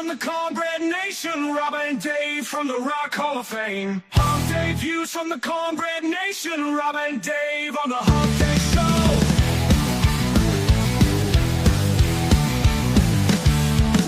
from the Cornbread Nation, Rob and Dave from the Rock Hall of Fame. Humpday views from the Cornbread Nation, Rob and Dave on the Humpday Show.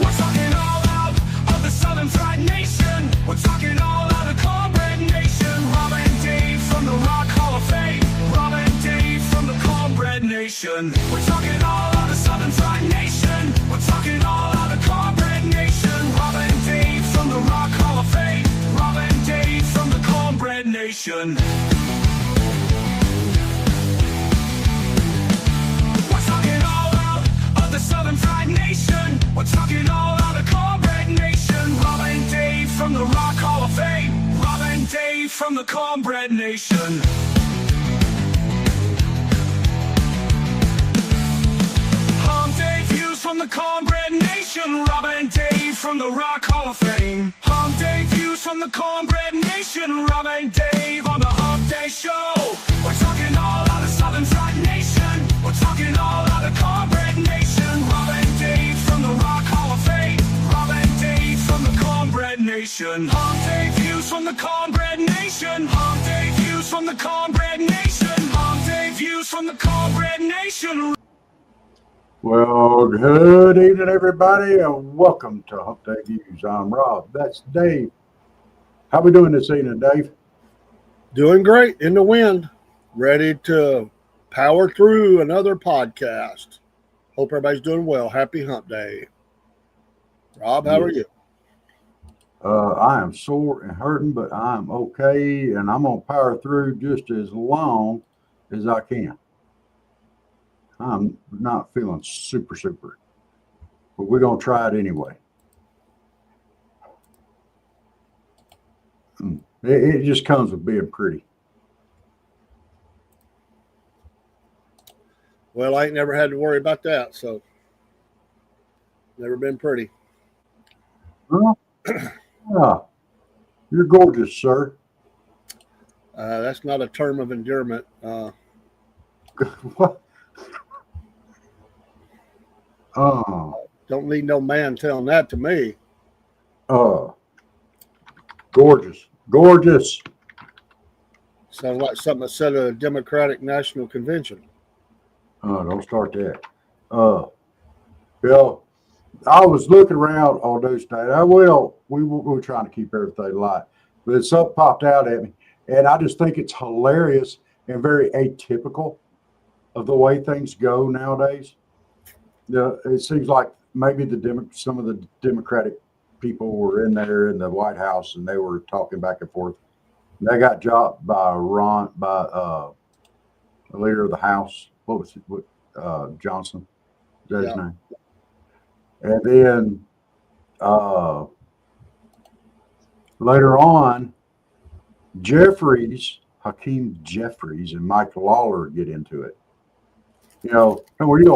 We're talking all out of the Southern Fried Nation. We're talking all out of Cornbread Nation, Rob and Dave from the Rock Hall of Fame. Rob and Dave from the Cornbread Nation. We're talking all out of Southern Fried Nation. We're talking all out of Cornbread Nation. Rob and Dave from the Rock Hall of Fame. Rob and Dave from the Cornbread Nation. We're talking all out of the Southern Fried Nation. We're talking all out of Cornbread Nation. Rob and Dave from the Rock Hall of Fame. Rob and Dave from the Cornbread Nation. From the Cornbread Nation, Rob and Dave from the Rock Hall of Fame. Humpday views from the Cornbread Nation, Rob and Dave on the Humpday Show. We're talking all out of Southern Fried Nation. We're talking all out of Cornbread Nation. Rob and Dave from the Rock Hall of Fame. Rob and Dave from the Cornbread Nation. Humpday views from the Cornbread Nation. Humpday views from the Cornbread Nation. Humpday views from the Cornbread Nation. Well, good evening, everybody, and welcome to Humpday Views. I'm Rob. That's Dave. How we doing this evening, Dave? Doing great in the wind. Ready to power through another podcast. Hope everybody's doing well. Happy Hump Day. Rob, how are you? I am sore and hurting, but I'm okay, and I'm going to power through just as long as I can. I'm not feeling super, but we're going to try it anyway. It just comes with being pretty. Well, I ain't never had to worry about that, so never been pretty. You're gorgeous, sir. That's not a term of endearment. What? Don't need no man telling that to me. Gorgeous. Sounds like something that said at a Democratic National Convention. Don't start that. Bill, I was looking around all those days. We were trying to keep everything light, but something popped out at me, and I just think it's hilarious and very atypical of the way things go nowadays. It seems like maybe some of the Democratic people were in there in the White House and they were talking back and forth. And they got dropped by the leader of the House. What was it? Johnson. Is that his name? And then later on, Hakeem Jeffries and Mike Lawler get into it. You don't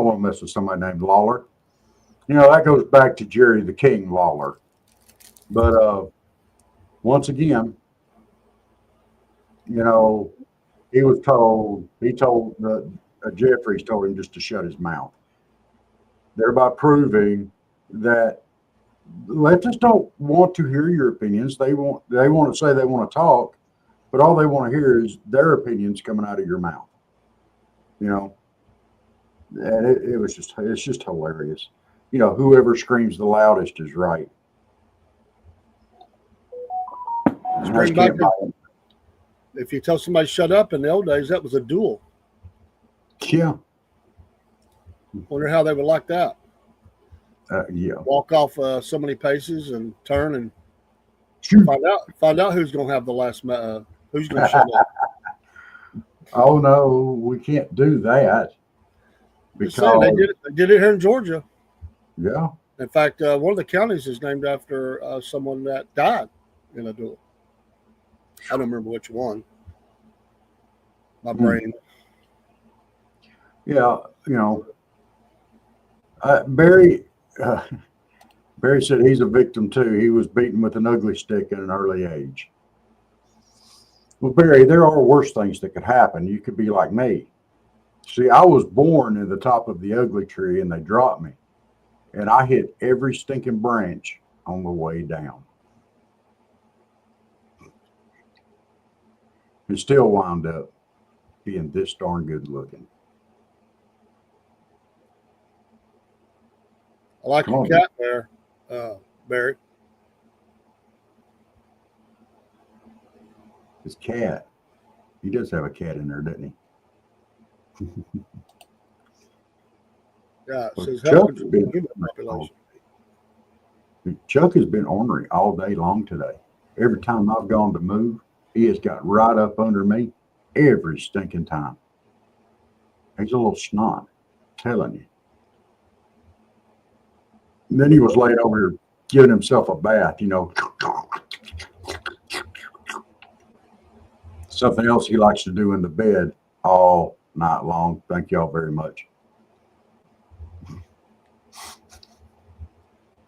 want to mess with somebody named Lawler. That goes back to Jerry the King Lawler. But once again, he told Jeffries told him just to shut his mouth, thereby proving that leftists don't want to hear your opinions. They want to say they want to talk, but all they want to hear is their opinions coming out of your mouth. And it's just hilarious. Whoever screams the loudest is right. If you tell somebody shut up in the old days, that was a duel. Yeah. Wonder how they would like that. Yeah. Walk off so many paces and turn and find out who's going to have the last. Who's going to shut up? Oh no, we can't do that. Because they did it here in Georgia. Yeah. In fact, one of the counties is named after someone that died in a duel. I don't remember which one. My brain. Yeah, Barry said he's a victim too. He was beaten with an ugly stick at an early age. Well, Barry, there are worse things that could happen. You could be like me. See, I was born in the top of the ugly tree and they dropped me. And I hit every stinking branch on the way down. And still wound up being this darn good looking. I like Come your on, cat there, Barry. His cat. He does have a cat in there, doesn't he? Yeah, it Well, says Chuck help has control been human population. Chuck has been ornery all day long today. Every time I've gone to move, he has got right up under me every stinking time. He's a little snot, telling you. And then he was laying over here giving himself a bath, Something else he likes to do in the bed all night long. Thank y'all very much.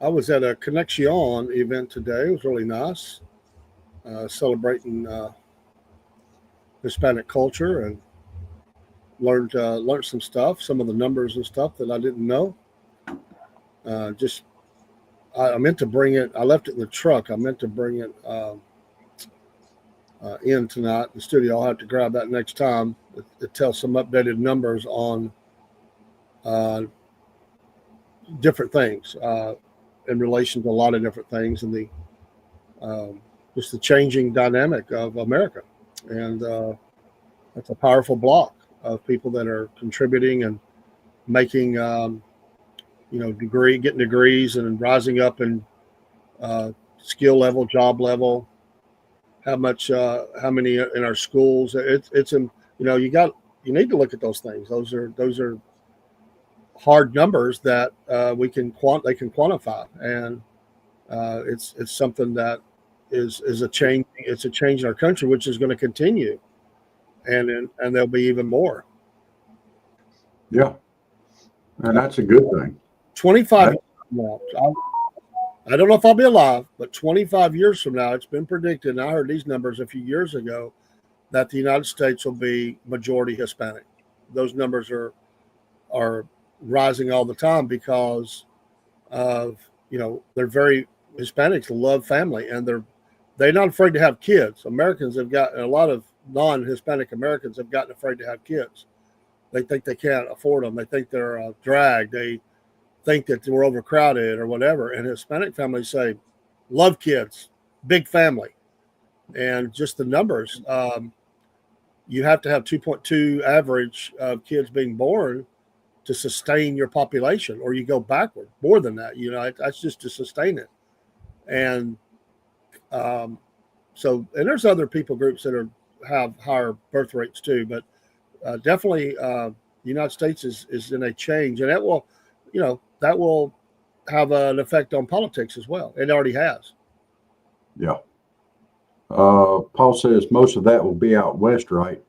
I was at a Connection event today. It was really nice, celebrating Hispanic culture, and learned some stuff, some of the numbers and stuff that I didn't know. I meant to bring it. I left it in the truck. I meant to bring it in tonight in the studio. I'll have to grab that next time. It tells some updated numbers on different things in relation to a lot of different things, and the just the changing dynamic of America. And that's a powerful block of people that are contributing and making, getting degrees and rising up in skill level, job level. How many in our schools? You need to look at those things. Those are hard numbers that they can quantify, and it's something that is a change. It's a change in our country, which is going to continue, and there'll be even more. Yeah, and that's a good thing. 25 years from now, I don't know if I'll be alive, but 25 years from now, it's been predicted, and I heard these numbers a few years ago, that the United States will be majority Hispanic. Those numbers are rising all the time because of, they're very Hispanics love family, and they're not afraid to have kids. Americans have got a lot of non-Hispanic Americans have gotten afraid to have kids. They think they can't afford them. They think they're a drag. They think that we're overcrowded or whatever. And Hispanic families say, love kids, big family. And just the numbers, you have to have 2.2 average of kids being born to sustain your population, or you go backward more than that. That's just to sustain it. And and there's other people groups that have higher birth rates too, but definitely the United States is in a change, and that will have an effect on politics as well. It already has. Yeah. Paul says most of that will be out west, right?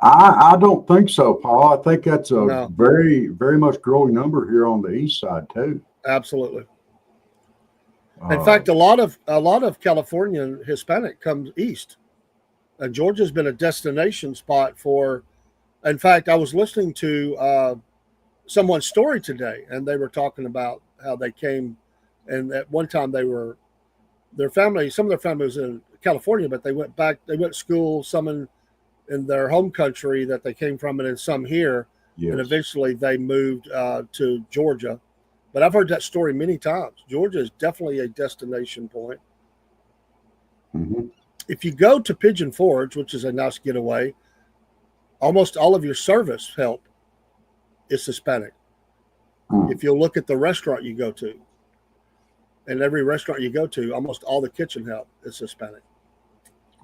I don't think so, Paul. I think that's a very, very much growing number here on the east side too. Absolutely. In fact, a lot of Californian Hispanic comes east, and Georgia's been a destination spot for. In fact, I was listening to someone's story today, and they were talking about how they came, and at one time some of their family was in California, but they went to school, some in their home country that they came from, and then some here, yes. And eventually they moved to Georgia. But I've heard that story many times. Georgia is definitely a destination point. Mm-hmm. If you go to Pigeon Forge, which is a nice getaway, almost all of your service help is Hispanic. Mm. If you'll look at the restaurant you go to, and every restaurant you go to, almost all the kitchen help is Hispanic.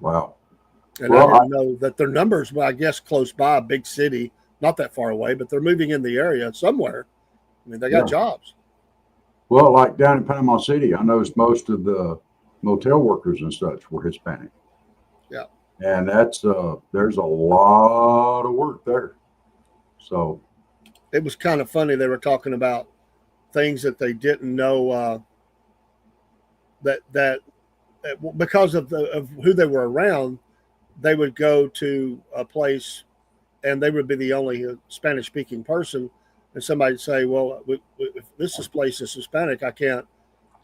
Wow. And I didn't know that their numbers, well, I guess close by a big city, not that far away, but they're moving in the area somewhere. I mean, they got jobs. Well, like down in Panama City, I noticed most of the motel workers and such were Hispanic. Yeah. And that's there's a lot of work there. So it was kind of funny. They were talking about things that they didn't know that because of who they were around, they would go to a place and they would be the only Spanish speaking person. And somebody would say, well, if this place is Hispanic, I can't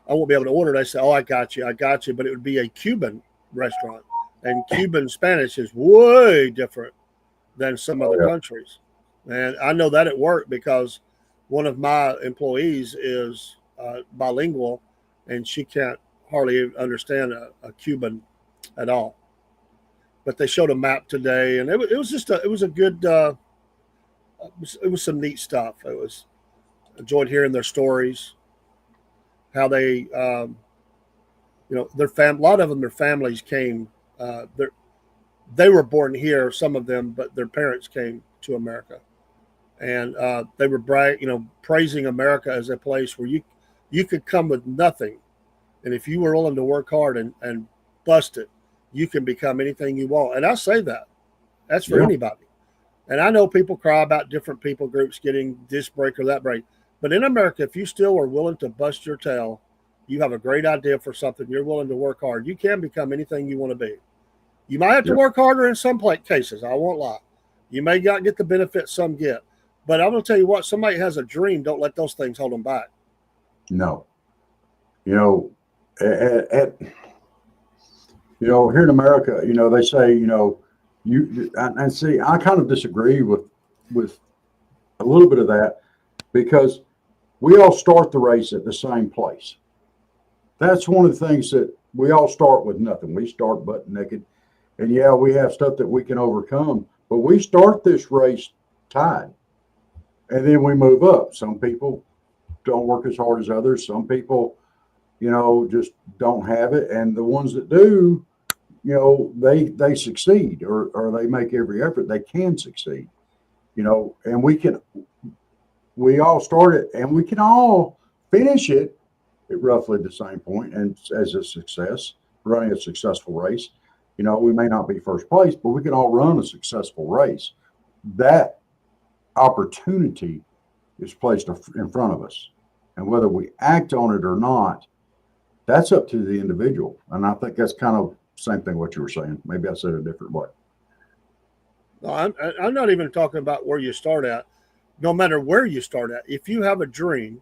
I won't be able to order. They say, "Oh, I got you, but it would be a Cuban restaurant, and Cuban Spanish is way different than some other countries. And I know that at work because one of my employees is bilingual, and she can't hardly understand a Cuban at all. But they showed a map today, and it was just it was a good it was some neat stuff. It was enjoyed hearing their stories, how they a lot of them, their families came. They were born here, some of them, but their parents came to America, and they were praising America as a place where you could come with nothing, and if you were willing to work hard and bust it, you can become anything you want. And I say that's for anybody. And I know people cry about different people groups getting this break or that break, but in America, if you still are willing to bust your tail, you have a great idea for something, you're willing to work hard, you can become anything you want to be. You might have to work harder in some cases. I won't lie. You may not get the benefits some get. But I'm going to tell you what, somebody has a dream, don't let those things hold them back. No. Here in America, they say, and see, I kind of disagree with a little bit of that, because we all start the race at the same place. That's one of the things that we all start with nothing. We start butt naked. And we have stuff that we can overcome, but we start this race tied, and then we move up. Some people don't work as hard as others. Some people, just don't have it. And the ones that do, they succeed, or they make every effort they can succeed, and we all start it, and we can all finish it at roughly the same point, and as a success, running a successful race. We may not be first place, but we can all run a successful race. That opportunity is placed in front of us. And whether we act on it or not, that's up to the individual. And I think that's kind of the same thing what you were saying. Maybe I said it a different way. No, I'm not even talking about where you start at. No matter where you start at, if you have a dream,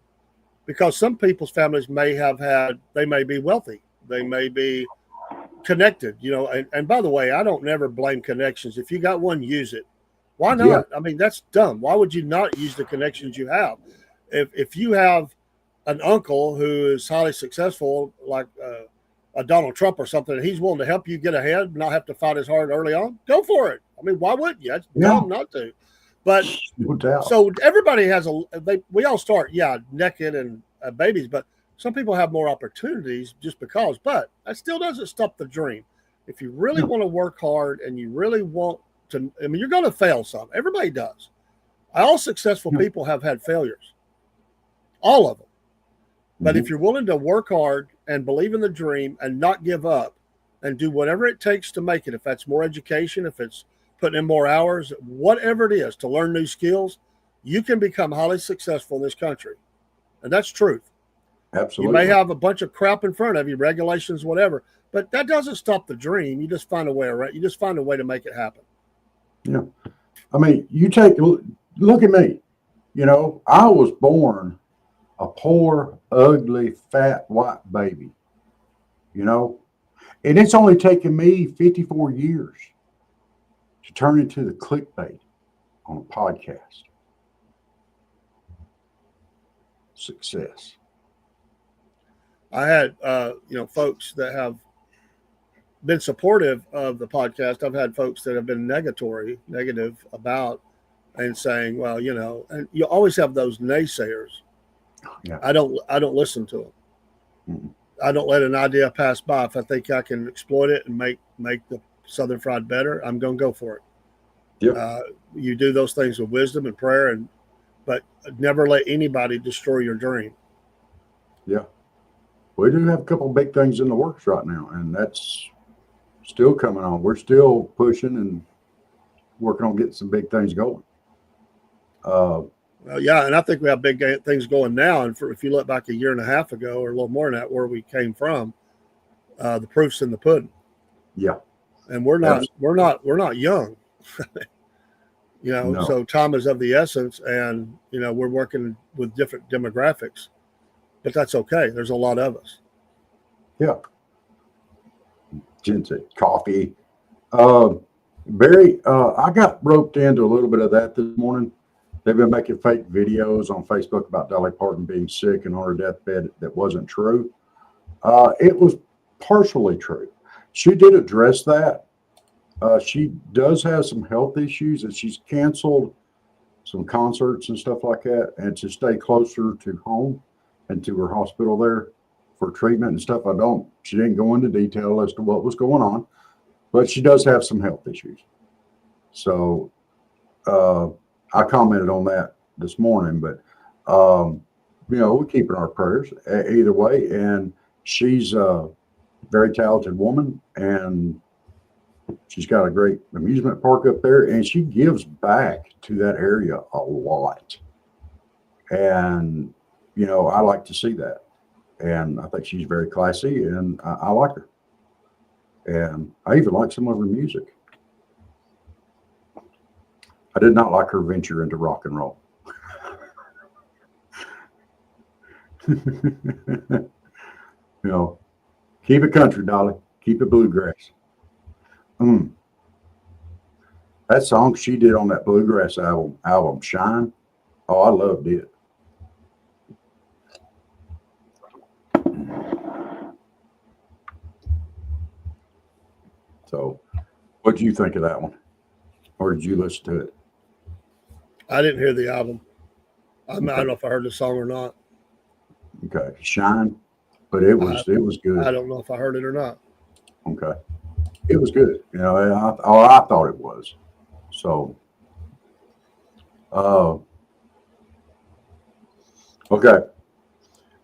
because some people's families they may be wealthy. They may be connected, and by the way, I don't never blame connections. If you got one, use it. Why not? Yeah. I mean, that's dumb. Why would you not use the connections you have? If you have an uncle who is highly successful, like a Donald Trump or something, and he's willing to help you get ahead, not have to fight as hard early on, go for it. I mean, why wouldn't you? It's dumb not to. But no doubt. So everybody has we all start, naked and babies, but some people have more opportunities just because, but that still doesn't stop the dream. If you really want to work hard and you really want to, you're going to fail some. Everybody does. All successful people have had failures. All of them. But if you're willing to work hard and believe in the dream and not give up and do whatever it takes to make it, if that's more education, if it's putting in more hours, whatever it is to learn new skills, you can become highly successful in this country. And that's truth. Absolutely. You may have a bunch of crap in front of you, regulations, whatever, but that doesn't stop the dream. You just find a way around. You just find a way to make it happen. Yeah. I mean, look at me. I was born a poor, ugly, fat, white baby, and it's only taken me 54 years to turn into the clickbait on a podcast. Success. I had, folks that have been supportive of the podcast. I've had folks that have been negative about and saying, well, and you always have those naysayers. Yeah. I don't listen to them. Mm-hmm. I don't let an idea pass by. If I think I can exploit it and make the Southern Fried better, I'm going to go for it. Yep. You do those things with wisdom and prayer, but never let anybody destroy your dream. Yeah. We do have a couple of big things in the works right now, and that's still coming on. We're still pushing and working on getting some big things going. And I think we have big things going now. And if you look back a year and a half ago or a little more than that, where we came from, the proof's in the pudding. Yeah. And we're not young, no. So time is of the essence, and we're working with different demographics. but that's okay. There's a lot of us. Yeah. Ginseng, coffee. Barry, I got roped into a little bit of that this morning. They've been making fake videos on Facebook about Dolly Parton being sick and on her deathbed that wasn't true. It was partially true. She did address that. She does have some health issues, and she's canceled some concerts and stuff like that, and to stay closer to home and to her hospital there for treatment and stuff. She didn't go into detail as to what was going on, but she does have some health issues. So I commented on that this morning, but we're keeping our prayers either way. And she's a very talented woman, and she's got a great amusement park up there, and she gives back to that area a lot. And, I like to see that. And I think she's very classy, and I like her. And I even like some of her music. I did not like her venture into rock and roll. Keep it country, Dolly. Keep it bluegrass. That song she did on that bluegrass album Shine. Oh, I loved it. So, what did you think of that one? Or did you listen to it? I didn't hear the album. I don't know if I heard the song or not. Okay, Shine, but it was good. I don't know if I heard it or not. Okay, it was good. I thought it was. So, okay.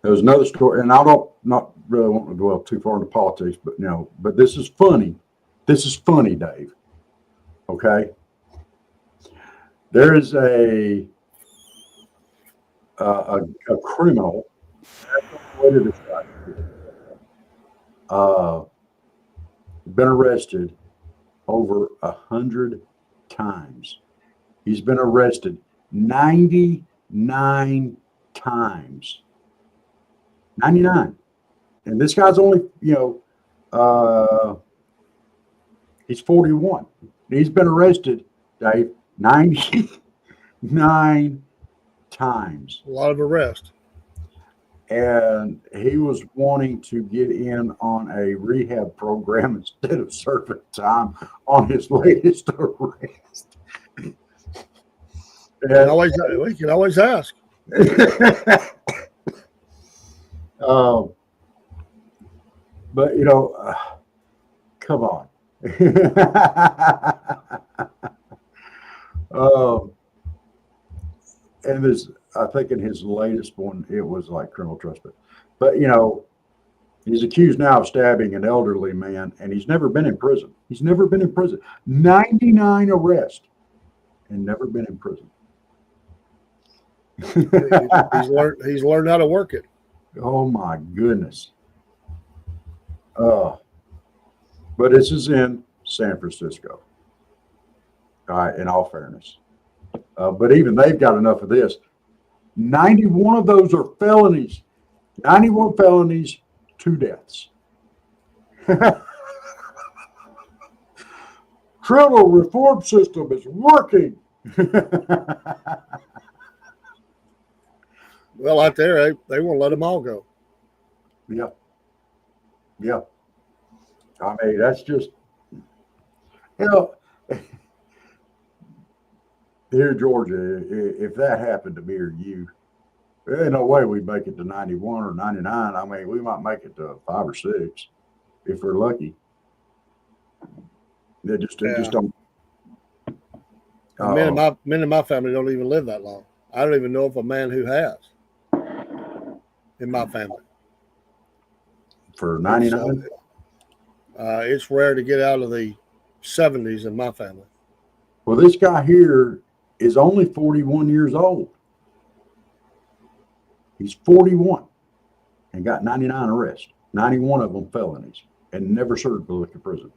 There was another story, and I don't not really want to dwell too far into politics, but but this is funny. This is funny, Dave. Okay. There is a criminal. Been arrested over 100 times. He's been arrested 99 times. 99. And this guy's only, he's 41. He's been arrested, Dave, 99 times. A lot of arrest. And he was wanting to get in on a rehab program instead of serving time on his latest arrest. We can always ask. But come on. And this, I think in his latest one, it was like criminal trespass. But he's accused now of stabbing an elderly man, and he's never been in prison. 99 arrests, and never been in prison. He's learned how to work it. Oh my goodness. But this is in San Francisco. All right, in all fairness. But even they've got enough of this. 91 of those are felonies. 91 felonies, 2 deaths. Criminal reform system is working. Well, out there, they won't let them all go. Yeah. Yeah. I mean, that's just, here in Georgia, if that happened to me or you, there ain't no way we'd make it to 91 or 99. I mean, we might make it to 5 or 6 if we're lucky. They just don't. Men in my family don't even live that long. I don't even know of a man who has in my family. For 99? It's rare to get out of the 70s in my family. Well, this guy here is only 41 years old. He's 41 and got 99 arrests, 91 of them felonies, and never served public in prison.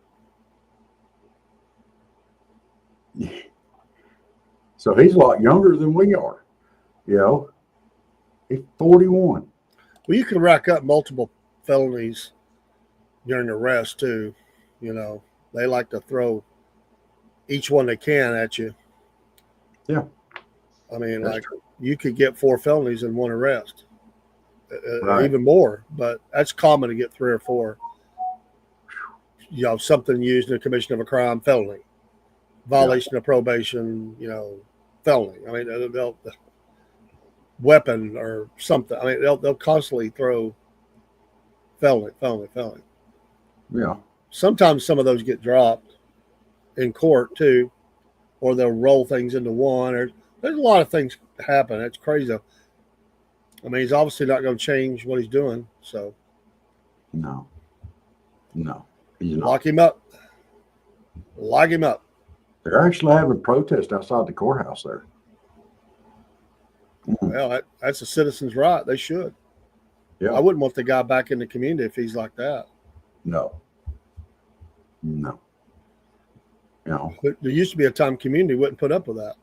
So he's a lot younger than we are. He's 41. Well, you can rack up multiple felonies during arrest too. You know, they like to throw each one they can at you. Yeah, I mean, that's like true. you could get 4 felonies in one arrest, Right. even more. But that's common to get 3 or 4. You know, something used in the commission of a crime, felony, Yeah. violation of probation, felony. I mean, they'll weapon or something. I mean, they'll constantly throw felony, felony, felony. Yeah. Sometimes some of those get dropped in court too, or they'll roll things into one. Or there's a lot of things happen. It's crazy. I mean, he's obviously not going to change what he's doing. So No. No. He's not. lock him up. Lock him up. They're actually having a protest outside the courthouse there. Well, that's a citizen's right. They should. Yeah. I wouldn't want the guy back in the community if he's like that. No. No. You know. There used to be a time community wouldn't put up with that.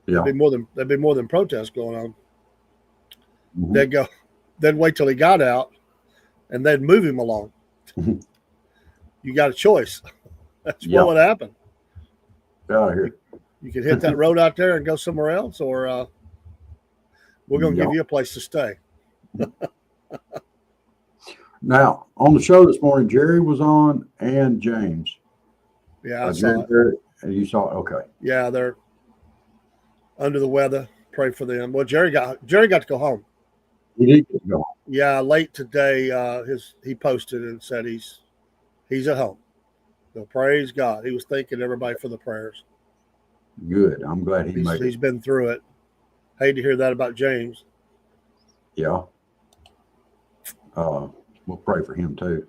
Yeah. There'd be more than protests going on. Mhm. They'd wait till he got out, and they'd move him along. Mhm. You got a choice. That's Yeah. what would happen. Get out of here. You could hit that road out there and go somewhere else, or we're going to give you a place to stay. Now, on the show this morning, Jerry was on and James. Yeah, I Jerry saw it. Barrett, and you saw it. Okay. Yeah, they're under the weather. Pray for them. Well, Jerry got to go home. He did get to go. Yeah, late today, he posted and said he's at home. So praise God. He was thanking everybody for the prayers. Good. I'm glad he made it. He's been through it. Hate to hear that about James. Yeah. We'll pray for him too.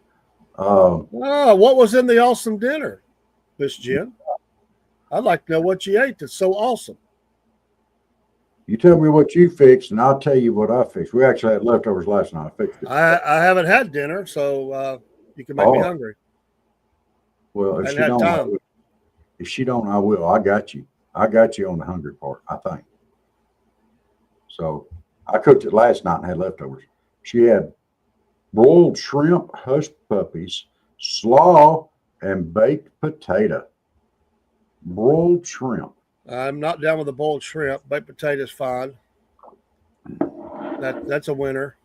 What was in the awesome dinner, Miss Jen? I'd like to know what you ate that's so awesome. You tell me what you fixed, and I'll tell you what I fixed. We actually had leftovers last night. I fixed it. I haven't had dinner, so you can make me hungry. Well, I hadn't had time. If she don't, I will. I got you. I got you on the hungry part, I think. So I cooked it last night and had leftovers. She had broiled shrimp, hush puppies, slaw, and baked potato. Broiled shrimp. I'm not down with the boiled shrimp. Baked potatoes fine. That's a winter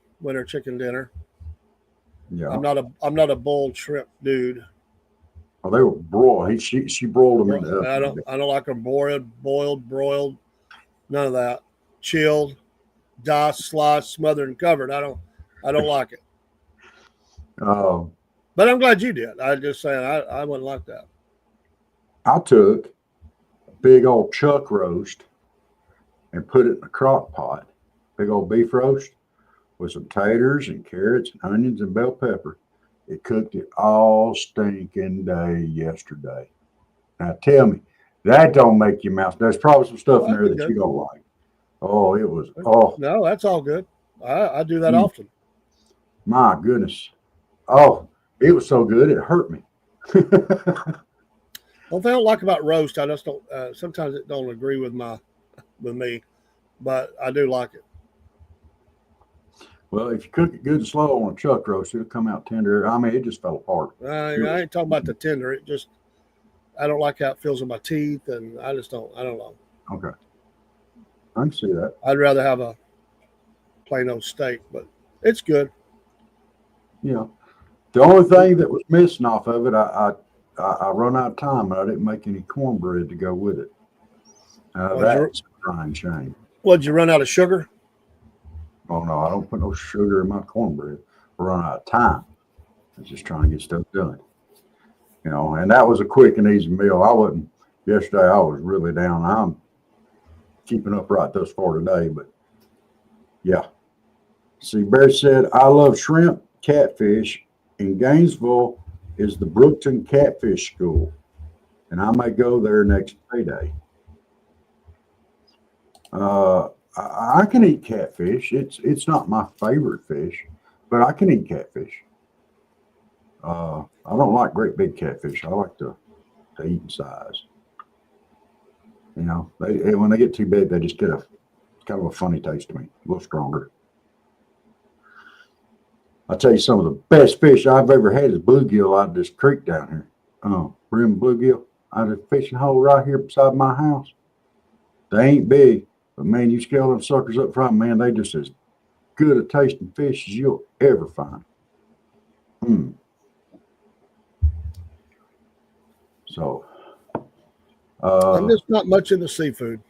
chicken dinner. Yeah. I'm not a boiled shrimp dude. Oh, they were broiled. She broiled them in the oven. I don't like them boiled, broiled, none of that. Chilled, diced, sliced, smothered, and covered. I don't like it. But I'm glad you did. I just saying I wouldn't like that. I took a big old chuck roast and put it in a crock pot, big old beef roast with some taters and carrots and onions and bell pepper. It cooked it all stinking day yesterday. Now tell me, that don't make your mouth. There's probably some stuff in there that you don't like. Oh, it was. Oh, no, that's all good. I do that often. My goodness. Oh, it was so good it hurt me. What I don't like about roast, I just don't. Sometimes it don't agree with me, but I do like it. Well, if you cook it good and slow on a chuck roast, it'll come out tender. I mean, it just fell apart. I ain't talking about the tender. It just, I don't like how it feels in my teeth, and I don't know. Okay. I can see that. I'd rather have a plain old steak, but it's good. Yeah. The only thing that was missing off of it, I run out of time, and I didn't make any cornbread to go with it. That's a crying shame. What, did you run out of sugar? Oh, no, I don't put no sugar in my cornbread. I run out of time. I'm just trying to get stuff done. And that was a quick and easy meal. Yesterday I was really down. I'm keeping up right thus far today, but yeah. See, Barry said, I love shrimp, catfish. In Gainesville is the Brookton Catfish School, and I may go there next payday. I can eat catfish. It's not my favorite fish, but I can eat catfish. I don't like great big catfish. I like to eat in size. When they get too big, they just get a kind of a funny taste to me, a little stronger. I tell you, some of the best fish I've ever had is bluegill out of this creek down here. Brim bluegill out of the fishing hole right here beside my house. They ain't big, but man, you scale them suckers up front, man, they just as good a tasting fish as you'll ever find. So, I'm just not much into seafood.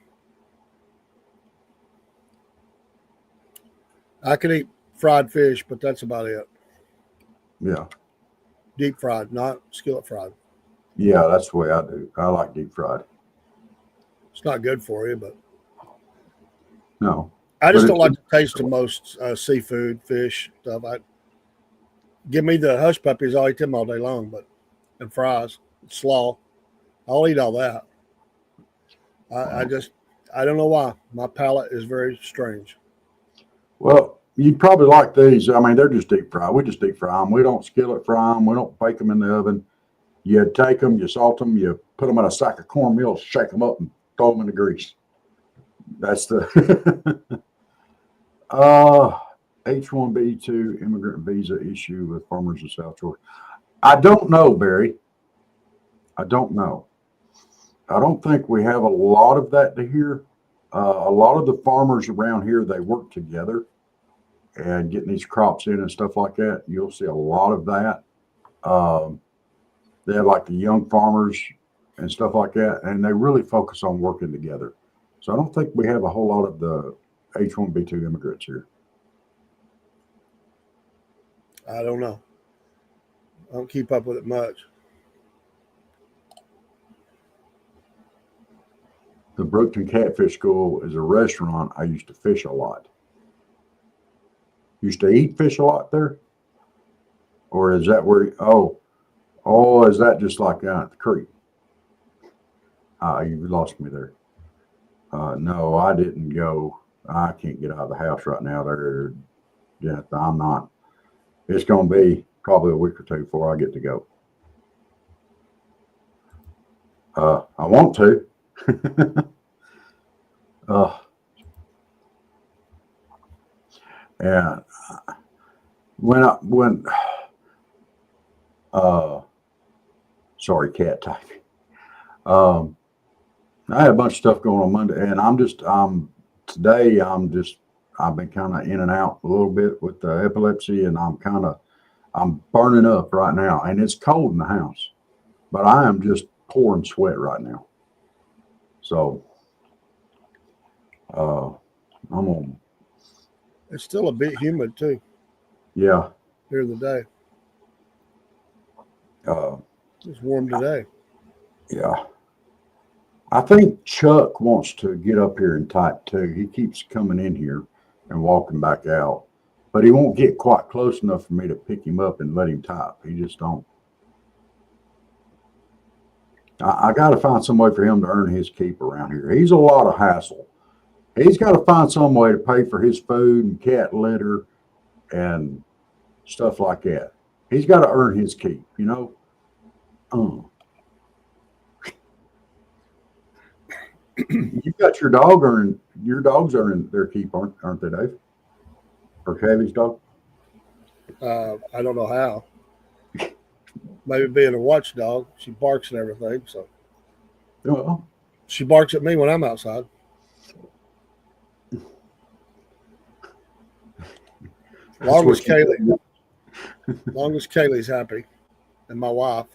I can eat fried fish, but that's about it. yeah. Deep fried, not skillet fried. Yeah, that's the way I do. I like deep fried. It's not good for you, but No. I just But don't it's- like the taste of most seafood, fish stuff. Give me the hush puppies. I'll eat them all day long, and fries, slaw. I'll eat all that. I don't know why. My palate is very strange. Well, you'd probably like these. I mean, they're just deep fried. We just deep fry them. We don't skillet fry them. We don't bake them in the oven. You take them, you salt them, you put them in a sack of cornmeal, shake them up, and throw them in the grease. That's the H-1B2 immigrant visa issue with farmers in South Georgia. I don't know, Barry. I don't know. I don't think we have a lot of that to here. A lot of the farmers around here, they work together and getting these crops in and stuff like that. You'll see a lot of that. They have like the young farmers and stuff like that, and they really focus on working together. So I don't think we have a whole lot of the H-1B2 immigrants here. I don't know. I don't keep up with it much. The Brookton Catfish School is a restaurant I used to fish a lot. Used to eat fish a lot there? Or is that where, is that just like down at the creek? You lost me there. No, I didn't go. I can't get out of the house right now. Yeah, I'm not. It's going to be probably a week or two before I get to go. I want to. Yeah. Sorry, cat typing. I had a bunch of stuff going on Monday, and today I've been kind of in and out a little bit with the epilepsy, and I'm burning up right now, and it's cold in the house, but I am just pouring sweat right now. So, I'm on. It's still a bit humid too. Yeah. Here the day. It's warm today. Yeah. I think Chuck wants to get up here and type too. He keeps coming in here and walking back out, but he won't get quite close enough for me to pick him up and let him type. He just don't. I got to find some way for him to earn his keep around here. He's a lot of hassle. He's got to find some way to pay for his food and cat litter and stuff like that. He's got to earn his keep, you know? You've got your dogs earning their keep, aren't they, Dave? Or Cavy's dog? I don't know how. Maybe being a watchdog, she barks and everything. So Well, she barks at me when I'm outside. Long as Kaylee's happy, and my wife.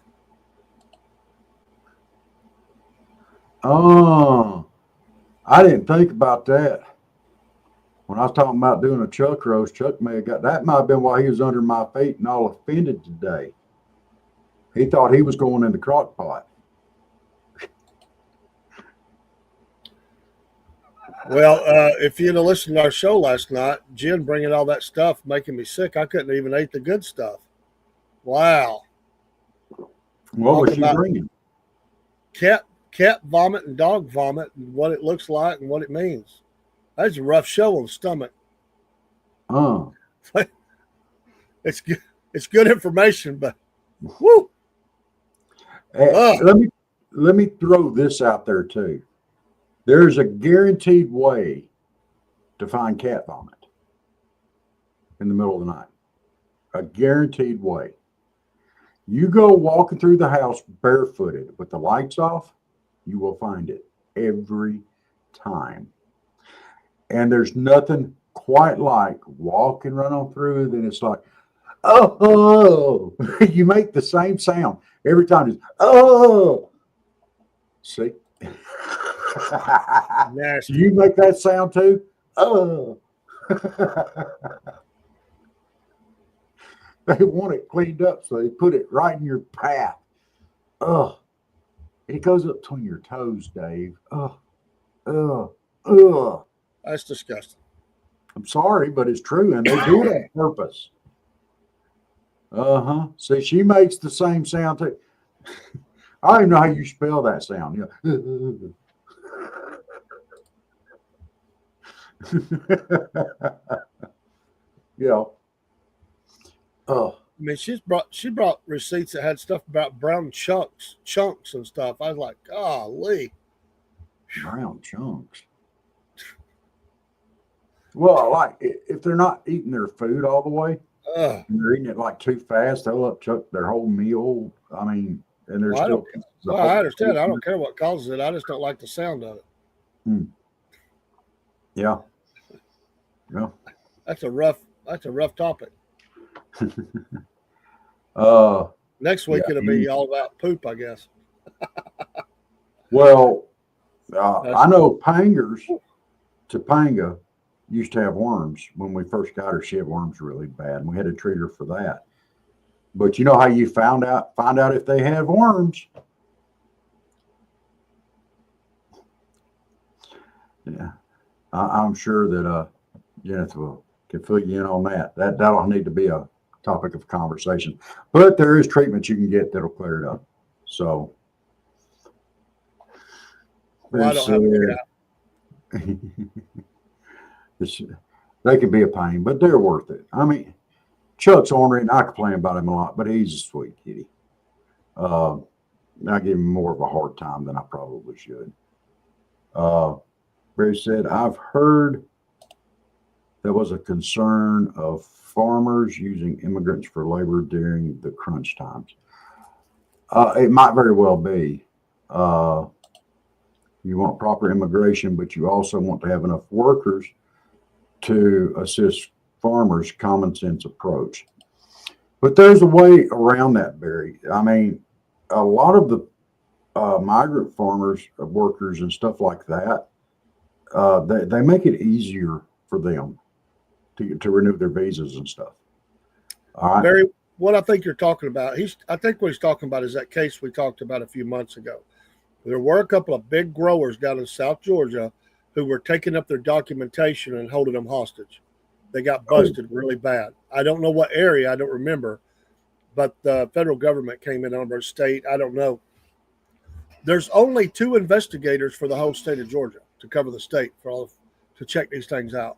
Oh, I didn't think about that. When I was talking about doing a chuck roast, Chuck may have that might have been why he was under my feet and all offended today. He thought he was going in the crock pot. Well, if you'd have listened to our show last night, Jen bringing all that stuff, making me sick. I couldn't even eat the good stuff. Wow. What was she bringing? Cat vomit and dog vomit and what it looks like and what it means. That's a rough show on the stomach. It's good. It's good information, but whoo. Hey, let me throw this out there too. There's a guaranteed way to find cat vomit in the middle of the night. a guaranteed way. You go walking through the house barefooted with the lights off, you will find it every time. And there's nothing quite like walking right on through. Then it's like, oh, you make the same sound every time. It's, oh, see? Nasty. You make that sound too? Oh. They want it cleaned up, so they put it right in your path. Ugh. And it goes up between your toes, Dave. Ugh. Ugh. Ugh. That's disgusting. I'm sorry, but it's true, and they do it on purpose. Uh-huh. See, she makes the same sound too. I don't even know how you spell that sound. Yeah. Oh, I mean, she brought receipts that had stuff about brown chunks and stuff. I was like, golly. brown chunks. Well, like if they're not eating their food all the way, Ugh. and they're eating it like too fast, they'll upchuck their whole meal. I mean, and there's Well, still. I understand. I don't care what causes it. I just don't like the sound of it. Yeah. Yeah. That's a rough topic. Next week it'll be all about poop, I guess. Well, I know Topanga used to have worms. When we first got her, she had worms really bad, and we had to treat her for that. But you know how you find out if they have worms? Yeah, I'm sure that Jennifer can fill you in on that. That'll need to be a topic of conversation. But there is treatment you can get that'll clear it up. So. Well, I don't have a cat. They can be a pain, but they're worth it. I mean, Chuck's ornery, and I complain about him a lot, but he's a sweet kitty. I give him more of a hard time than I probably should. Barry said, I've heard there was a concern of farmers using immigrants for labor during the crunch times. It might very well be. You want proper immigration, but you also want to have enough workers to assist farmers. Common sense approach. But there's a way around that, Barry. I mean, a lot of the migrant farmers, workers, and stuff like that, they make it easier for them to renew their visas and stuff. All right. Barry, what I think you're talking about, I think what he's talking about is that case we talked about a few months ago. There were a couple of big growers down in South Georgia who were taking up their documentation and holding them hostage. They got busted really bad. I don't know what area, I don't remember, but the federal government came in on our state. I don't know. There's only 2 investigators for the whole state of Georgia to cover the state to check these things out.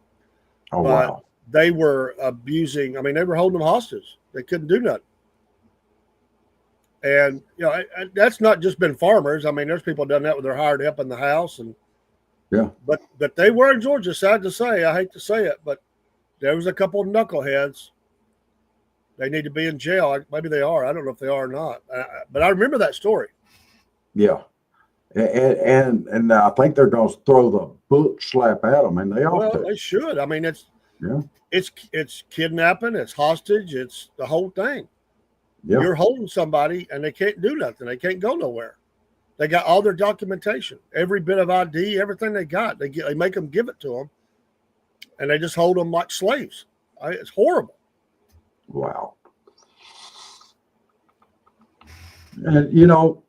Oh, but wow. They were abusing. I mean, they were holding them hostage. They couldn't do nothing. And, you know, that's not just been farmers. I mean, there's people done that with their hired help in the house. And yeah. But they were in Georgia, sad to say. I hate to say it, but there was a couple of knuckleheads. They need to be in jail. Maybe they are. I don't know if they are or not. But I remember that story. Yeah. And I think they're going to throw the book slap at them, and they ought to. They should. I mean, it's kidnapping, it's hostage, it's the whole thing. Yeah. You're holding somebody, and they can't do nothing. They can't go nowhere. They got all their documentation, every bit of ID, everything they got. They make them give it to them, and they just hold them like slaves. It's horrible. Wow. And, you know,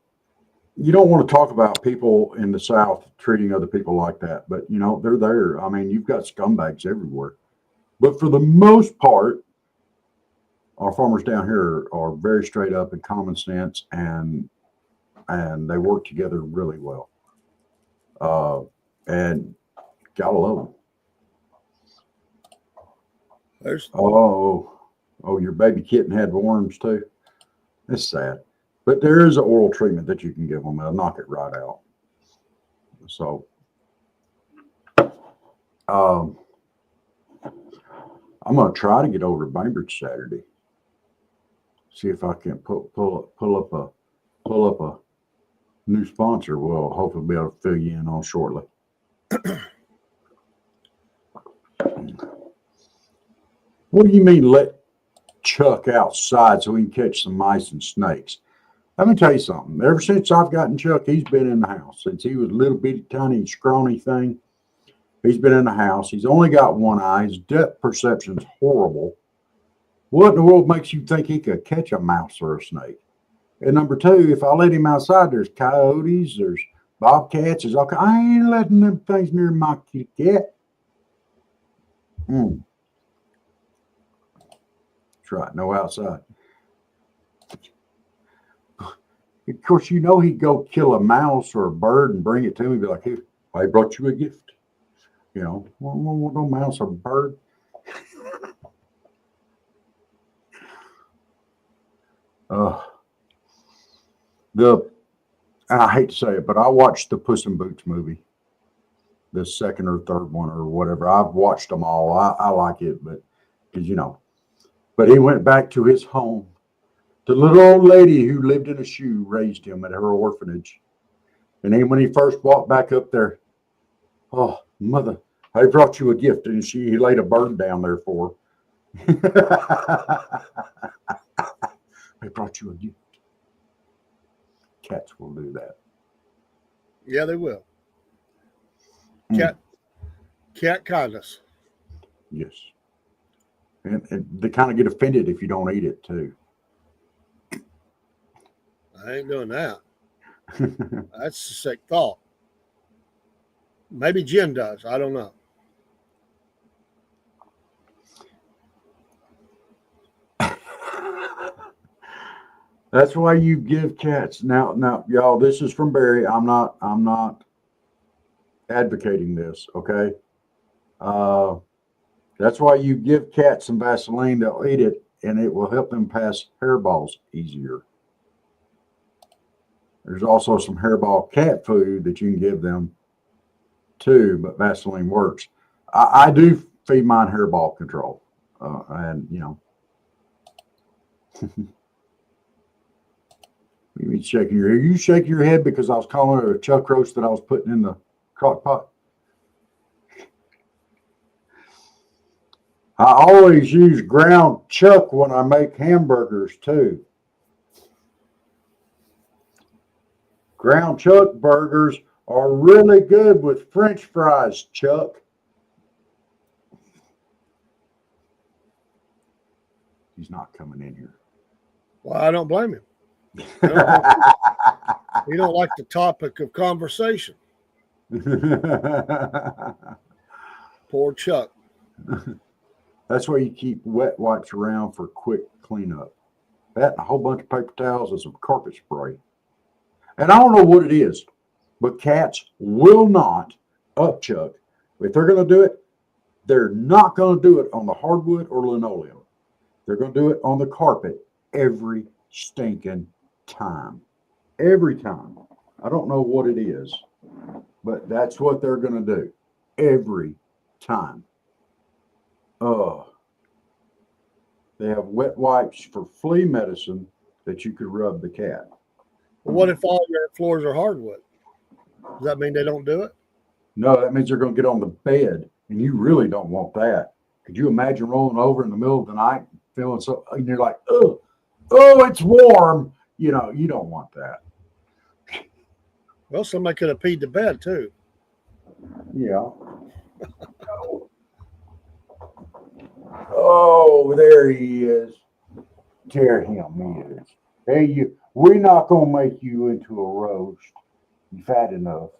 you don't want to talk about people in the South treating other people like that, but, you know, they're there. I mean, you've got scumbags everywhere. But for the most part, our farmers down here are very straight up and common sense, and they work together really well. And gotta love them. Your baby kitten had worms too. It's sad. But there is an oral treatment that you can give them. It'll knock it right out. So, I'm going to try to get over to Bainbridge Saturday. See if I can pull up a new sponsor. We'll hopefully be able to fill you in on shortly. What do you mean let Chuck outside so we can catch some mice and snakes? Let me tell you something. Ever since I've gotten Chuck, he's been in the house. Since he was a little bitty, tiny, scrawny thing, he's been in the house. He's only got one eye. His depth perception's horrible. What in the world makes you think he could catch a mouse or a snake? And number two, if I let him outside, there's coyotes, there's bobcats, there's all kinds. I ain't letting them things near my kitty cat. That's right, no outside. Of course, you know he'd go kill a mouse or a bird and bring it to me and be like, hey, I brought you a gift. You know, no mouse or bird. And I hate to say it, but I watched the Puss in Boots movie, the second or third one or whatever. I've watched them all. I like it, but because but he went back to his home. The little old lady who lived in a shoe raised him at her orphanage. And then when he first walked back up there, oh, mother, I brought you a gift. And he laid a bird down there for her. I brought you a gift. Cats will do that. Yeah, they will. Cat kindness. Yes. And they kind of get offended if you don't eat it, too. I ain't doing that. That's a sick thought. Maybe Jen does. I don't know. That's why you give cats now, y'all. This is from Barry. I'm not advocating this. Okay. That's why you give cats some Vaseline. They'll eat it, and it will help them pass hairballs easier. There's also some hairball cat food that you can give them too, but Vaseline works. I do feed mine hairball control, and you shaking your head. You shaking your head because I was calling it a chuck roast that I was putting in the crock pot. I always use ground chuck when I make hamburgers too. Ground chuck burgers are really good with French fries, Chuck. He's not coming in here. Well, I don't blame him. He don't like the topic of conversation. Poor Chuck. That's why you keep wet wipes around for quick cleanup. That and a whole bunch of paper towels and some carpet spray. And I don't know what it is, but cats will not upchuck. If they're going to do it, they're not going to do it on the hardwood or linoleum. They're going to do it on the carpet every stinking time. Every time. I don't know what it is, but that's what they're going to do every time. They have wet wipes for flea medicine that you could rub the cat. Well, what if all your floors are hardwood? Does that mean they don't do it? No, that means they're going to get on the bed, and you really don't want that. Could you imagine rolling over in the middle of the night, feeling so, and you're like, oh, it's warm. You don't want that. Well, somebody could have peed the bed too. Yeah. Oh, there he is. Tear him is. Hey, we're not going to make you into a roast. You fat enough.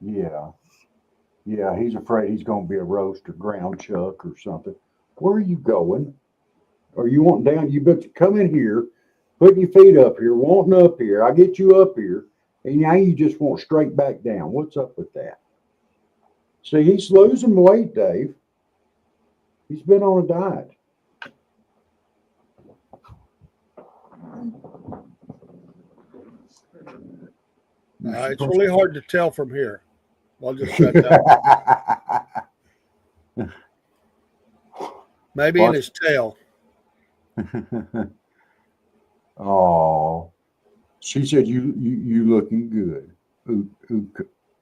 Yeah. Yeah, he's afraid he's going to be a roast or ground chuck or something. Where are you going? Or you want down? You better come in here, put your feet up here, wanting up here. I get you up here, and now you just want straight back down. What's up with that? See, he's losing weight, Dave. He's been on a diet. It's really hard to tell from here. I'll just shut that. Maybe in his tail. Oh, she said you looking good. Ook,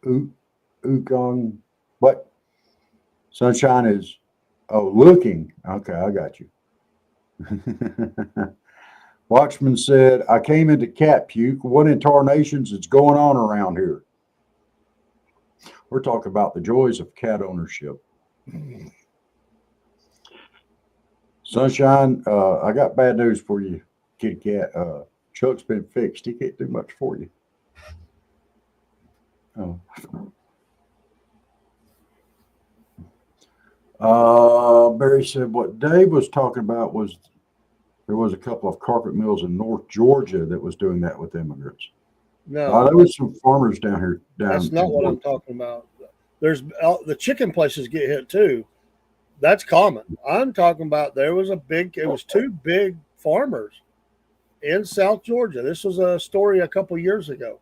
ook, what? Sunshine is, oh, looking. Okay, I got you. Watchman said, I came into cat puke. What in tarnations is going on around here? We're talking about the joys of cat ownership. Sunshine, I got bad news for you, kitty cat. Chuck's been fixed. He can't do much for you. Oh. Barry said what Dave was talking about was there was a couple of carpet mills in North Georgia that was doing that with immigrants. No, There was some farmers down here. that's not what I'm talking about. There's the chicken places get hit too. That's common. I'm talking about it was two big farmers in South Georgia. This was a story a couple years ago,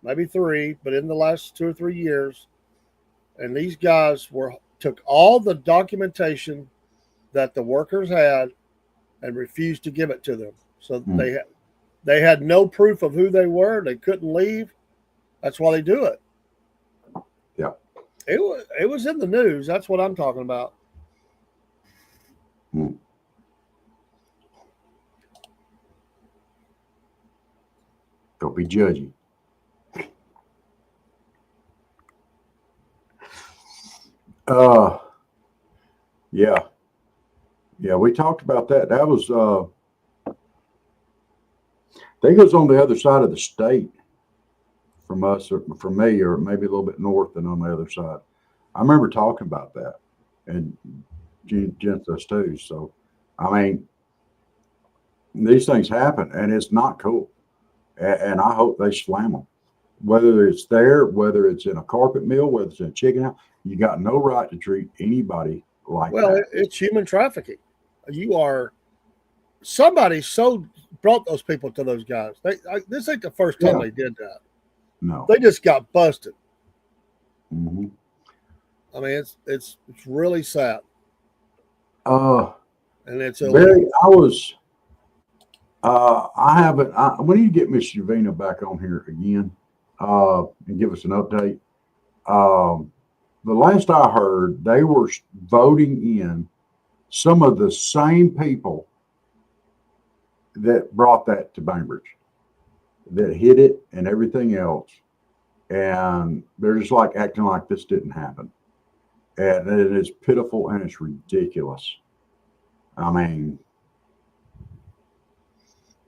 maybe 3, but in the last 2 or 3 years. And these guys took all the documentation that the workers had and refused to give it to them. So they had no proof of who they were. They couldn't leave. That's why they do it. Yeah. It was in the news. That's what I'm talking about. Mm. Don't be judgy. Yeah. Yeah, we talked about that. That was I think it was on the other side of the state from us or from me, or maybe a little bit north and on the other side. I remember talking about that and Jen does too. So I mean these things happen and it's not cool. And I hope they slam them. Whether it's there, whether it's in a carpet mill, whether it's in a chicken house, you got no right to treat anybody like that. It's human trafficking. Somebody brought those people to those guys. This ain't the first time they did that. No. They just got busted. Mm-hmm. I mean, it's really sad. And it's Barry, I haven't. We need to get Miss Javina back on here again and give us an update. The last I heard, they were voting in some of the same people that brought that to Bainbridge, that hit it and everything else. And they're just like acting like this didn't happen. And it is pitiful and it's ridiculous. I mean,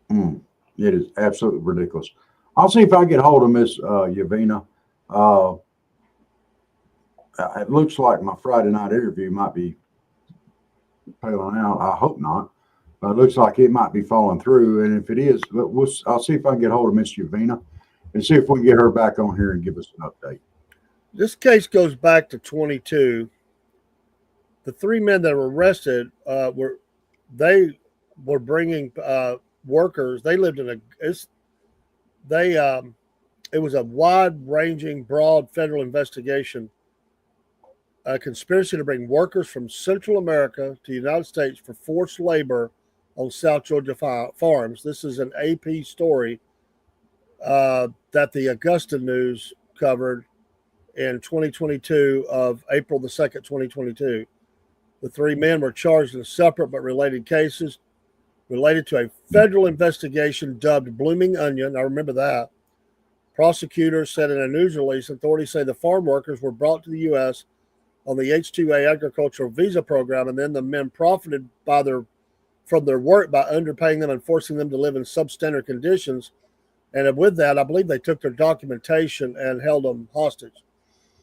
it is absolutely ridiculous. I'll see if I get hold of Miss Yavina. It looks like my Friday night interview might be paling out. I hope not. But it looks like it might be falling through. And if it is, I'll see if I can get hold of Miss Yavina and see if we can get her back on here and give us an update. This case goes back to 22. The 3 men that were arrested were bringing workers. They lived in it was a wide-ranging, broad federal investigation, a conspiracy to bring workers from Central America to the United States for forced labor on South Georgia farms. This is an AP story that the Augusta News covered in 2022 of April the 2nd, 2022. The 3 men were charged in separate but related cases related to a federal investigation dubbed Blooming Onion. I remember that. Prosecutors said in a news release, authorities say the farm workers were brought to the U.S. on the H-2A agricultural visa program, and then the men profited from their work by underpaying them and forcing them to live in substandard conditions. And with that, I believe they took their documentation and held them hostage.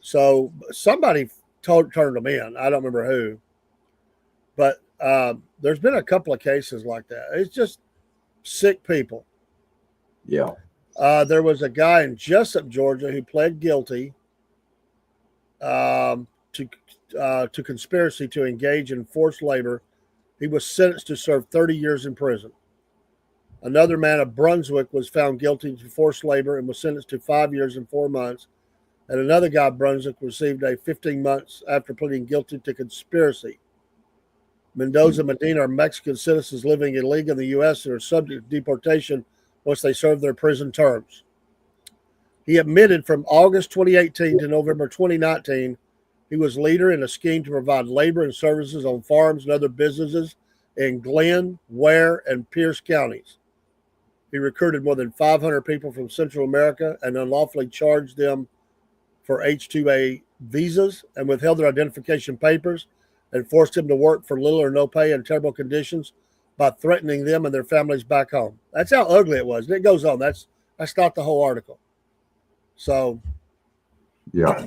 So somebody turned them in. I don't remember who. But there's been a couple of cases like that. It's just sick people. Yeah. There was a guy in Jessup, Georgia, who pled guilty to conspiracy to engage in forced labor. He was sentenced to serve 30 years in prison. Another man of Brunswick was found guilty to forced labor and was sentenced to 5 years and 4 months. And another guy of Brunswick received a 15 months after pleading guilty to conspiracy. Mendoza and Medina are Mexican citizens living illegally in the U.S. and are subject to deportation once they serve their prison terms. He admitted from August 2018 to November 2019 he was leader in a scheme to provide labor and services on farms and other businesses in Glenn, Ware, and Pierce counties. He recruited more than 500 people from Central America and unlawfully charged them for H-2A visas and withheld their identification papers and forced them to work for little or no pay in terrible conditions by threatening them and their families back home. That's how ugly it was. And it goes on. That's not the whole article. So, Yeah.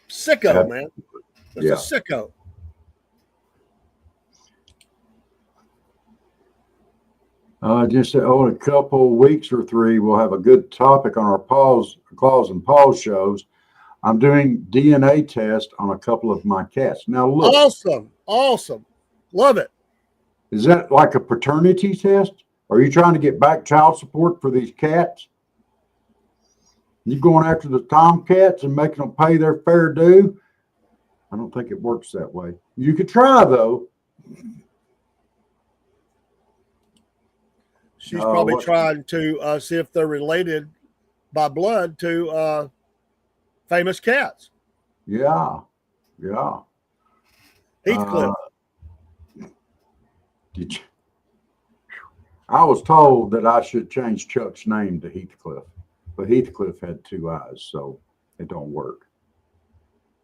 sicko, man. It's Yeah. a sicko. Just in a couple weeks or three, we'll have a good topic on our Claus and Pause shows. I'm doing DNA test on a couple of my cats. Now, look. Awesome. Love it. Is that like a paternity test? Are you trying to get back child support for these cats? You going after the tomcats and making them pay their fair due? I don't think it works that way. You could try, though. She's probably trying to see if they're related by blood to famous cats. Yeah. Heathcliff. I was told that I should change Chuck's name to Heathcliff, but Heathcliff had two eyes, so it don't work.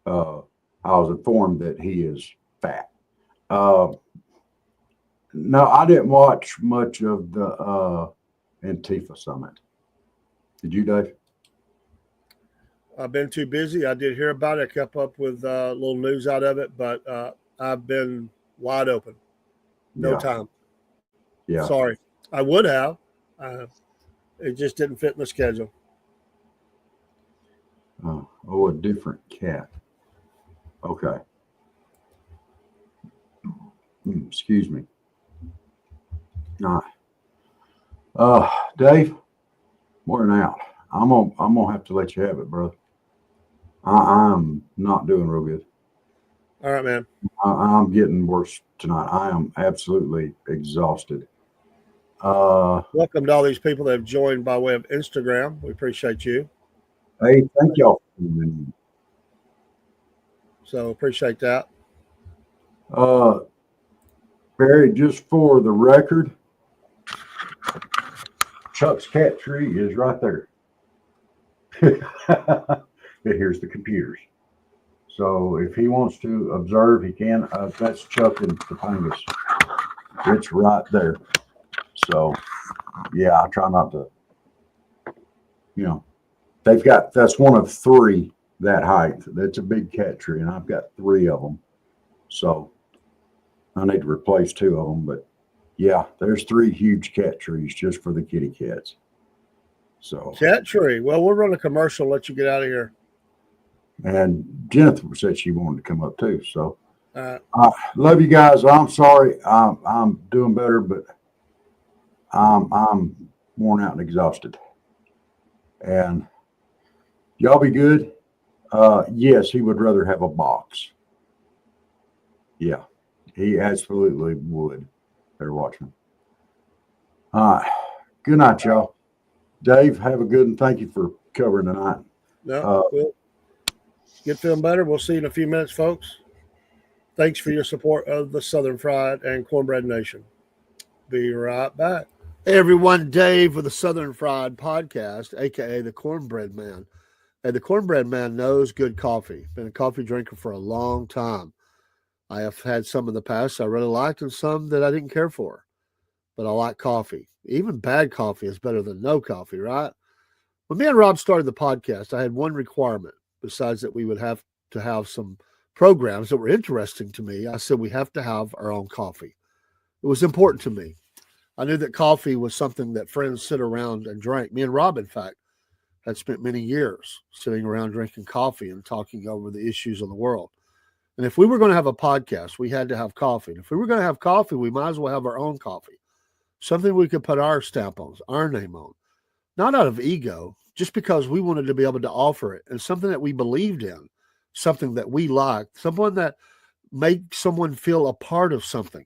I was informed that he is fat. No, I didn't watch much of the Antifa summit. Did you, Dave? I've been too busy. I did hear about it. I kept up with a little news out of it, but I've been wide open. No time. Yeah. Sorry. I would have. It just didn't fit in the schedule. A different cat. Okay. Excuse me. Dave, we're out. I'm gonna have to let you have it, brother. I'm not doing real good. All right, man. I'm getting worse tonight. I am absolutely exhausted. Welcome to all these people that have joined by way of Instagram. We appreciate you. Hey, thank y'all. So appreciate that. Barry, just for the record, Chuck's cat tree is right there. Here's the computers. So if he wants to observe, he can. That's Chuck and Topanga's. It's right there. So, yeah, I try not to, that's one of three that height. That's a big cat tree, and I've got three of them. So I need to replace two of them. But, yeah, there's three huge cat trees just for the kitty cats. So cat tree. Well, we'll run a commercial, let you get out of here. And Jennifer said she wanted to come up too. So love you guys. I'm sorry. I'm doing better, but I'm worn out and exhausted. And y'all be good. Yes, he would rather have a box. Yeah, he absolutely would. Better watch him. Good night, y'all. Dave, have a good and thank you for covering tonight. No, cool. Get feeling better. We'll see you in a few minutes, folks. Thanks for your support of the Southern Fried and Cornbread Nation. Be right back. Hey, everyone. Dave with the Southern Fried Podcast, a.k.a. the Cornbread Man. Hey, the Cornbread Man knows good coffee. Been a coffee drinker for a long time. I have had some in the past I really liked and some that I didn't care for. But I like coffee. Even bad coffee is better than no coffee, right? When me and Rob started the podcast, I had one requirement. Besides that, we would have to have some programs that were interesting to me. I said we have to have our own coffee. It was important to me. I knew that coffee was something that friends sit around and drank. Me and Rob, in fact, had spent many years sitting around drinking coffee and talking over the issues of the world. And if we were going to have a podcast, we had to have coffee. And if we were going to have coffee, we might as well have our own coffee. Something we could put our stamp on, our name on. Not out of ego, just because we wanted to be able to offer it, and something that we believed in, something that we liked, someone that made someone feel a part of something.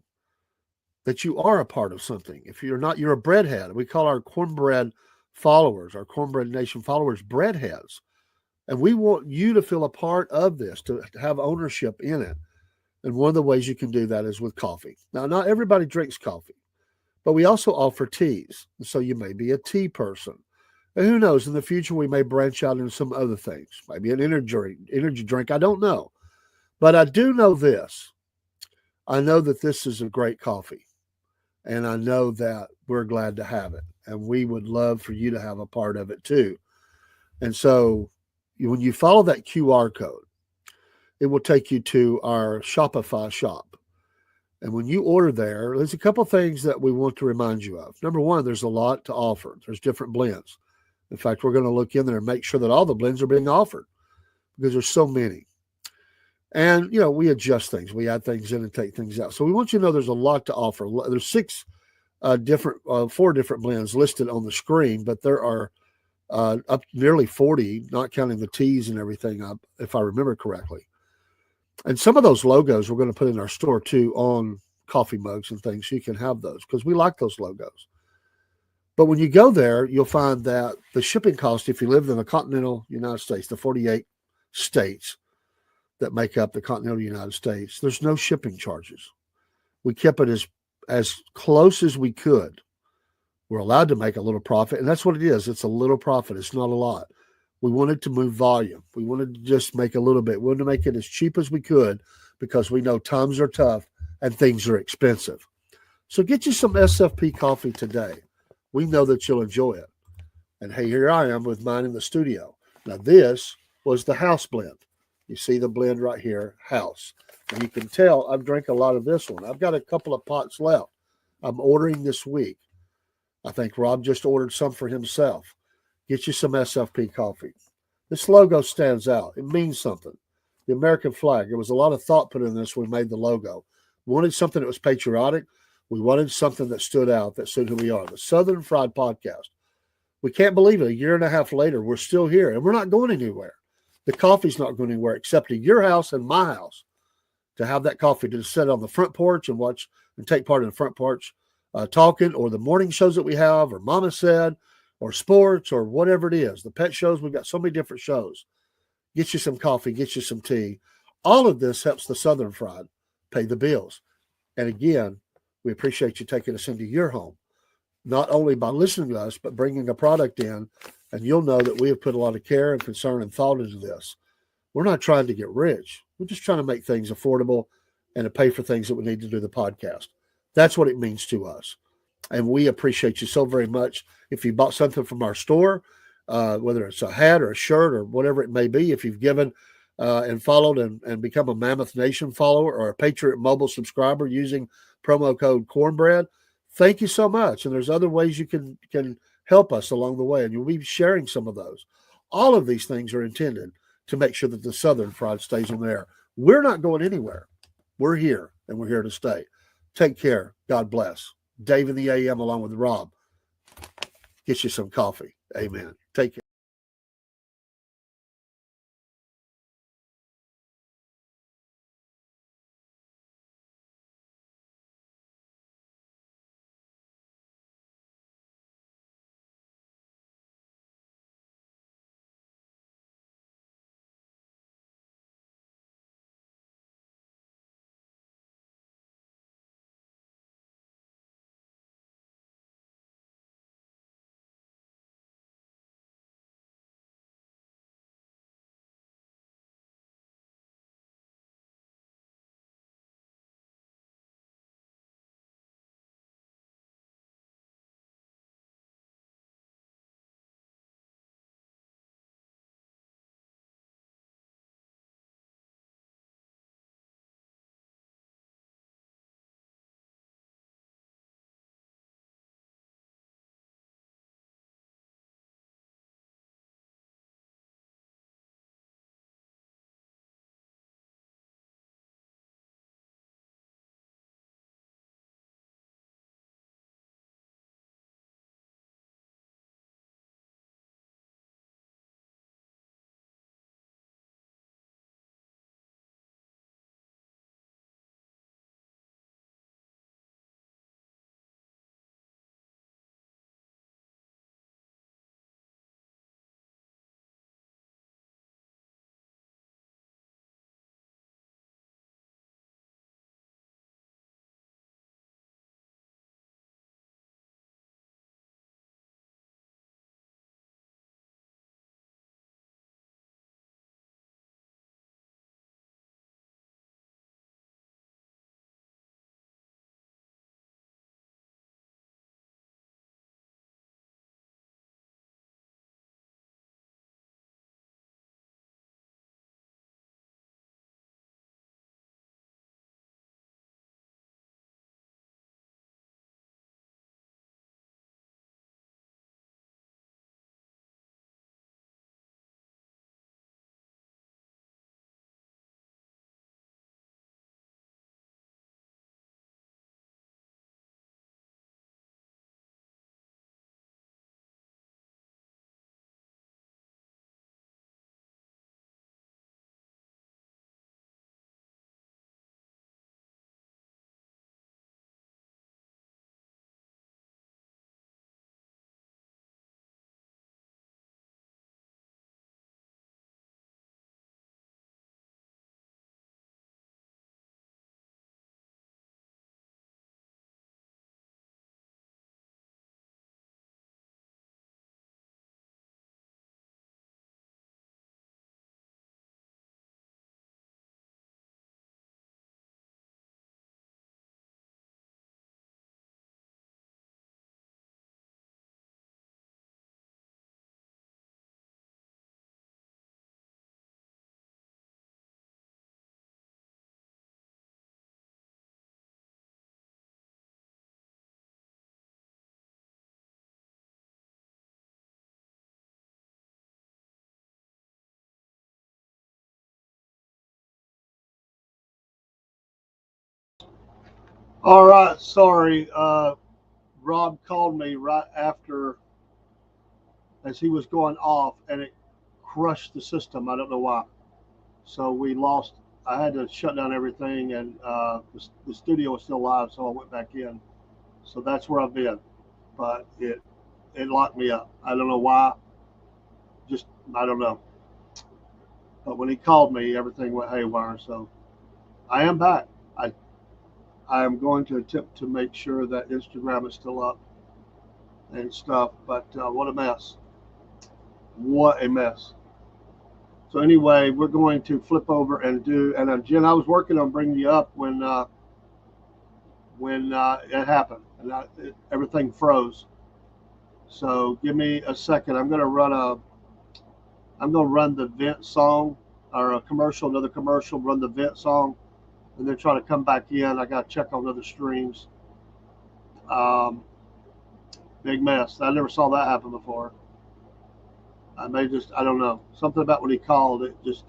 that you are a part of something. If you're not, you're a breadhead. We call our cornbread followers, our Cornbread Nation followers, breadheads. And we want you to feel a part of this, to have ownership in it. And one of the ways you can do that is with coffee. Now, not everybody drinks coffee, but we also offer teas. So you may be a tea person. And who knows, in the future, we may branch out into some other things, maybe an energy drink. I don't know. But I do know this. I know that this is a great coffee. And I know that we're glad to have it. And we would love for you to have a part of it too. And so when you follow that QR code, it will take you to our Shopify shop. And when you order there, there's a couple of things that we want to remind you of. Number one, there's a lot to offer. There's different blends. In fact, we're going to look in there and make sure that all the blends are being offered because there's so many. And, we adjust things. We add things in and take things out. So we want you to know there's a lot to offer. There's four different blends listed on the screen, but there are up nearly 40, not counting the teas and everything up, if I remember correctly. And some of those logos we're going to put in our store too on coffee mugs and things. So you can have those because we like those logos. But when you go there, you'll find that the shipping cost, if you live in the continental United States, the 48 states that make up the continental United States, there's no shipping charges. We kept it as close as we could. We're allowed to make a little profit, and that's what it is. It's a little profit. It's not a lot. We wanted to move volume. We wanted to just make a little bit. We wanted to make it as cheap as we could because we know times are tough and things are expensive. So get you some SFP coffee today. We know that you'll enjoy it. And hey, here I am with mine in the studio. Now, this was the house blend. You see the blend right here, house. And you can tell I've drank a lot of this one. I've got a couple of pots left. I'm ordering this week. I think Rob just ordered some for himself. Get you some SFP coffee. This logo stands out. It means something. The American flag. There was a lot of thought put in this when we made the logo. We wanted something that was patriotic. We wanted something that stood out, that stood who we are. The Southern Fried Podcast. We can't believe it. A year and a half later, we're still here, and we're not going anywhere. The coffee's not going anywhere except at your house and my house to have that coffee, to sit on the front porch and watch and take part in the front porch talking, or the morning shows that we have, or Mama Said, or sports, or whatever it is. The pet shows, we've got so many different shows. Get you some coffee, get you some tea. All of this helps the Southern Fried pay the bills. And again, we appreciate you taking us into your home, not only by listening to us, but bringing a product in. And you'll know that we have put a lot of care and concern and thought into this. We're not trying to get rich. We're just trying to make things affordable and to pay for things that we need to do the podcast. That's what it means to us. And we appreciate you so very much. If you bought something from our store, whether it's a hat or a shirt or whatever it may be, if you've given and followed and become a Mammoth Nation follower or a Patriot Mobile subscriber using promo code Cornbread, thank you so much. And there's other ways you can help us along the way, and you'll be sharing some of those. All of these things are intended to make sure that the Southern Fried stays on the air. We're not going anywhere. We're here, and we're here to stay. Take care. God bless. Dave in the AM along with Rob. Get you some coffee. Amen. Take care. All right, sorry. Rob called me right after as he was going off, and it crushed the system. I don't know why. So we lost. I had to shut down everything, and the studio was still live, so I went back in. So that's where I've been, but it locked me up. I don't know why. Just I don't know. But when he called me, everything went haywire. So I am back. I I am going to attempt to make sure that Instagram is still up and stuff. But what a mess! What a mess! So anyway, we're going to flip over and do. And Jen, I was working on bringing you up when it happened and everything froze. So give me a second. I'm gonna run the vent song or a commercial, another commercial. Run the vent song, and then try to come back in. I got to check on other streams. Um, Big mess. I never saw that happen before. I don't know. Something about when he called it just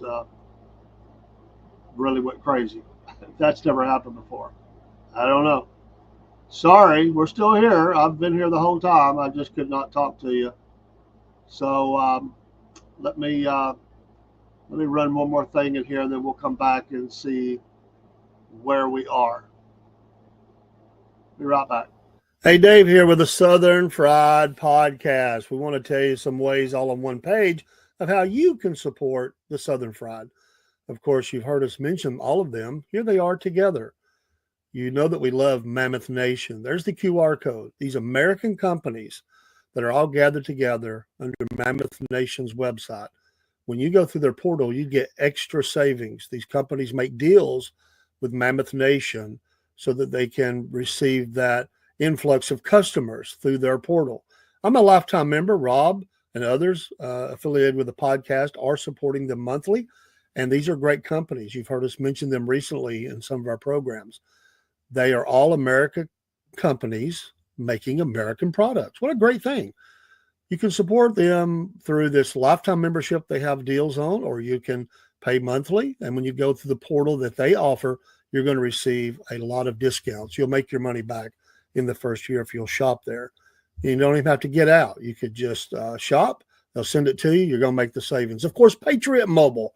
really went crazy. That's never happened before. I don't know. Sorry, we're still here. I've been here the whole time. I just could not talk to you. So let me uh, let me run one more thing in here, and then we'll come back and see where we are. Be right back. Hey, Dave here with the Southern Fried Podcast. We want to tell you some ways all on one page of how you can support the Southern Fried. Of course, you've heard us mention all of them. Here they are together. You know that we love Mammoth Nation. There's the QR code. These American companies that are all gathered together under Mammoth Nation's website. When you go through their portal, you get extra savings. These companies make deals with Mammoth Nation so that they can receive that influx of customers through their portal. I'm a lifetime member. Rob and others affiliated with the podcast are supporting them monthly. And these are great companies. You've heard us mention them recently in some of our programs. They are all American companies making American products. What a great thing. You can support them through this lifetime membership they have deals on, or you can pay monthly. And when you go through the portal that they offer, you're going to receive a lot of discounts. You'll make your money back in the first year if you'll shop there. You don't even have to get out. You could just shop. They'll send it to you. You're going to make the savings. Of course, Patriot Mobile,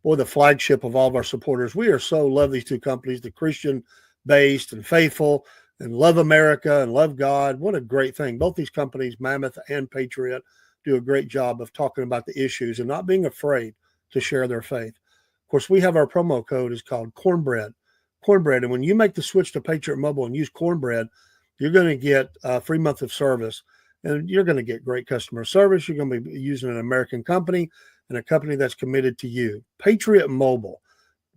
boy, the flagship of all of our supporters. We are so love these two companies, the Christian-based and faithful, and love America and love God. What a great thing. Both these companies, Mammoth and Patriot, do a great job of talking about the issues and not being afraid to share their faith. Of course, we have our promo code is called Cornbread. Cornbread. And when you make the switch to Patriot Mobile and use Cornbread, you're going to get a free month of service, and you're going to get great customer service. You're going to be using an American company and a company that's committed to you. Patriot Mobile.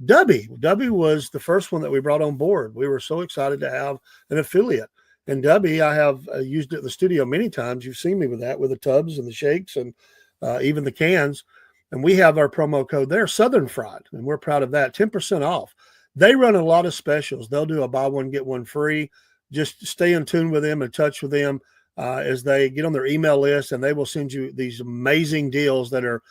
Dubby was the first one that we brought on board. We were so excited to have an affiliate. And Dubby, I have used it at the studio many times. You've seen me with that, with the tubs and the shakes and even the cans. And we have our promo code there, Southern Fried, and we're proud of that, 10% off. They run a lot of specials. They'll do a buy one, get one free. Just stay in tune with them, in touch with them as they get on their email list, and they will send you these amazing deals that are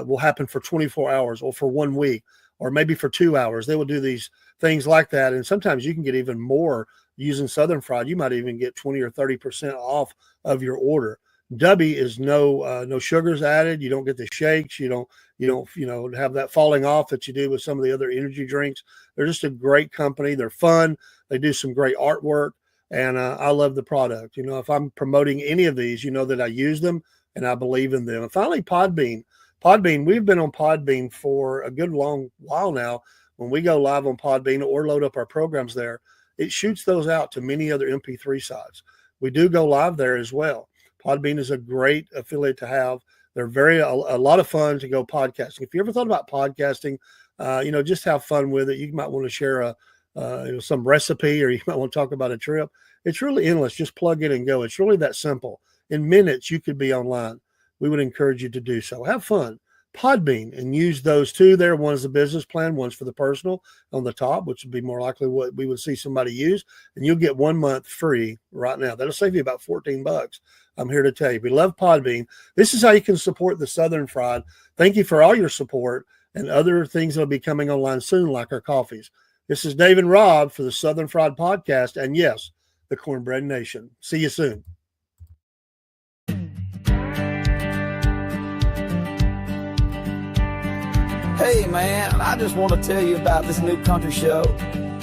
will happen for 24 hours or for 1 week or maybe for 2 hours. They will do these things like that, and sometimes you can get even more using Southern Fried. You might even get 20 or 30% off of your order. Dubby is no sugars added. You don't get the shakes. You don't have that falling off that you do with some of the other energy drinks. They're just a great company. They're fun. They do some great artwork, and I love the product. If I'm promoting any of these, you know that I use them and I believe in them. And finally, Podbean. We've been on Podbean for a good long while now. When we go live on Podbean or load up our programs there, it shoots those out to many other MP3 sites. We do go live there as well. Podbean is a great affiliate to have. They're a lot of fun to go podcasting. If you ever thought about podcasting, just have fun with it. You might want to share some recipe, or you might want to talk about a trip. It's really endless. Just plug in and go. It's really that simple. In minutes, you could be online. We would encourage you to do so. Have fun. Podbean, and use those two there. One is the business plan, one's for the personal on the top, which would be more likely what we would see somebody use. And you'll get 1 month free right now. That'll save you about $14. I'm here to tell you, we love Podbean. This is how you can support the Southern Fried. Thank you for all your support and other things that'll be coming online soon, like our coffees. This is Dave and Rob for the Southern Fried Podcast, and yes, the Cornbread Nation. See you soon. Hey man, I just want to tell you about this new country show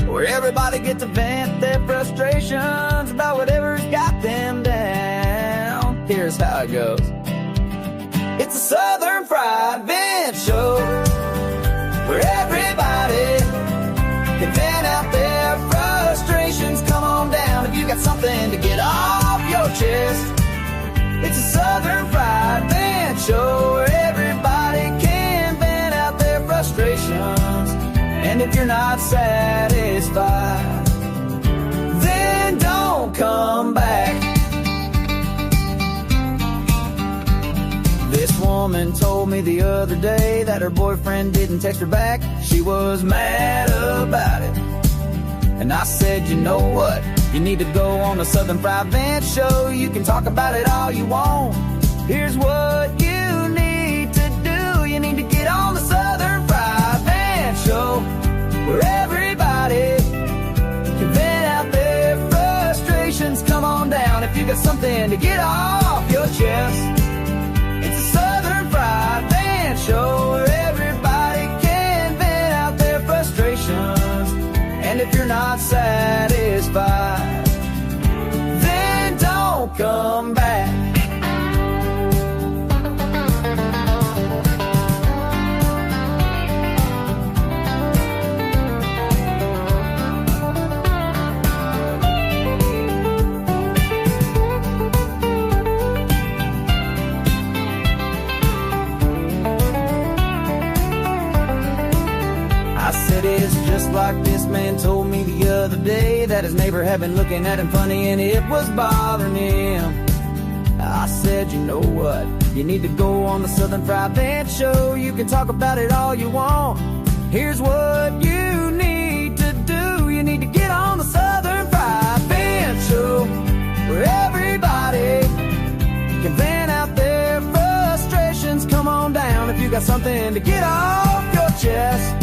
where everybody gets to vent their frustrations about whatever's got them down. Here's how it goes. It's a Southern Fried Vent Show where everybody can vent out their frustrations. Come on down if you got something to get off your chest. It's a Southern Fried Vent Show where everybody can vent out their frustrations. And if you're not satisfied, then don't come back. This woman told me the other day that her boyfriend didn't text her back. She was mad about it. And I said, you know what? You need to go on the Southern Fried Vent Show. You can talk about it all you want. Here's what you need to do. You need to get on the Southern Fried Vent Show where everybody can vent out their frustrations. Come on down if you got something to get off your chest. It's a Southern Fried Vent Show where everybody can vent out their frustrations. And if you're not satisfied, then don't come back. I said it's just like this man told me the other day that his neighbor had been looking at him funny and it was bothering him. I said, you know what? You need to go on the Southern Fried Vent Show. You can talk about it all you want. Here's what you need to do. You need to get on the Southern Fried Vent Show where everybody can vent out their frustrations. Come on down if you got something to get off your chest.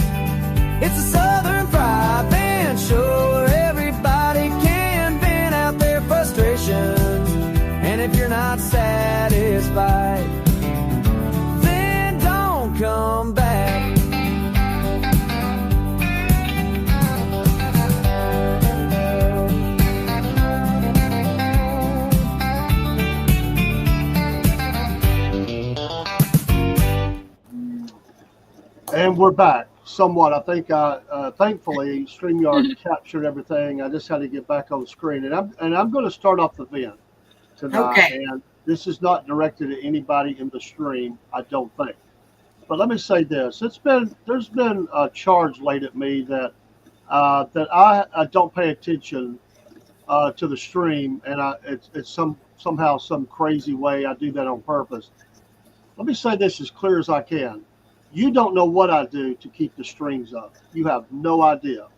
It's a Southern Fried Vent Show where everybody can vent out their frustrations. And if you're not satisfied, then don't come back. And we're back. Somewhat, I think. Thankfully, StreamYard captured everything. I just had to get back on the screen, and I'm going to start off the vent tonight. Okay. And this is not directed at anybody in the stream, I don't think. But let me say this: there's been a charge laid at me that I don't pay attention to the stream, and it's somehow some crazy way I do that on purpose. Let me say this as clear as I can. You don't know what I do to keep the streams up. You have no idea.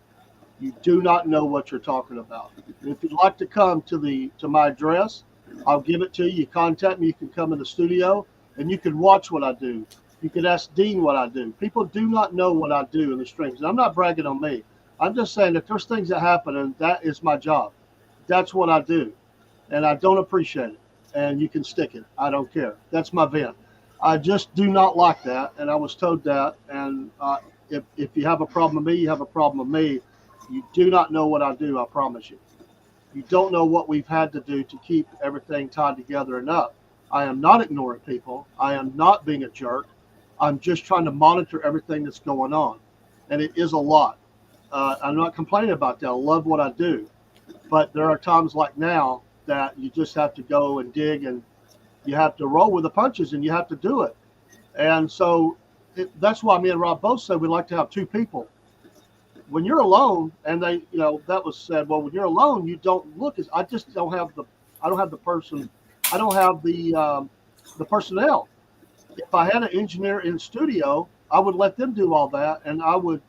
You do not know what you're talking about. If you'd like to come to my address, I'll give it to you. You contact me. You can come in the studio, and you can watch what I do. You can ask Dean what I do. People do not know what I do in the streams. And I'm not bragging on me. I'm just saying that there's things that happen, and that is my job. That's what I do, and I don't appreciate it. And you can stick it. I don't care. That's my vent. I just do not like that, and I was told that. And if you have a problem with me, you have a problem with me. You do not know what I do, I promise you. You don't know what we've had to do to keep everything tied together enough. I am not ignoring people. I am not being a jerk. I'm just trying to monitor everything that's going on, and it is a lot. I'm not complaining about that. I love what I do, but there are times like now that you just have to go and dig, and you have to roll with the punches, and you have to do it. And so that's why me and Rob both said we like to have two people. When you're alone, and that was said, well, when you're alone, you don't look as, I don't have the personnel. If I had an engineer in studio, I would let them do all that, and I would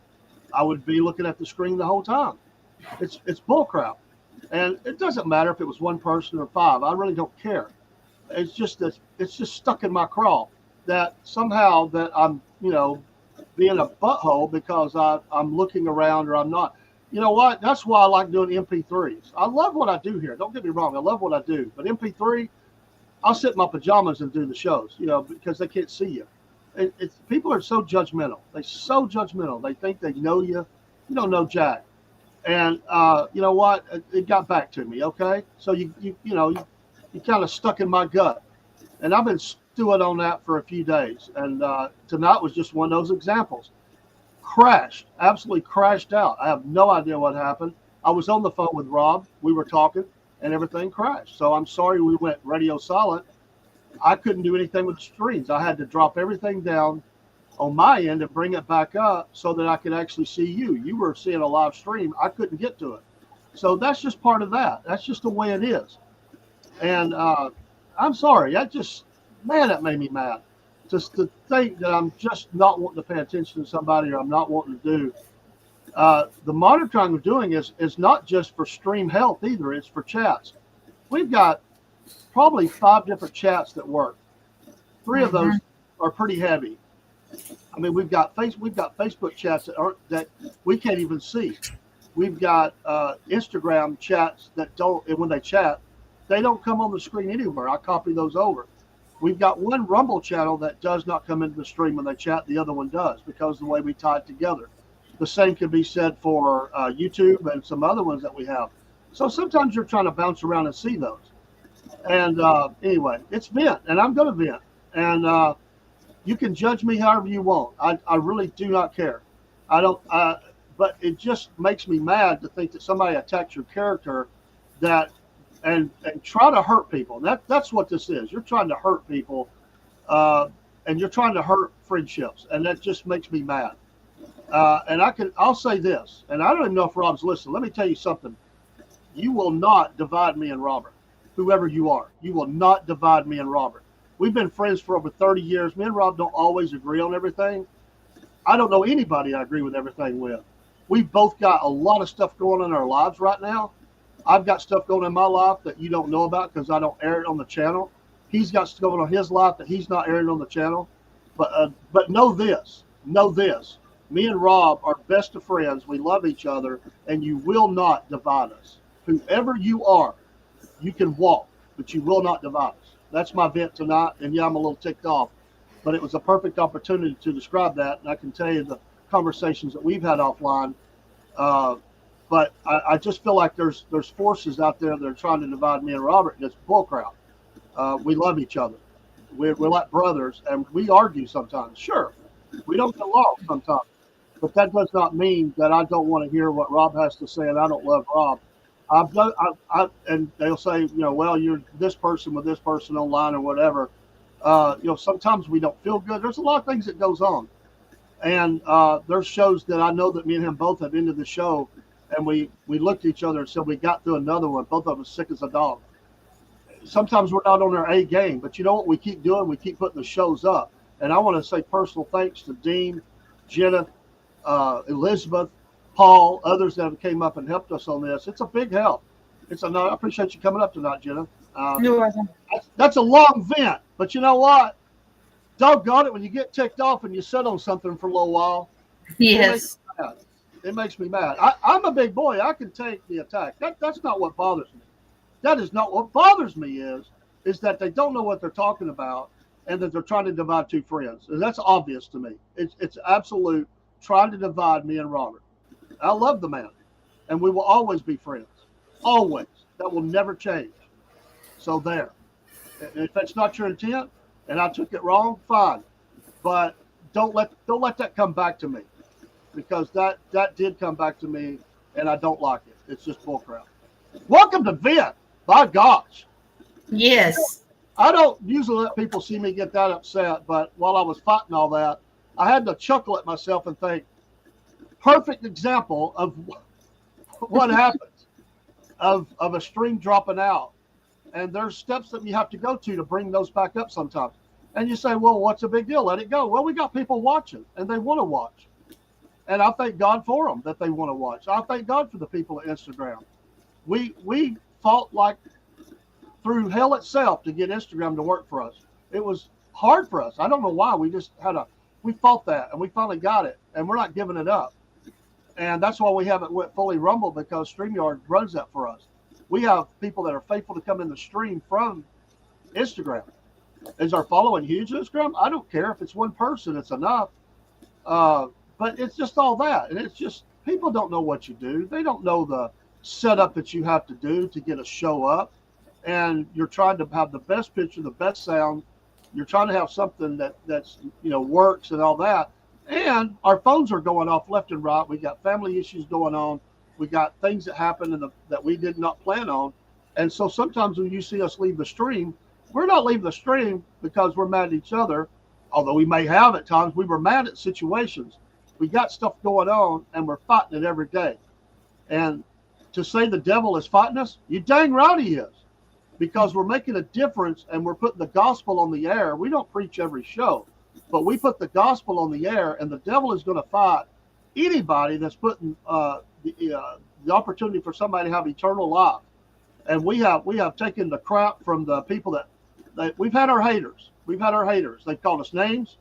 be looking at the screen the whole time. It's bull crap. And it doesn't matter if it was one person or five. I really don't care. It's just stuck in my craw that somehow that I'm, being a butthole because I'm looking around or I'm not. You know what? That's why I like doing MP3s. I love what I do here. Don't get me wrong. I love what I do. But MP3, I'll sit in my pajamas and do the shows, because they can't see you. People are so judgmental. They're so judgmental. They think they know you. You don't know Jack. And you know what? It got back to me. Okay, so you kind of stuck in my gut, and I've been stewing on that for a few days. And tonight was just one of those examples. Crashed, absolutely crashed out. I have no idea what happened. I was on the phone with Rob. We were talking, and everything crashed. So I'm sorry we went radio silent. I couldn't do anything with the streams. I had to drop everything down on my end and bring it back up so that I could actually see you. You were seeing a live stream. I couldn't get to it. So that's just part of that. That's just the way it is. And I'm sorry. That made me mad. Just to think that I'm just not wanting to pay attention to somebody, or I'm not wanting to do. The monitoring we're doing is not just for stream health either. It's for chats. We've got probably 5 different chats that work. 3 of those are pretty heavy. I mean, we've got Facebook chats that we can't even see. We've got Instagram chats that don't, and when they chat, they don't come on the screen anywhere. I copy those over. We've got one Rumble channel that does not come into the stream when they chat. The other one does, because of the way we tie it together. The same can be said for YouTube and some other ones that we have. So sometimes you're trying to bounce around and see those. And anyway, it's vent, and I'm going to vent. And you can judge me however you want. I really do not care. I don't. But it just makes me mad to think that somebody attacks your character, and try to hurt people. That's what this is. You're trying to hurt people, and you're trying to hurt friendships, and that just makes me mad. And I'll say this, and I don't even know if Rob's listening. Let me tell you something. You will not divide me and Robert, whoever you are. You will not divide me and Robert. We've been friends for over 30 years. Me and Rob don't always agree on everything. I don't know anybody I agree with everything with. We've both got a lot of stuff going on in our lives right now. I've got stuff going on in my life that you don't know about because I don't air it on the channel. He's got stuff going on in his life that he's not airing on the channel. But know this. Me and Rob are best of friends. We love each other, and you will not divide us. Whoever you are, you can walk, but you will not divide us. That's my vent tonight, and yeah, I'm a little ticked off, but it was a perfect opportunity to describe that, and I can tell you the conversations that we've had offline. But I just feel like there's forces out there that are trying to divide me and Robert, and it's bullcrap. We love each other. We're like brothers, and we argue sometimes. Sure, we don't get along sometimes, but that does not mean that I don't want to hear what Rob has to say, and I don't love Rob. And they'll say, well, you're this person with this person online or whatever. Sometimes we don't feel good. There's a lot of things that goes on. And there's shows that I know that me and him both have ended the show, and we looked at each other and said we got through another one. Both of us sick as a dog. Sometimes we're not on our A game, but you know what we keep doing? We keep putting the shows up. And I want to say personal thanks to Dean, Jenna, Elizabeth, Paul, others that have came up and helped us on this. It's a big help. I appreciate you coming up tonight, Jenna. You're welcome. That's a long vent, but you know what? Doggone it, when you get ticked off and you sit on something for a little while, Yes. it makes me mad. I'm a big boy. I can take the attack. That's not what bothers me. That is not what bothers me is that they don't know what they're talking about, and that they're trying to divide two friends. And that's obvious to me. It's absolute trying to divide me and Robert. I love the man, and we will always be friends. Always. That will never change. So there. If that's not your intent, and I took it wrong, fine. But don't let that come back to me, because that did come back to me, and I don't like it. It's just bullcrap. Welcome to Vent. By gosh. Yes. I don't usually let people see me get that upset, but while I was fighting all that, I had to chuckle at myself and think, perfect example of what happens of a stream dropping out. And there's steps that you have to go to bring those back up sometimes. And you say, well, what's the big deal? Let it go. Well, we got people watching, and they want to watch. And I thank God for them that they want to watch. I thank God for the people at Instagram. We fought like through hell itself to get Instagram to work for us. It was hard for us. I don't know why. We fought that, and we finally got it, and we're not giving it up. And that's why we haven't went fully Rumble, because StreamYard runs that for us. We have people that are faithful to come in the stream from Instagram. Is our following huge Instagram? I don't care if it's one person, it's enough. But it's just all that. And it's just, people don't know what you do. They don't know the setup that you have to do to get a show up. And you're trying to have the best picture, the best sound. You're trying to have something that's works and all that. And our phones are going off left and right. We got family issues going on. We got things that happen that we did not plan on. And so sometimes when you see us leave the stream, we're not leaving the stream because we're mad at each other, although we may have at times. We were mad at situations. We got stuff going on, and we're fighting it every day. And to say the devil is fighting us, you dang right he is, because we're making a difference and we're putting the gospel on the air. We don't preach every show, but we put the gospel on the air, and the devil is going to fight anybody that's putting the opportunity for somebody to have eternal life. And we have taken the crap from the people that we've had our haters. We've had our haters. They've called us names.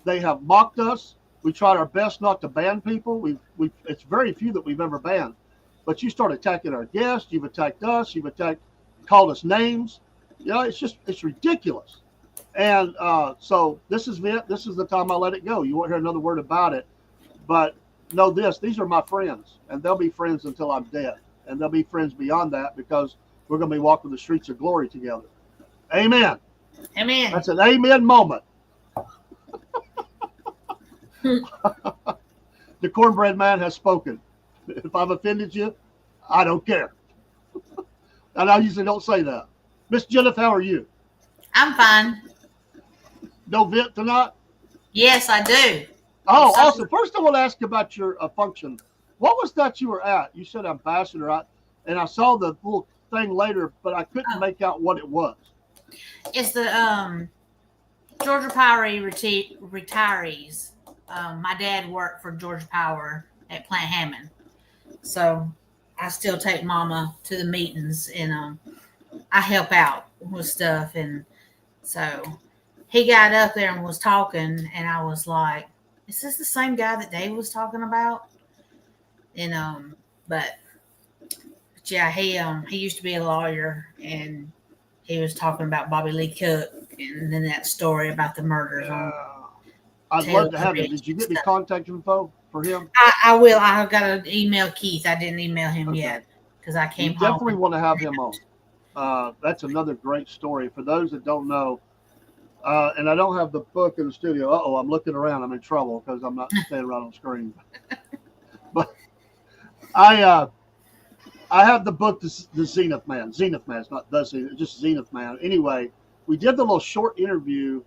They have mocked us. We tried our best not to ban people. It's very few that we've ever banned. But you start attacking our guests. You've attacked us. You've called us names. It's ridiculous. And so this is it. This is the time I let it go. You won't hear another word about it. But know this: these are my friends, and they'll be friends until I'm dead, and they'll be friends beyond that, because we're going to be walking the streets of glory together. Amen. Amen. That's an amen moment. The cornbread man has spoken. If I've offended you, I don't care. And I usually don't say that. Miss Jennifer, how are you? I'm fine. No vent tonight? Yes, I do. Oh, Yes, awesome. First, I want to ask about your function. What was that you were at? You said ambassador, and I saw the little thing later, but I couldn't make out what it was. It's the Georgia Power retirees. My dad worked for Georgia Power at Plant Hammond, so I still take Mama to the meetings, and I help out with stuff. And so he got up there and was talking, and I was like, "Is this the same guy that Dave was talking about?" And but yeah, he used to be a lawyer, and he was talking about Bobby Lee Cook, and then that story about the murders on. I'd love to have him. Did you get any contact info for him? I will. I got to email Keith. I didn't email him yet because I came home. Definitely want to have him on. That's another great story. For those that don't know, and I don't have the book in the studio. I'm looking around. I'm in trouble because I'm not standing right on the screen. But I have the book, the Zenith Man. Zenith Man. It's not the Zenith, just Zenith Man. Anyway, we did the little short interview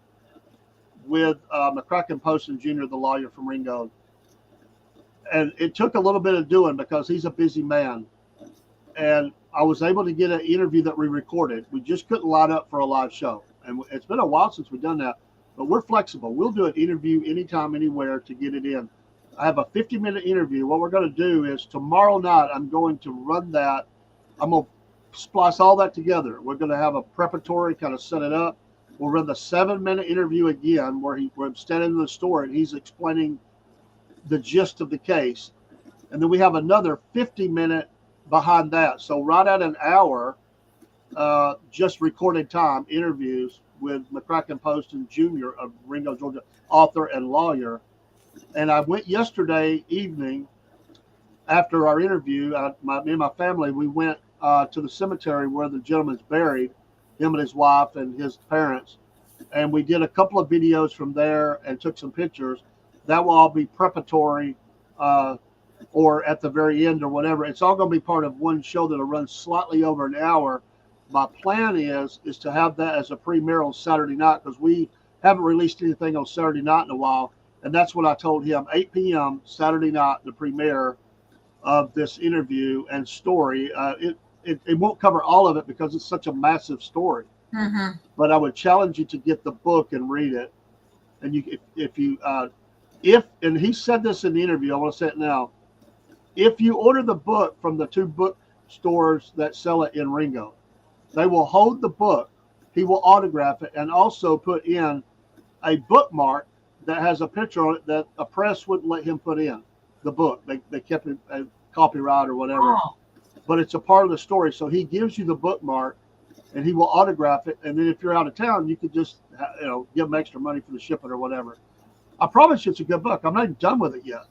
with McCracken Poston Jr., the lawyer from Ringo. And it took a little bit of doing because he's a busy man. And I was able to get an interview that we recorded. We just couldn't line up for a live show. And it's been a while since we've done that. But we're flexible. We'll do an interview anytime, anywhere to get it in. I have a 50-minute interview. What we're going to do is tomorrow night, I'm going to run that. I'm going to splice all that together. We're going to have a preparatory, kind of set it up. We'll run the 7-minute interview again where I'm standing in the store and he's explaining the gist of the case. And then we have another 50-minute behind that. So right at an hour, just recorded time interviews with McCracken Poston Jr. of Ringo, Georgia, author and lawyer. And I went yesterday evening after our interview. Me and my family, we went to the cemetery where the gentleman's buried, him and his wife and his parents. And we did a couple of videos from there and took some pictures. That will all be preparatory or at the very end or whatever. It's all going to be part of one show that'll run slightly over an hour. My plan is to have that as a premiere on Saturday night because we haven't released anything on Saturday night in a while. And that's what I told him, 8 p.m. Saturday night, the premiere of this interview and story. It won't cover all of it because it's such a massive story. Mm-hmm. But I would challenge you to get the book and read it. And and he said this in the interview, I want to say it now. If you order the book from the 2 bookstores that sell it in Ringo, they will hold the book. He will autograph it and also put in a bookmark that has a picture on it that a press wouldn't let him put in. the book. They kept it copyright or whatever, Oh, but it's a part of the story. So he gives you the bookmark, and he will autograph it. And then if you're out of town, you could just give him extra money for the shipping or whatever. I promise you, it's a good book. I'm not even done with it yet.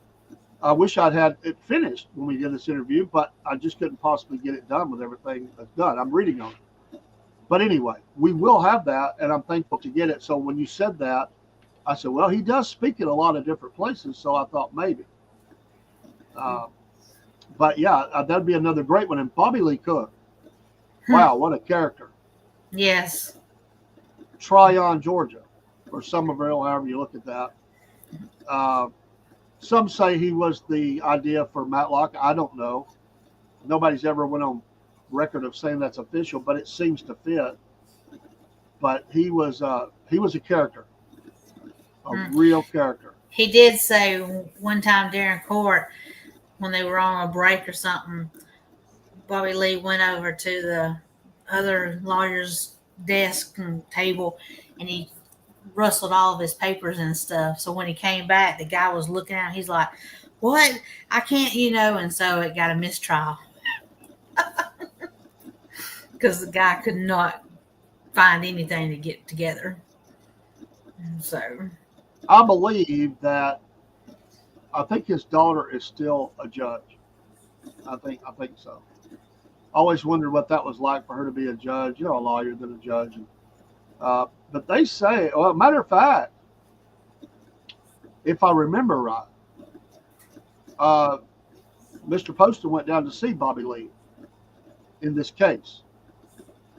I wish I'd had it finished when we did this interview, but I just couldn't possibly get it done with everything that's done. I'm reading on it. But anyway, we will have that, and I'm thankful to get it. So when you said that, I said, well, he does speak in a lot of different places, so I thought maybe. But yeah, that'd be another great one. And Bobby Lee Cook, wow, what a character. yes. Tryon, Georgia, or Somerville, however you look at that. Some say he was the idea for Matlock. I don't know. Nobody's ever went on record of saying that's official, but it seems to fit. But he was a character, a real character. He did say one time during court when they were on a break or something, Bobby Lee went over to the other lawyer's desk and table, and he rustled all of his papers and stuff. So when he came back, the guy was looking at him. He's like, "What? I can't, And so it got a mistrial because the guy could not find anything to get together. So I believe that. I think his daughter is still a judge. I think so. I always wondered what that was like for her to be a judge, a lawyer than a judge. But they say, well, matter of fact, if I remember right, Mr. Poston went down to see Bobby Lee in this case.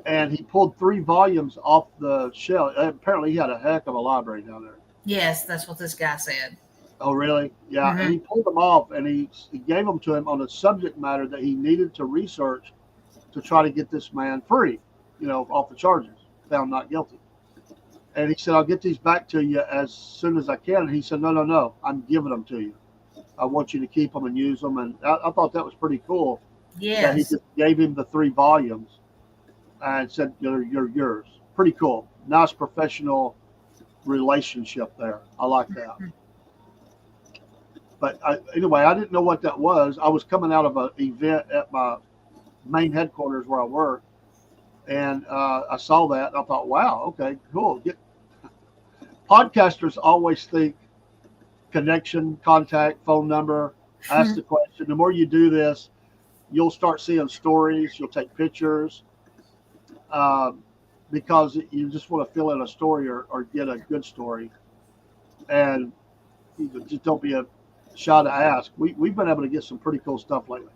And he pulled 3 volumes off the shelf. Apparently, he had a heck of a library down there. yes, that's what this guy said. Oh, really? Yeah. Mhm. And he pulled them off, and he gave them to him on a subject matter that he needed to research to try to get this man free, off the charges, found not guilty. And he said, I'll get these back to you as soon as I can. And he said, no, I'm giving them to you. I want you to keep them and use them. And I thought that was pretty cool. Yes. That he just gave him the 3 volumes and said, you're yours. Pretty cool. Nice professional relationship there. I like that. But anyway, I didn't know what that was. I was coming out of an event at my main headquarters where I work, and I saw that, and I thought, wow, okay, cool. Podcasters always think connection, contact, phone number, ask the question. The more you do this, you'll start seeing stories. You'll take pictures because you just want to fill in a story or get a good story. And you just don't be shy to ask. We've been able to get some pretty cool stuff lately.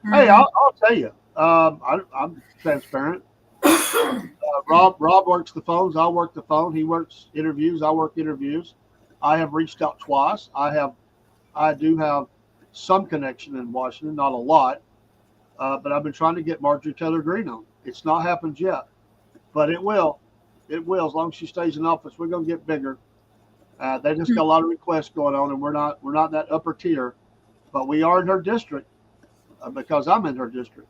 Mm-hmm. Hey, I'll tell you, I'm transparent. Rob works the phones. I work the phone. He works interviews. I work interviews. I have reached out twice. I do have some connection in Washington, not a lot, but I've been trying to get Marjorie Taylor Greene on. It's not happened yet, but it will. It will, as long as she stays in office. We're going to get bigger. They just got a lot of requests going on, and we're not in that upper tier, but we are in her district because I'm in her district,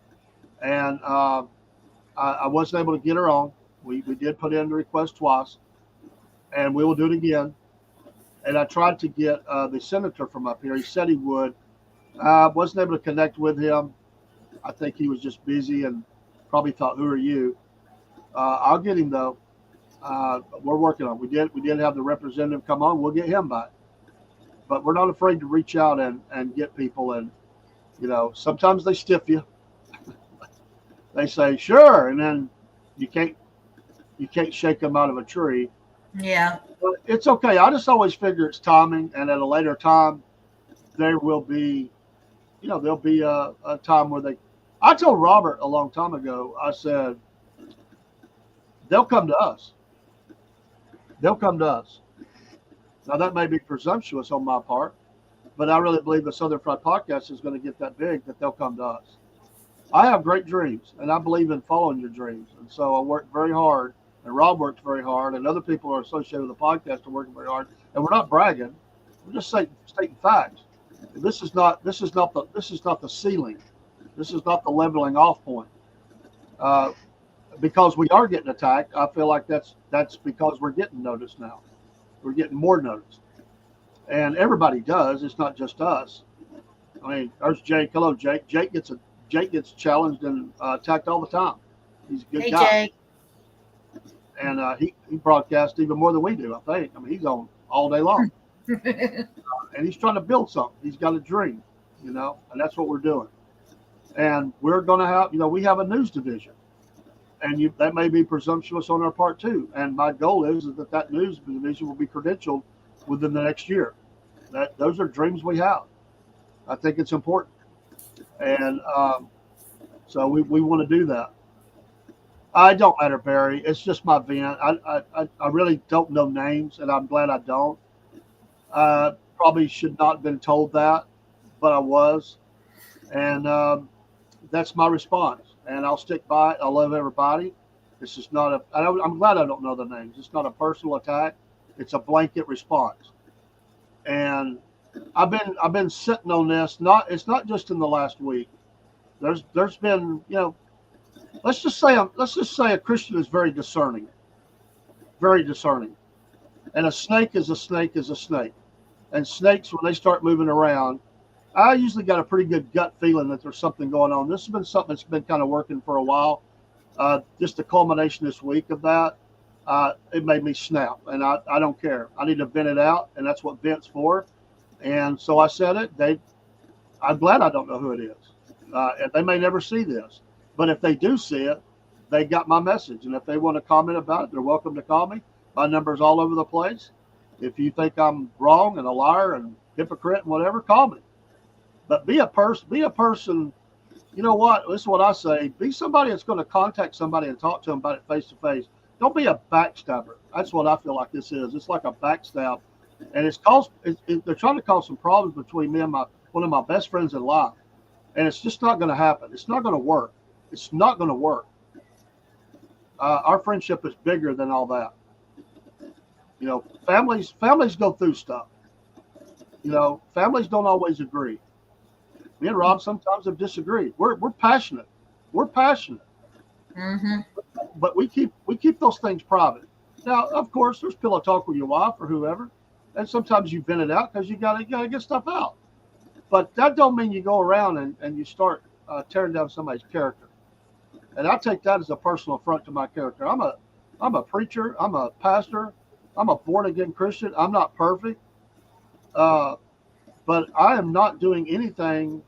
and I wasn't able to get her on. We did put in the request twice, and we will do it again. And I tried to get the senator from up here. He said he would. Wasn't able to connect with him. I think he was just busy and probably thought, "Who are you?" I'll get him though. We're working on it. We did have the representative come on. We'll get him back. But we're not afraid to reach out and get people. And, sometimes they stiff you. They say, sure. And then you can't shake them out of a tree. Yeah. But it's okay. I just always figure it's timing. And at a later time, there will be, there'll be a time where I told Robert a long time ago, I said, they'll come to us. They'll come to us. Now, that may be presumptuous on my part, but I really believe the Southern Fried Podcast is going to get that big that they'll come to us. I have great dreams, and I believe in following your dreams. And so I work very hard, and Rob works very hard, and other people who are associated with the podcast are working very hard. And we're not bragging; we're just stating facts. This is not the ceiling. This is not the leveling off point. Because we are getting attacked, I feel like that's because we're getting noticed now. We're getting more noticed, and everybody does. It's not just us. I mean, there's Jake. Hello, Jake. Jake gets challenged and attacked all the time. He's a good Hey, guy, Jake. and he broadcasts even more than we do. I think. I mean, he's on all day long, and he's trying to build something. He's got a dream, and that's what we're doing. And we're going to have, we have a news division, and that may be presumptuous on our part too. And my goal is that news division will be credentialed within the next year. Those are dreams we have. I think it's important, and so we want to do that. I don't matter, Barry. It's just my vent. I really don't know names, and I'm glad I don't. Probably should not have been told that, but I was, and that's my response. And I'll stick by it. I love everybody. This is not I'm glad I don't know the names. It's not a personal attack. It's a blanket response. And I've been sitting on this. It's not just in the last week. There's been, let's just say a Christian is very discerning, and a snake is a snake is a snake. And snakes, when they start moving around, I usually got a pretty good gut feeling that there's something going on. This has been something that's been kind of working for a while. Just the culmination this week of that, it made me snap, and I don't care. I need to vent it out, and that's what vent's for. And so I said it. I'm glad I don't know who it is. And they may never see this, but if they do see it, they got my message. And if they want to comment about it, they're welcome to call me. My number's all over the place. If you think I'm wrong and a liar and hypocrite and whatever, call me. But be a person. You know what? This is what I say. Be somebody that's going to contact somebody and talk to them about it face to face. Don't be a backstabber. That's what I feel like this is. It's like a backstab, and they're trying to cause some problems between me and one of my best friends in life, and it's just not going to happen. It's not going to work. It's not going to work. Our friendship is bigger than all that. Families go through stuff. Families don't always agree. Me and Rob sometimes have disagreed. We're passionate. We're passionate. Mm-hmm. But we keep those things private. Now, of course, there's pillow talk with your wife or whoever, and sometimes you vent it out because you gotta get stuff out. But that don't mean you go around and you start tearing down somebody's character. And I take that as a personal affront to my character. I'm a preacher. I'm a pastor. I'm a born again Christian. I'm not perfect, but I am not doing anything.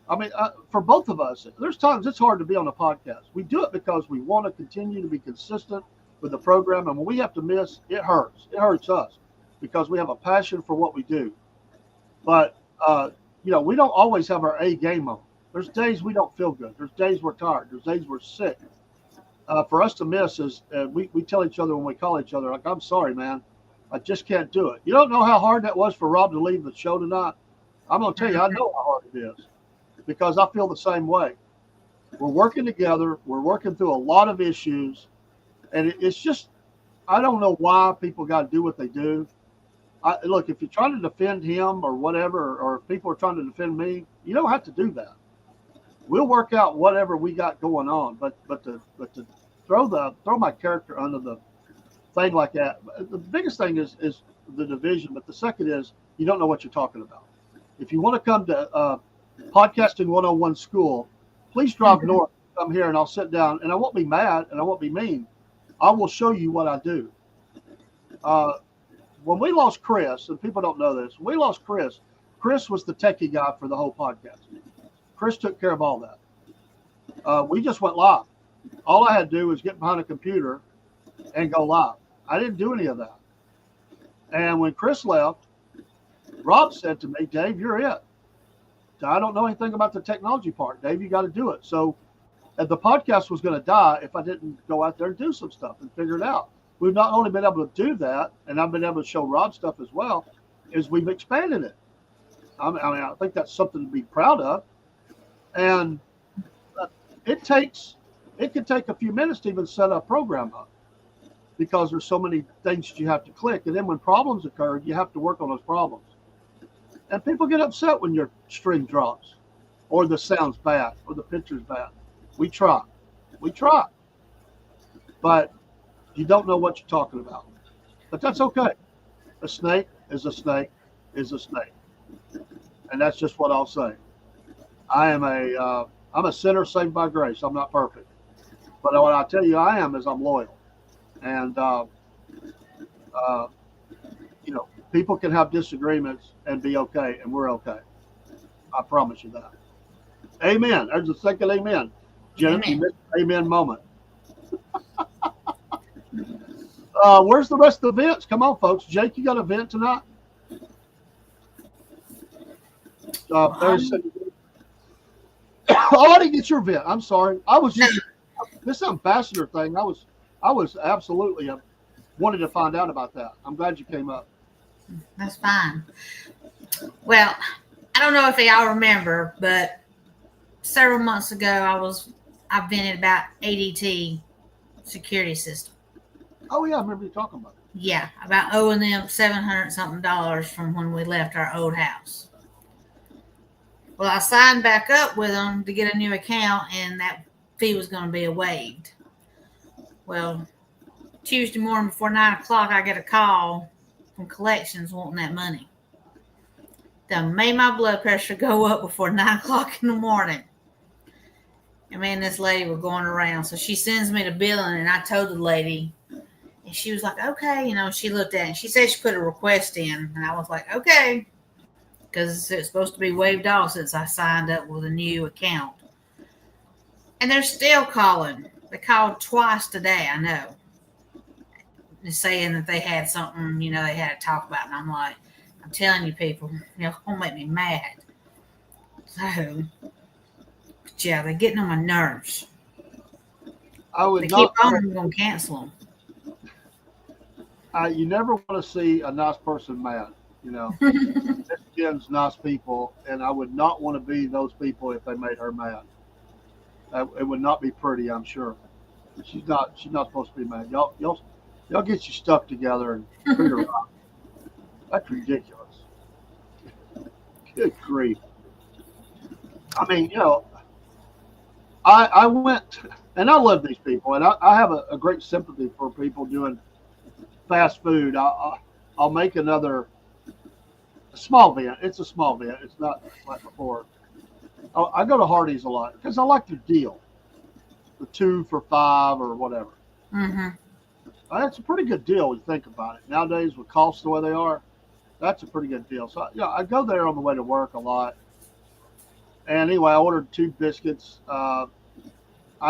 I mean, for both of us, there's times it's hard to be on a podcast. We do it because we want to continue to be consistent with the program. And when we have to miss, it hurts. It hurts us because we have a passion for what we do. But, we don't always have our A game on. There's days we don't feel good. There's days we're tired. There's days we're sick. For us to miss is we tell each other when we call each other, like, I'm sorry, man. I just can't do it. You don't know how hard that was for Rob to leave the show tonight. I'm going to tell you, I know how hard it is. Because I feel the same way. We're working together. We're working through a lot of issues. And it's just, I don't know why people got to do what they do. Look, if you're trying to defend him or whatever, or if people are trying to defend me, you don't have to do that. We'll work out whatever we got going on. But to throw my character under the thing like that, the biggest thing is the division. But the second is you don't know what you're talking about. If you want to come to Podcasting 101 school, please drive north, come here, and I'll sit down, and I won't be mad and I won't be mean. I will show you what I do. When we lost Chris, and people don't know this, when we lost Chris was the techie guy for the whole podcast. Chris took care of all that. We just went live. All I had to do was get behind a computer and go live. I didn't do any of that. And when Chris left, Rob said to me, Dave, you're it. I don't know anything about the technology part. Dave, you got to do it. So the podcast was going to die if I didn't go out there and do some stuff and figure it out. We've not only been able to do that, and I've been able to show Rob stuff as well, is we've expanded it. I mean, I think that's something to be proud of. And it can take a few minutes to even set a program up because there's so many things that you have to click. And then when problems occur, you have to work on those problems. And people get upset when your string drops or the sound's bad or the picture's bad. We try. But you don't know what you're talking about. But that's okay. A snake is a snake is a snake. And that's just what I'll say. I'm a sinner saved by grace. I'm not perfect, but what I tell you I am is I'm loyal, and you know, people can have disagreements and be okay, and we're okay. I promise you that. Amen. There's a second amen. Janet, you Amen. missed the amen moment. Where's the rest of the events? Come on, folks. Jake, you got an event tonight? There's. Oh, I didn't get your event. I'm sorry. I was just this ambassador thing. I was absolutely wanted to find out about that. I'm glad you came up. That's fine. Well, I don't know if y'all remember, but several months ago, I vented about ADT security system. Oh yeah, I remember you talking about it. Yeah, about owing them $700 something from when we left our old house. Well, I signed back up with them to get a new account, and that fee was going to be waived. Well, Tuesday morning before 9 o'clock, I get a call from collections wanting that money. That made my blood pressure go up before 9 o'clock in the morning. And man, this lady was going around. So she sends me the billing, and I told the lady, and she was like, okay. You know, she looked at it, and she said she put a request in. And I was like, okay. Because it's supposed to be waived off since I signed up with a new account. And they're still calling. They called twice today, I know. Saying that they had something, you know, they had to talk about. And I'm like, I'm telling you people, you're going to make me mad. So, but yeah, they're getting on my nerves. I would They not. keep on, I'm going to cancel them. You never want to see a nice person mad. You know, Michigan's nice people, and I would not want to be those people if they made her mad. It would not be pretty, I'm sure. She's not supposed to be mad. Y'all get your stuff together and treat her right. That's ridiculous. Good grief. I mean, you know, I went, and I love these people, and I have a great sympathy for people doing fast food. I'll make another small event. It's a small event. It's not like before. I go to Hardee's a lot because I like the deal, the 2 for $5 or whatever. Mm-hmm. That's a pretty good deal when you think about it. Nowadays, with costs the way they are, that's a pretty good deal. So, yeah, I go there on the way to work a lot. And anyway, I ordered 2 biscuits. I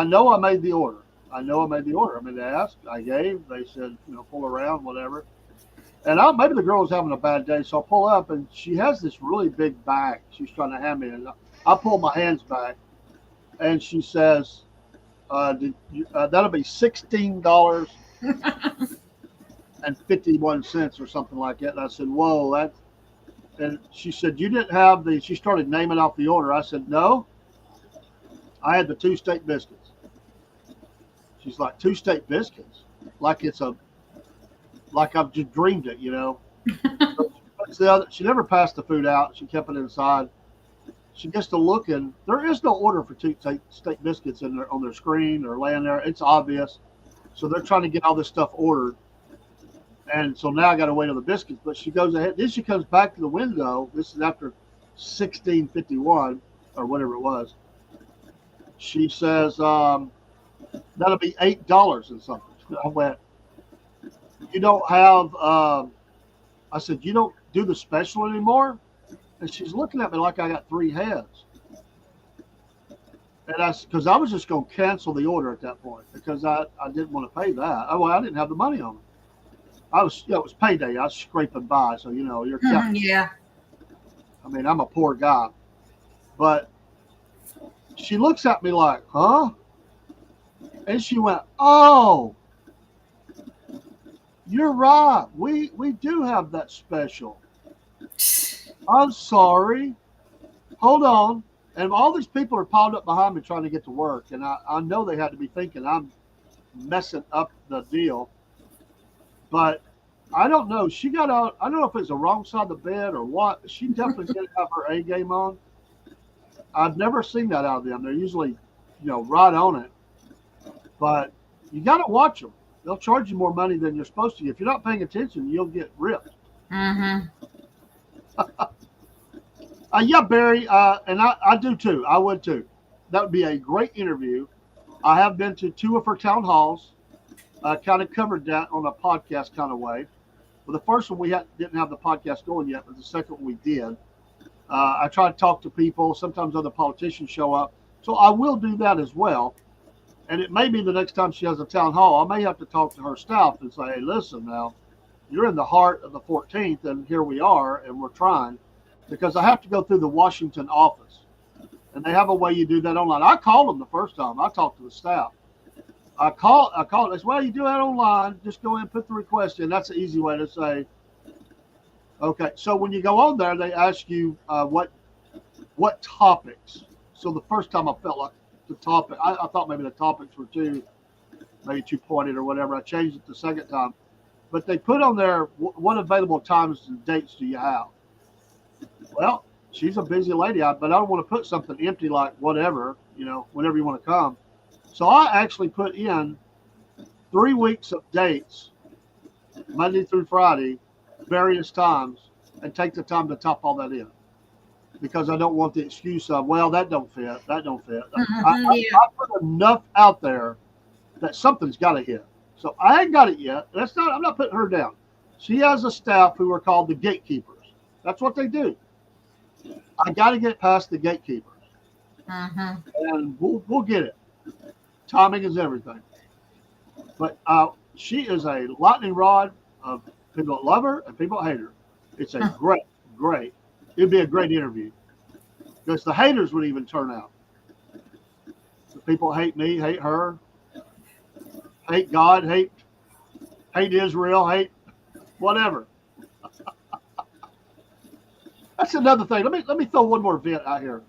know I made the order. I mean, they asked, I gave. They said, you know, pull around, whatever. And maybe the girl was having a bad day, so I pull up, and she has this really big bag she's trying to hand me. And I pull my hands back, and she says, that'll be $16 and 51 cents or something like that. And I said, whoa, and she said, you didn't have she started naming off the order. I said, no, I had the 2 steak biscuits. She's like, 2 steak biscuits? Like I've just dreamed it, you know. So she never passed the food out. She kept it inside. She gets to looking. There is no order for 2 steak biscuits on their screen or laying there. It's obvious. So they're trying to get all this stuff ordered. And so now I got to wait on the biscuits. But she goes ahead. Then she comes back to the window. This is after 16:51 or whatever it was. She says, that'll be $8 and something. I went, you don't have, I said, you don't do the special anymore? And she's looking at me like I got 3 heads. And because I was just going to cancel the order at that point because I didn't want to pay that. I didn't have the money on it. It was payday. I was scraping by. So, you know, you're Yeah. I mean, I'm a poor guy. But she looks at me like, huh? And she went, oh, you're right. We do have that special. I'm sorry. Hold on. And all these people are piled up behind me trying to get to work. And I know they had to be thinking I'm messing up the deal. But I don't know. She got out. I don't know if it's the wrong side of the bed or what. But she definitely didn't have her A game on. I've never seen that out of them. They're usually, you know, right on it. But you got to watch them. They'll charge you more money than you're supposed to. If you're not paying attention, you'll get ripped. Mm-hmm. Yeah, Barry, and I do too. I would too. That would be a great interview. I have been to 2 of her town halls. Kind of covered that on a podcast kind of way. Well, the first one didn't have the podcast going yet, but the second one we did. I try to talk to people. Sometimes other politicians show up, so I will do that as well. And it may be the next time she has a town hall, I may have to talk to her staff and say, "Hey, listen, now you're in the heart of the 14th, and here we are, and we're trying." Because I have to go through the Washington office, and they have a way you do that online. I called them the first time. I talked to the staff. I called. They said, "Well, you do that online. Just go in and put the request in." That's the easy way to say. Okay, so when you go on there, they ask you what topics. So the first time I felt like the topic, I thought maybe the topics were maybe too pointed or whatever. I changed it the second time, but they put on there what available times and dates do you have. Well, she's a busy lady, but I don't want to put something empty like whatever, whenever you want to come. So I actually put in 3 weeks of dates, Monday through Friday, various times, and take the time to type all that in. Because I don't want the excuse of, well, that don't fit. I put enough out there that something's got to hit. So I ain't got it yet. I'm not putting her down. She has a staff who are called the gatekeepers. That's what they do. I got to get past the gatekeepers, and we'll get it. Timing is everything. But she is a lightning rod of people that love her and people that hate her. It's a great. It'd be a great interview because the haters would even turn out. The people hate me, hate her, hate God, hate Israel, hate whatever. That's another thing. Let me throw one more vent out here.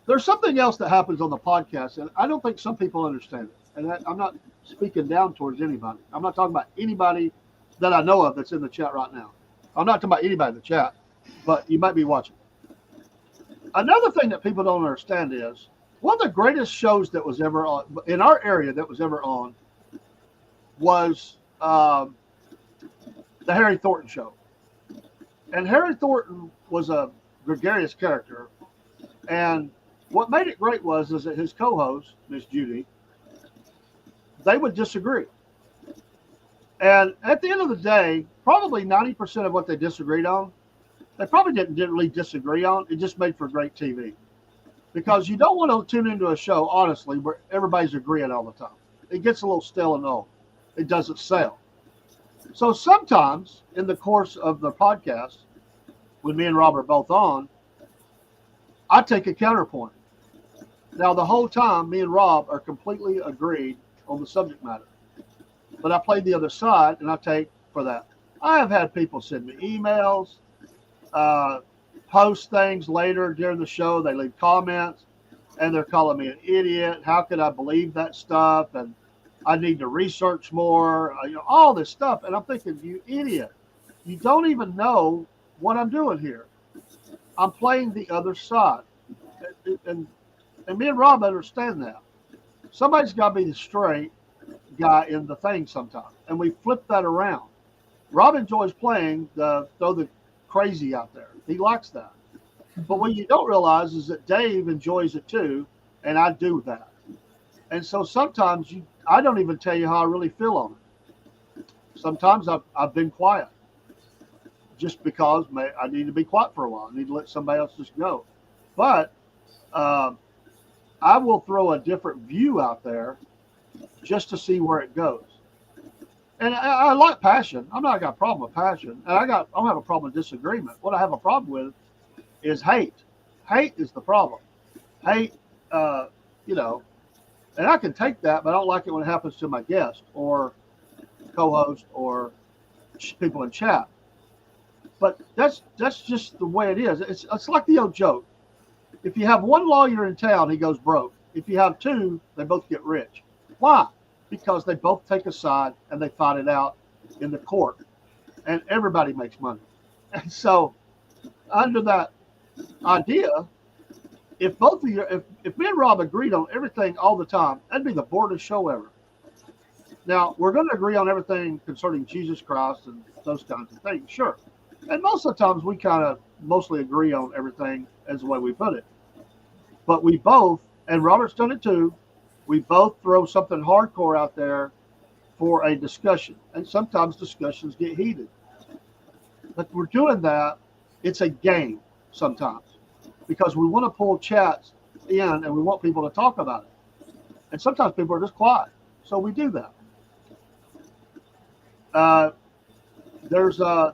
There's something else that happens on the podcast, and I don't think some people understand it. And I'm not speaking down towards anybody. I'm not talking about anybody that I know of that's in the chat right now. I'm not talking about anybody in the chat, but you might be watching. Another thing that people don't understand is one of the greatest shows that was ever on in our area that was ever on was the Harry Thornton show. And Harry Thornton was a gregarious character. And what made it great is that his co-host, Miss Judy, they would disagree. And at the end of the day, probably 90% of what they disagreed on, they probably didn't really disagree on. It just made for great TV. Because you don't want to tune into a show, honestly, where everybody's agreeing all the time. It gets a little stale and old. It doesn't sell. So sometimes in the course of the podcast, when me and Rob are both on, I take a counterpoint. Now, the whole time, me and Rob are completely agreed on the subject matter. But I play the other side, and I take for that. I have had people send me emails, post things later during the show. They leave comments, and they're calling me an idiot. How could I believe that stuff? And I need to research more, all this stuff. And I'm thinking, you idiot. You don't even know what I'm doing here. I'm playing the other side. And me and Rob understand that. Somebody's got to be the straight guy in the thing sometimes. And we flip that around. Rob enjoys playing throw the crazy out there. He likes that. But what you don't realize is that Dave enjoys it too, and I do that. And so sometimes I don't even tell you how I really feel on it. Sometimes I've been quiet just because I need to be quiet for a while. I need to let somebody else just go. But I will throw a different view out there just to see where it goes. And I like passion. I'm not got a problem with passion. And I don't have a problem with disagreement. What I have a problem with is hate. Hate is the problem. Hate, and I can take that, but I don't like it when it happens to my guest or co-host or people in chat. But that's just the way it is. It's like the old joke. If you have one lawyer in town, he goes broke. If you have two, they both get rich. Why? Because they both take a side and they fight it out in the court, and everybody makes money. And so, under that idea, if both of you, if me and Rob agreed on everything all the time, that'd be the boredest show ever. Now, we're going to agree on everything concerning Jesus Christ and those kinds of things, sure. And most of the times we kind of mostly agree on everything as the way we put it. But we both, and Robert's done it too, we both throw something hardcore out there for a discussion. And sometimes discussions get heated. But we're doing that, it's a game sometimes because we want to pull chats in and we want people to talk about it. And sometimes people are just quiet. So we do that.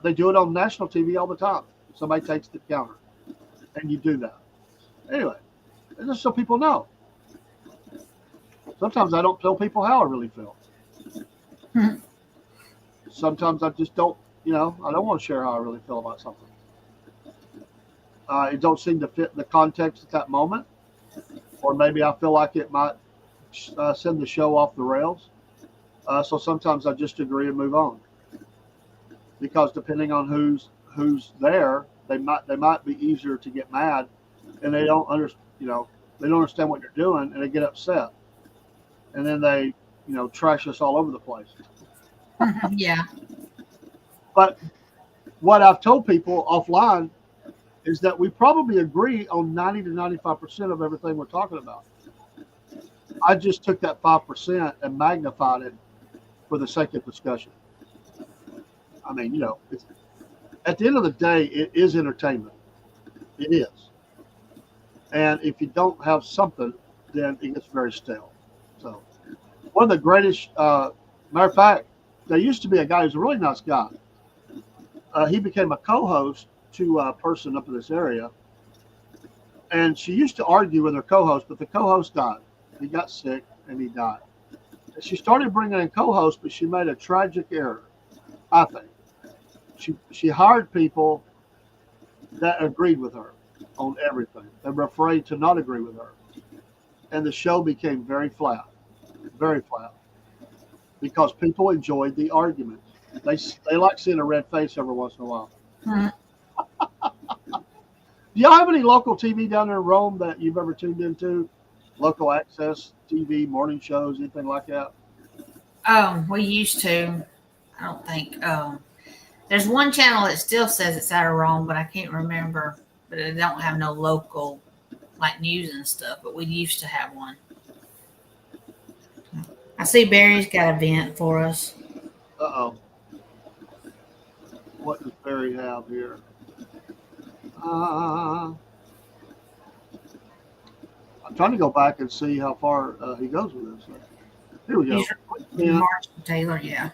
They do it on national TV all the time. Somebody takes the counter and you do that. Anyway, just so people know. Sometimes I don't tell people how I really feel. Sometimes I just don't, I don't want to share how I really feel about something. It don't seem to fit the context at that moment. Or maybe I feel like it might send the show off the rails. So sometimes I just agree and move on. Because depending on who's there, they might be easier to get mad, and they don't understand what you're doing, and they get upset, and then they trash us all over the place. Yeah. But what I've told people offline is that we probably agree on 90 to 95% of everything we're talking about. I just took that 5% and magnified it for the sake of discussion. I mean, at the end of the day, it is entertainment. It is. And if you don't have something, then it gets very stale. So, one of the greatest, matter of fact, there used to be a guy who's a really nice guy. He became a co-host to a person up in this area. And she used to argue with her co-host, but the co-host died. He got sick and he died. And she started bringing in co-hosts, but she made a tragic error, I think. She hired people that agreed with her on everything. They were afraid to not agree with her. And the show became very flat, because people enjoyed the arguments. They like seeing a red face every once in a while. Do y'all have any local TV down there in Rome that you've ever tuned into? Local access TV, morning shows, anything like that? Oh, we used to. I don't think. There's one channel that still says it's out of Rome, but I can't remember. But they don't have no local like news and stuff. But we used to have one. I see Barry's got a vent for us. Uh-oh. What does Barry have here? I'm trying to go back and see how far he goes with this. Here we go. Marshall Taylor, yeah.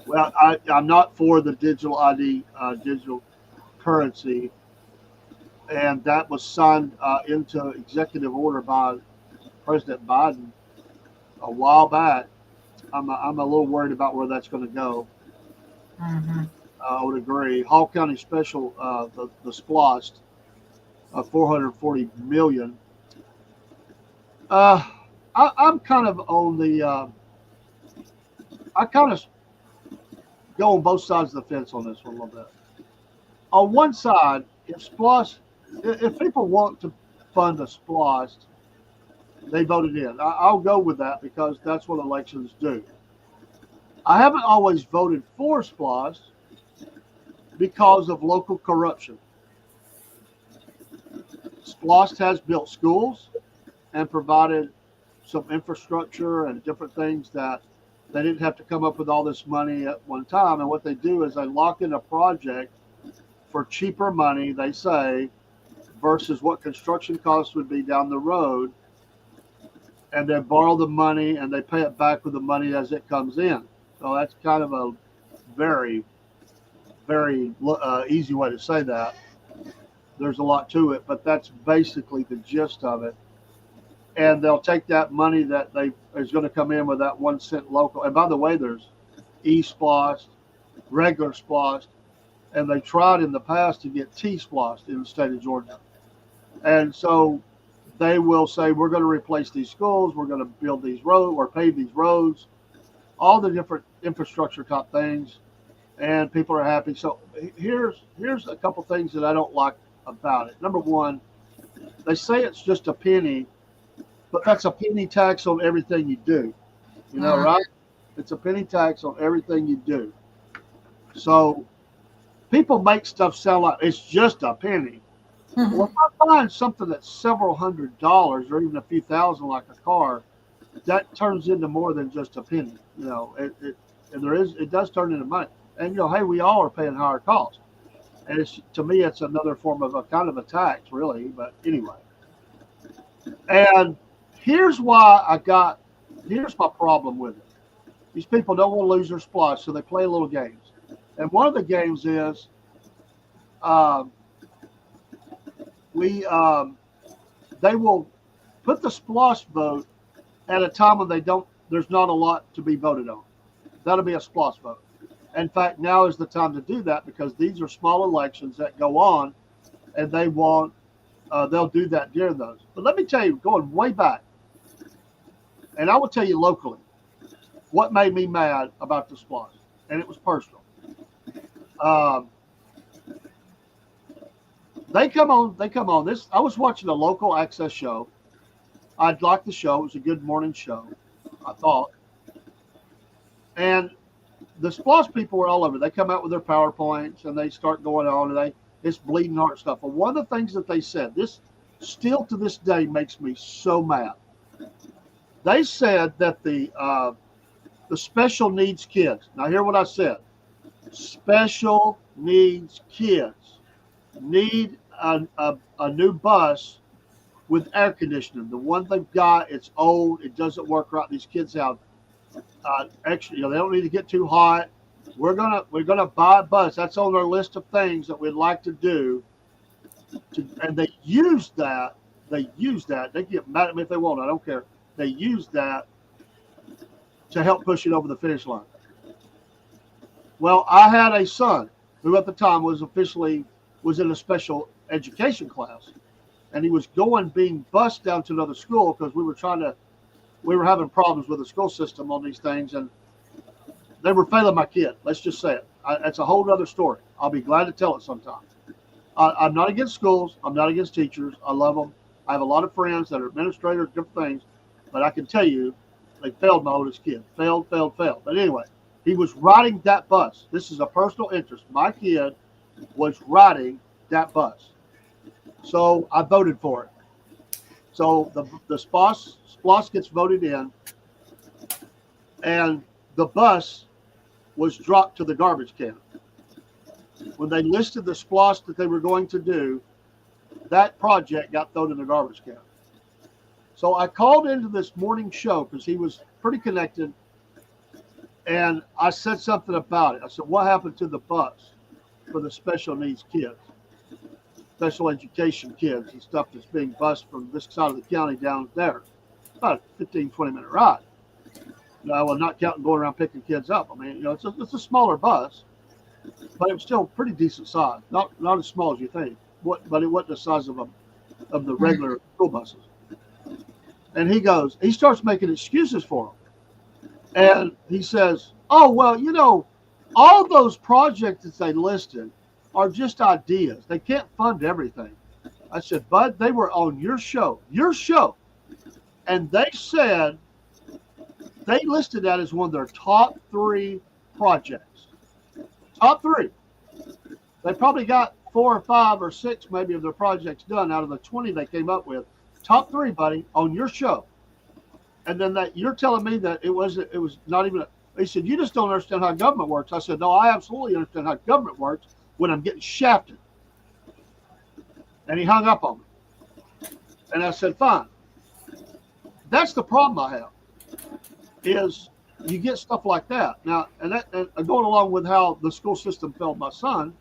Well, I'm not for the digital ID, digital currency, and that was signed into executive order by President Biden a while back. I'm a little worried about where that's going to go. Mm-hmm. I would agree. Hall County Special, the SPLOST, 440 million. I'm kind of on the. I kind of go on both sides of the fence on this one a little bit. On one side, if people want to fund a SPLOST, they voted in. I'll go with that because that's what elections do. I haven't always voted for SPLOST because of local corruption. SPLOST has built schools and provided some infrastructure and different things that they didn't have to come up with all this money at one time. And what they do is they lock in a project for cheaper money, they say, versus what construction costs would be down the road. And they borrow the money and they pay it back with the money as it comes in. So that's kind of a very, very easy way to say that. There's a lot to it, but that's basically the gist of it. And they'll take that money that is going to come in with that 1 cent local. And by the way, there's E-SPLOST, regular SPLOST, and they tried in the past to get T-SPLOST in the state of Georgia. And so they will say, we're going to replace these schools, we're going to build these roads or pave these roads, all the different infrastructure type things, and people are happy. So here's a couple things that I don't like about it. Number one, they say it's just a penny, but that's a penny tax on everything you do, right? It's a penny tax on everything you do. So people make stuff sound like it's just a penny. Well, if I find something that's several $100s or even a few thousand, like a car, that turns into more than just a penny. You know, it does turn into money. And you know, hey, we all are paying higher costs. And it's, to me, it's another form of a kind of a tax, really. But anyway, and here's my problem with it. These people don't want to lose their splosh, so they play little games. And one of the games is they will put the splosh vote at a time when there's not a lot to be voted on. That'll be a splosh vote. In fact, now is the time to do that because these are small elections that go on, and they'll do that during those. But let me tell you, going way back, and I will tell you locally, what made me mad about the splosh, and it was personal. They come on. This I was watching a local access show. I'd liked the show. It was a good morning show, I thought. And the splosh people were all over. They come out with their PowerPoints and they start going on and it's bleeding heart stuff. But one of the things that they said, this still to this day makes me so mad. They said that the special needs kids. Now hear what I said. Special needs kids need a new bus with air conditioning. The one they've got, it's old. It doesn't work right. These kids have extra. You know, they don't need to get too hot. We're gonna buy a bus. That's on our list of things that we'd like to do. And they use that. They get mad at me if they want. I don't care. They use that to help push it over the finish line. Well, I had a son who at the time was in a special education class, and he was being bused down to another school because we were having problems with the school system on these things, and they were failing my kid. Let's just say it. It's a whole other story. I'll be glad to tell it sometime. I'm not against schools. I'm not against teachers. I love them. I have a lot of friends that are administrators, different things, but I can tell you they failed my oldest kid. Failed. But anyway, he was riding that bus. This is a personal interest. My kid was riding that bus. So I voted for it. So the SPLOST gets voted in, and the bus was dropped to the garbage can. When they listed the SPLOST that they were going to do, that project got thrown in the garbage can. So I called into this morning show because he was pretty connected, and I said something about it. I said, what happened to the bus for the special needs kids? Special education kids and stuff that's being bused from this side of the county down there. About a 15, 20-minute ride. Well, not counting going around picking kids up. I mean, you know, it's a smaller bus, but it was still pretty decent size. Not as small as you think. But it wasn't the size of the regular school buses. And he starts making excuses for them. And he says, oh, well, you know, all those projects that they listed are just ideas. They can't fund everything. I said, Bud, they were on your show. And they said they listed that as one of their top 3 projects. Top 3. They probably got 4 or 5 or 6 maybe of their projects done out of the 20 they came up with. Top 3, buddy, on your show. And then that you're telling me that it was not even. He said, you just don't understand how government works. I said, no, I absolutely understand how government works when I'm getting shafted. And he hung up on me. And I said, fine. That's the problem I have, is you get stuff like that. Now, and going along with how the school system failed my son,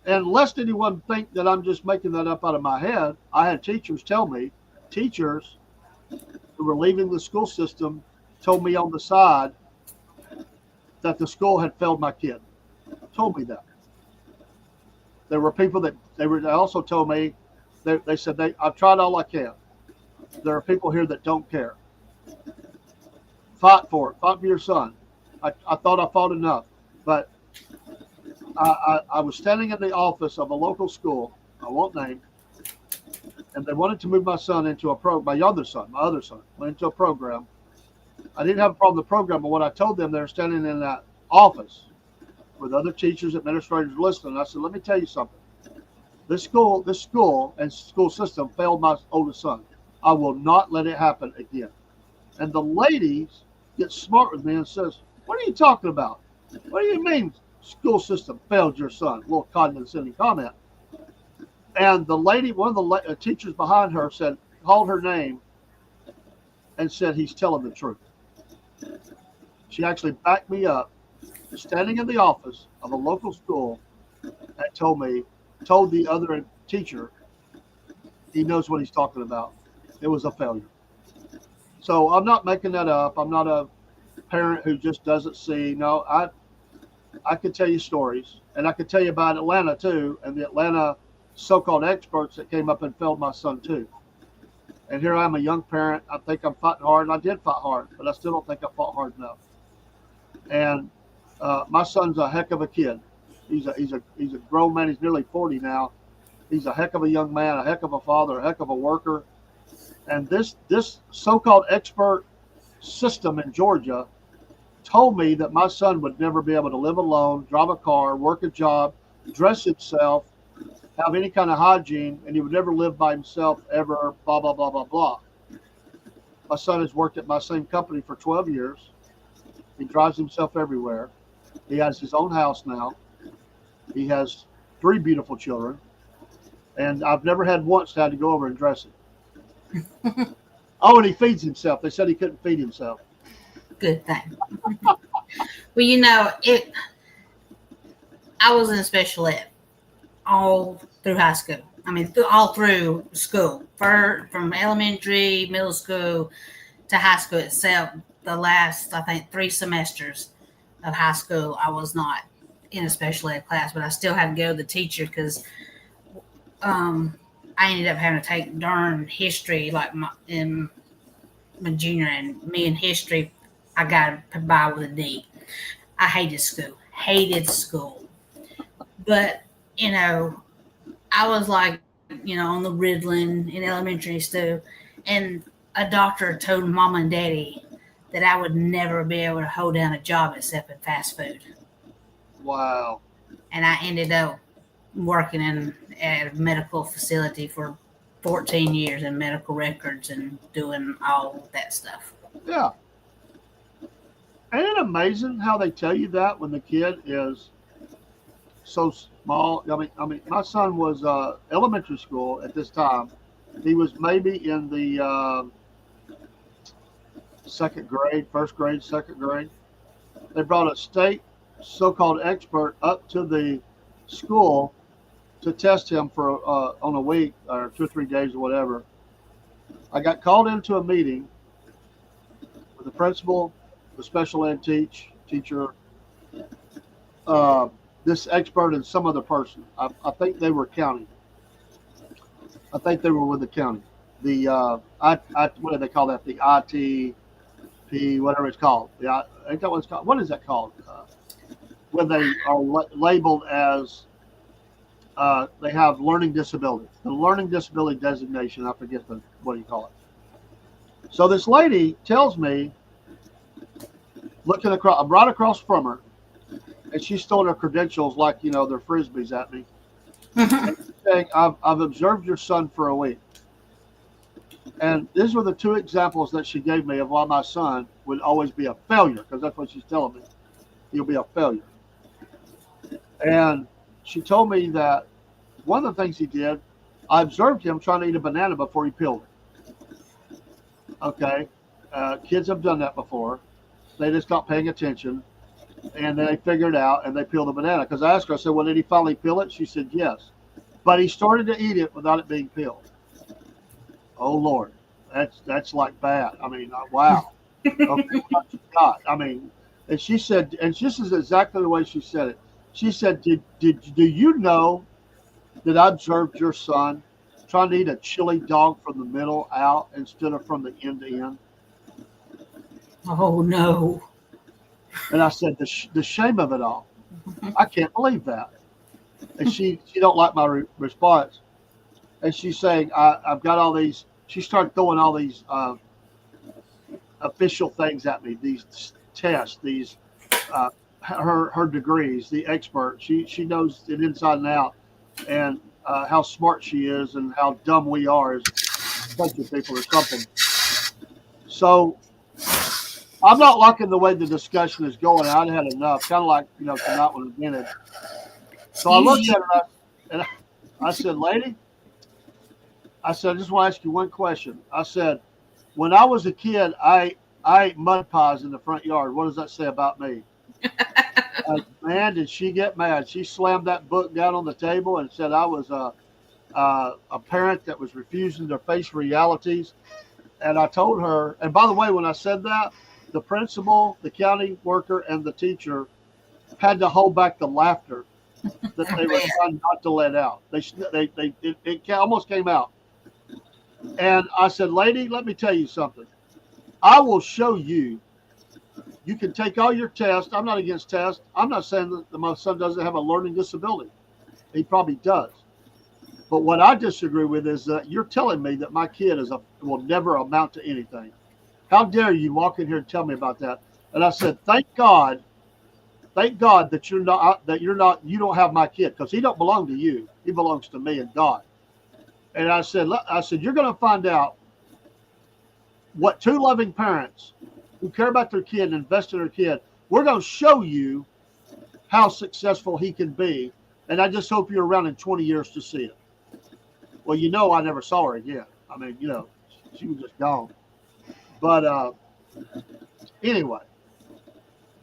and lest anyone think that I'm just making that up out of my head, I had teachers tell me, teachers who were leaving the school system told me on the side that the school had failed my kid. Told me that. There were people that they also told me, they said, I've tried all I can. There are people here that don't care. Fight for it. Fight for your son. I thought I fought enough, but I was standing in the office of a local school, I won't name, and they wanted to move my son into my other son, went into a program, I didn't have a problem with the program, but when I told them they were standing in that office with other teachers, administrators listening, I said, let me tell you something. This school and school system failed my oldest son. I will not let it happen again. And the ladies get smart with me and says, what are you talking about? What do you mean school system failed your son? A little condescending comment. And the lady, one of the teachers behind her said, called her name and said, he's telling the truth. She actually backed me up, standing in the office of a local school, and told the other teacher, he knows what he's talking about. It was a failure. So I'm not making that up. I'm not a parent who just doesn't see. No, I could tell you stories, and I could tell you about Atlanta too, and the Atlanta so-called experts that came up and failed my son too. And here I am, a young parent. I think I'm fighting hard, and I did fight hard, but I still don't think I fought hard enough. And my son's a heck of a kid. He's a grown man. He's nearly 40 now. He's a heck of a young man, a heck of a father, a heck of a worker. And this so-called expert system in Georgia told me that my son would never be able to live alone, drive a car, work a job, dress himself, have any kind of hygiene, and he would never live by himself ever, blah, blah, blah, blah, blah. My son has worked at my same company for 12 years. He drives himself everywhere. He has his own house now. He has 3 beautiful children. And I've never had once had to go over and dress him. Oh, and he feeds himself. They said he couldn't feed himself. Good thing. Well, I was in a special ed all through high school. I mean, all through school, from elementary, middle school to high school itself. The last, I think, 3 semesters of high school, I was not in a special ed class, but I still had to go to the teacher because I ended up having to take darn history, like in my junior, and me in history, I got by with a D. I hated school. But, I was like, on the Ritalin in elementary school, and a doctor told mom and daddy that I would never be able to hold down a job except in fast food. Wow. And I ended up working at a medical facility for 14 years in medical records and doing all that stuff. Yeah. Ain't it amazing how they tell you that when the kid is so small? I mean, my son was elementary school at this time. He was maybe in the second grade. They brought a state so-called expert up to the school to test him for on a week or 2 or 3 days or whatever. I got called into a meeting with the principal, the special ed teacher, this expert, and some other person. I think they were county. I think they were with the county. The what do they call that? The ITP, whatever it's called. I think that was called. What is that called? When they are labeled as they have learning disability. The learning disability designation. I forget what do you call it. So this lady tells me, looking across, I'm right across from her, and she's throwing her credentials like they're frisbees at me. Saying, I've observed your son for a week. And these were the 2 examples that she gave me of why my son would always be a failure, because that's what she's telling me. He'll be a failure. And she told me that one of the things he did, I observed him trying to eat a banana before he peeled it. Okay. Kids have done that before. They just stopped paying attention, and then they figured it out, and they peeled the banana. Because I asked her, I said, well, did he finally peel it? She said, yes. But he started to eat it without it being peeled. Oh, Lord. That's like bad. I mean, wow. Okay, what you got? I mean, and she said, and this is exactly the way she said it. She said, do you know that I observed your son trying to eat a chili dog from the middle out instead of from the end to end? Oh, no. And I said, the shame of it all. I can't believe that. And she don't like my response. And she's saying, I've got all these. She started throwing all these official things at me, these tests, these her degrees, the expert. She knows it inside and out, and how smart she is, and how dumb we are as country people or something. So I'm not liking the way the discussion is going. I'd had enough, kind of like tonight when it ended. So I looked at her and I said, "Lady," I said, "I just want to ask you one question." I said, "When I was a kid, I ate mud pies in the front yard. What does that say about me?" Man, did she get mad? She slammed that book down on the table and said I was a parent that was refusing to face realities. And I told her, and by the way, when I said that, the principal, the county worker, and the teacher had to hold back the laughter that they were trying not to let out. It almost came out. And I said, "Lady, let me tell you something. I will show you. You can take all your tests. I'm not against tests. I'm not saying that my son doesn't have a learning disability. He probably does. But what I disagree with is that you're telling me that my kid will never amount to anything. How dare you walk in here and tell me about that?" And I said, "Thank God that you don't have my kid, because he don't belong to you. He belongs to me and God." And I said, "You're going to find out what two loving parents who care about their kid and invest in their kid, we're going to show you how successful he can be. And I just hope you're around in 20 years to see it." Well, I never saw her again. I mean, she was just gone. But anyway,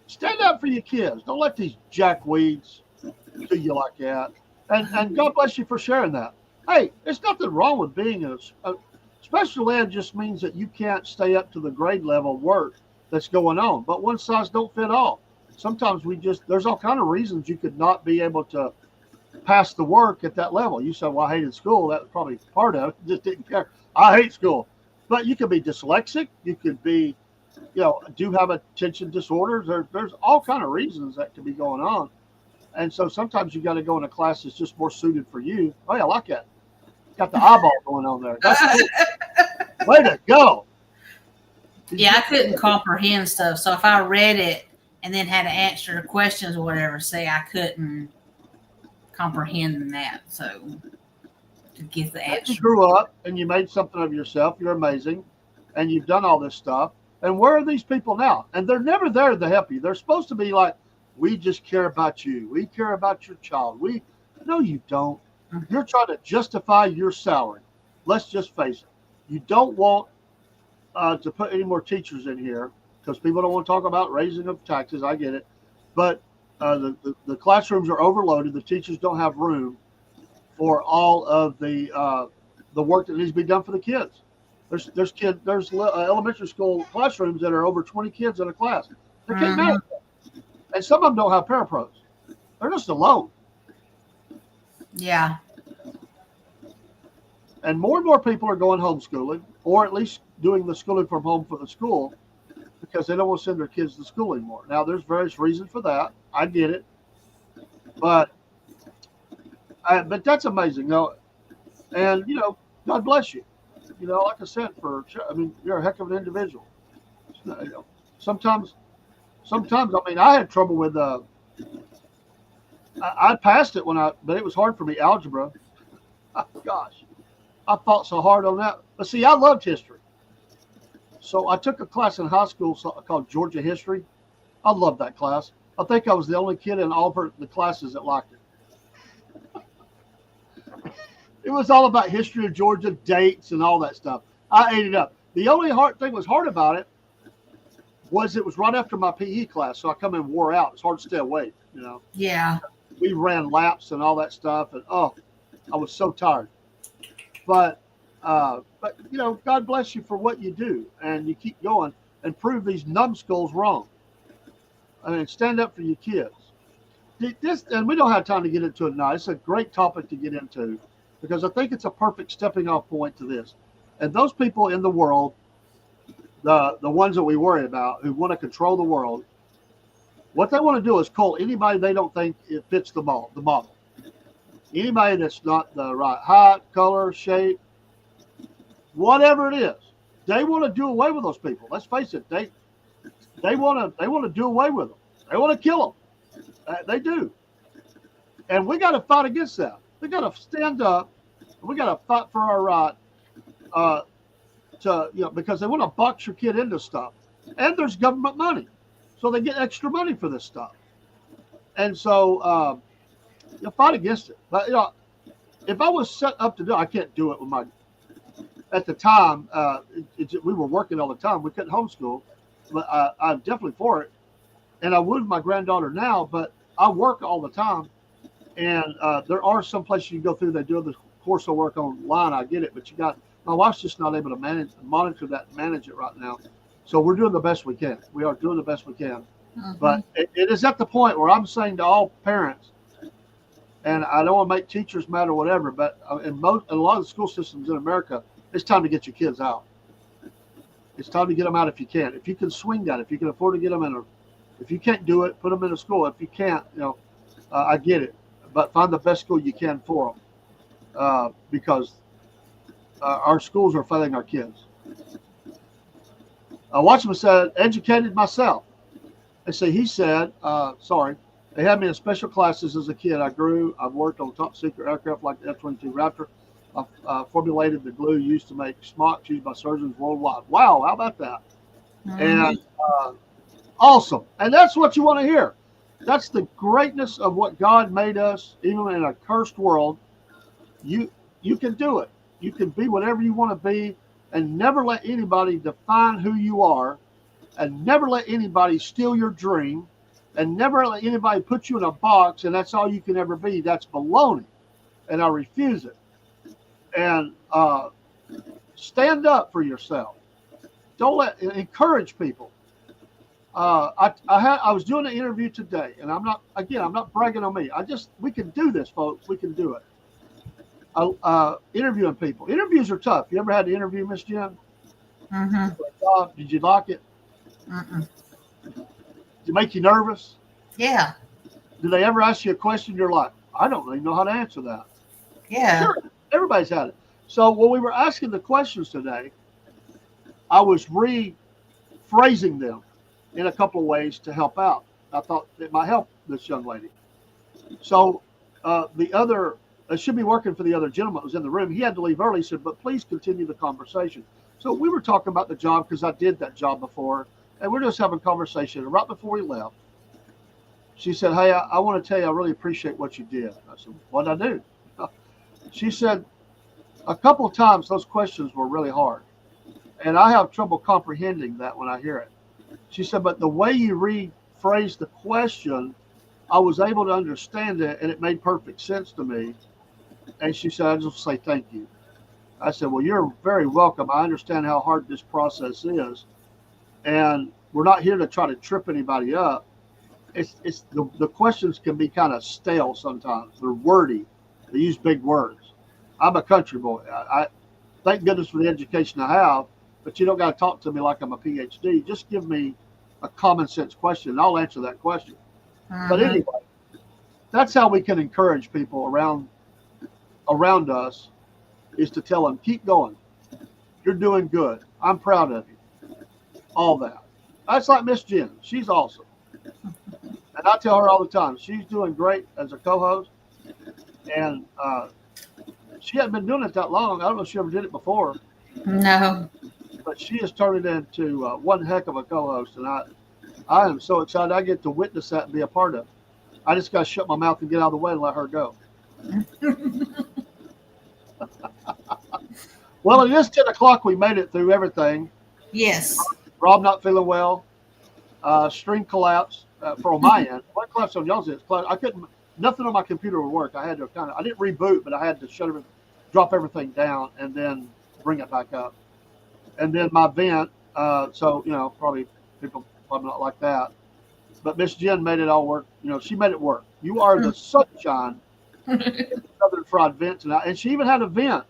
stand up for your kids. Don't let these jackweeds do you like that. And God bless you for sharing that. Hey, there's nothing wrong with being a special ed. Just means that you can't stay up to the grade level work that's going on. But one size don't fit all. Sometimes there's all kind of reasons you could not be able to pass the work at that level. You said, "Well, I hated school." That was probably part of it. Just didn't care. I hate school. But you could be dyslexic. You could be, do have attention disorders. There's all kind of reasons that could be going on. And so sometimes you got to go in a class that's just more suited for you. Oh, yeah, I like that. Got the eyeball going on there. That's cool. Way to go. Yeah, I couldn't comprehend stuff. So if I read it and then had to answer questions or whatever, say I couldn't comprehend that. So to get the answer. You grew up and you made something of yourself. You're amazing. And you've done all this stuff. And where are these people now? And they're never there to help you. They're supposed to be like, "We just care about you. We care about your child." No, you don't. You're trying to justify your salary. Let's just face it. You don't want to put any more teachers in here because people don't want to talk about raising of taxes. I get it. But the classrooms are overloaded. The teachers don't have room for all of the work that needs to be done for the kids. There's elementary school classrooms that are over 20 kids in a class. They can't manage that. And some of them don't have parapros. They're just alone. Yeah. And more people are going homeschooling, or at least doing the schooling from home for the school, because they don't want to send their kids to school anymore. Now, there's various reasons for that. I get it. But that's amazing. And, God bless you. Like I said, you're a heck of an individual. Sometimes, I had trouble with, I passed it but it was hard for me. Algebra. Oh, gosh, I fought so hard on that. But see, I loved history. So I took a class in high school called Georgia History. I loved that class. I think I was the only kid in all of the classes that liked it. It was all about history of Georgia, dates, and all that stuff. I ate it up. The only hard thing was hard about it was right after my PE class, so I come in wore out. It's hard to stay awake, Yeah. We ran laps and all that stuff, and I was so tired. But God bless you for what you do, and you keep going and prove these numbskulls wrong. I mean, stand up for your kids. And we don't have time to get into it now. It's a great topic to get into because I think it's a perfect stepping off point to this. And those people in the world, the ones that we worry about, who want to control the world, what they want to do is call anybody they don't think it fits the model. Anybody that's not the right height, color, shape, whatever it is. they want to do away with those people. Let's face it, they want to do away with them. They want to kill them. They do, and we got to fight against that. We got to stand up. We got to fight for our right. Because they want to box your kid into stuff, and there's government money, so they get extra money for this stuff, and so you fight against it. But if I was set up to do it, I can't do it with my. At the time, we were working all the time. We couldn't homeschool, but I'm definitely for it, and I would with my granddaughter now. But I work all the time, and there are some places you can go through. They do the course of work online. I get it, but my wife's just not able to monitor that and manage it right now. So we're doing the best we can. We are doing the best we can. Mm-hmm. But it is at the point where I'm saying to all parents, and I don't want to make teachers mad or whatever, but in a lot of the school systems in America, it's time to get your kids out. It's time to get them out if you can. If you can swing that, if you can afford to get them if you can't do it, put them in a school. If you can't, I get it. But find the best school you can for them. Because our schools are failing our kids. Watchman said, educated myself. And so he said, they had me in special classes as a kid. I've worked on top secret aircraft like the F-22 Raptor. I formulated the glue used to make smocks used by surgeons worldwide. Wow, how about that? Mm-hmm. And awesome. And that's what you want to hear. That's the greatness of what God made us, even in a cursed world. You can do it. You can be whatever you want to be, and never let anybody define who you are, and never let anybody steal your dream, and never let anybody put you in a box and that's all you can ever be. That's baloney, and I refuse it. And stand up for yourself. Encourage people. I was doing an interview today, and I'm not bragging on me. We can do this, folks. We can do it. Interviewing people. Interviews are tough. You ever had to interview, Miss Jen? Mm-hmm. Did you like it? Mm-mm. Did it make you nervous? Yeah. Did they ever ask you a question you're like, I don't really know how to answer that? Yeah. Sure. Everybody's had it. So when we were asking the questions today, I was rephrasing them in a couple of ways to help out. I thought it might help this young lady. So it should be working for the other gentleman who was in the room. He had to leave early. He said, but please continue the conversation. So we were talking about the job because I did that job before, and we're just having a conversation. And right before we left, she said, hey, I want to tell you, I really appreciate what you did. I said, what did I do? She said, a couple of times those questions were really hard, and I have trouble comprehending that when I hear it. She said, but the way you rephrased the question, I was able to understand it, and it made perfect sense to me. And she said, I just say thank you. I said, well, you're very welcome. I understand how hard this process is, and we're not here to try to trip anybody up. It's the questions can be kind of stale sometimes. They're wordy. They use big words. I'm a country boy. I thank goodness for the education I have, but you don't got to talk to me like I'm a PhD. Just give me a common sense question, and I'll answer that question. Mm-hmm. But anyway, that's how we can encourage people around us, is to tell them, keep going. You're doing good. I'm proud of you. All that. That's like Miss Jen. She's awesome. And I tell her all the time, she's doing great as a co-host. And she hadn't been doing it that long. I don't know if she ever did it before. No. But she has turned it into one heck of a co-host. And I am so excited I get to witness that and be a part of it. I just got to shut my mouth and get out of the way and let her go. Well, it is 10 o'clock. We made it through everything. Yes. Rob not feeling well. Stream collapse from my end. What collapsed on y'all's end? I couldn't. Nothing on my computer would work. I had to I didn't reboot, but I had to drop everything down and then bring it back up. And then my vent. So probably people not like that. But Miss Jen made it all work. She made it work. You are the sunshine in the Southern Fried Vent tonight. And she even had a vent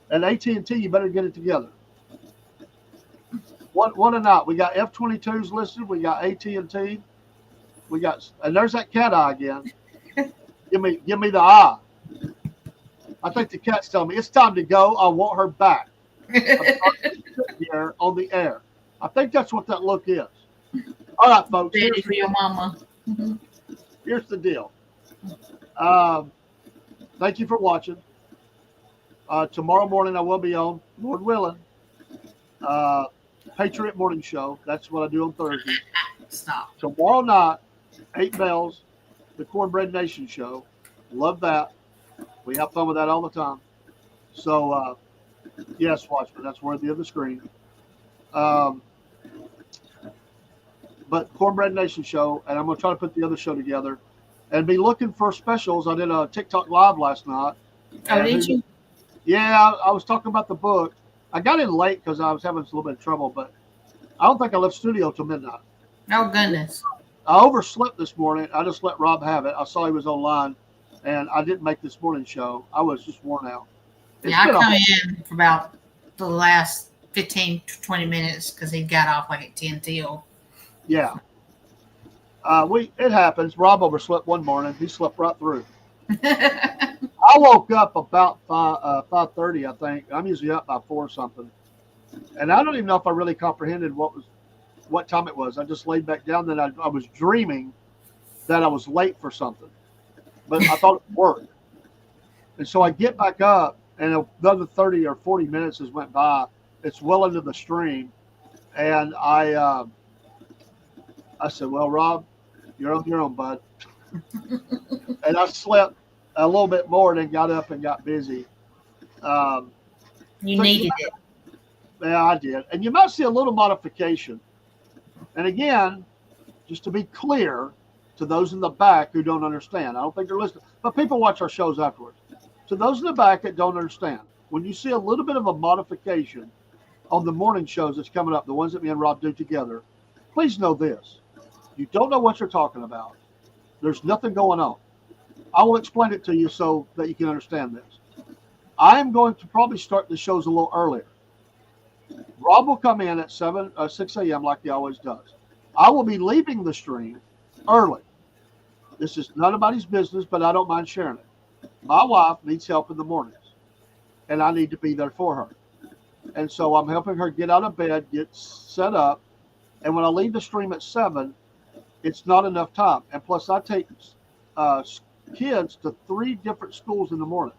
at AT&T. You better get it together. What a night. We got F-22s listed. We got AT&T. And there's that cat eye again. Give me the eye. I think the cat's telling me it's time to go. I want her back. Here on the air. I think that's what that look is. All right, folks. Ready for your mama. Here's the deal. Thank you for watching. Tomorrow morning I will be on, Lord willing, Patriot Morning Show. That's what I do on Thursday. Stop. Tomorrow night, 8 bells, the Cornbread Nation Show. Love that. We have fun with that all the time. So, yes, Watchman, that's worthy of the screen. But Cornbread Nation Show, and I'm going to try to put the other show together and be looking for specials. I did a TikTok live last night. Oh, did you? Yeah, I was talking about the book. I got in late because I was having a little bit of trouble, but I don't think I left studio till midnight. Oh, goodness. I overslept this morning. I just let Rob have it. I saw he was online, and I didn't make this morning show. I was just worn out. Yeah, I come in for about the last 15 to 20 minutes because he got off like at 10 till. Yeah. It happens. Rob overslept one morning. He slept right through. I woke up about 5:30, I think. I'm usually up by 4 or something. And I don't even know if I really comprehended what time it was. I just laid back down. Then I was dreaming that I was late for something. But I thought it worked. And so I get back up, and another 30 or 40 minutes has went by. It's well into the stream. And I said, well, Rob, you're on your own, bud. And I slept a little bit more and then got up and got busy. You needed it. Yeah, I did. And you might see a little modification. And again, just to be clear to those in the back who don't understand, I don't think they're listening, but people watch our shows afterwards. To those in the back that don't understand, when you see a little bit of a modification on the morning shows that's coming up, the ones that me and Rob do together, please know this. You don't know what you're talking about. There's nothing going on. I will explain it to you so that you can understand this. I am going to probably start the shows a little earlier. Rob will come in at 6 a.m. like he always does. I will be leaving the stream early. This is none of anybody's business, but I don't mind sharing it. My wife needs help in the mornings, and I need to be there for her. And so I'm helping her get out of bed, get set up, and when I leave the stream at 7, it's not enough time. And plus, I take kids to 3 different schools in the morning.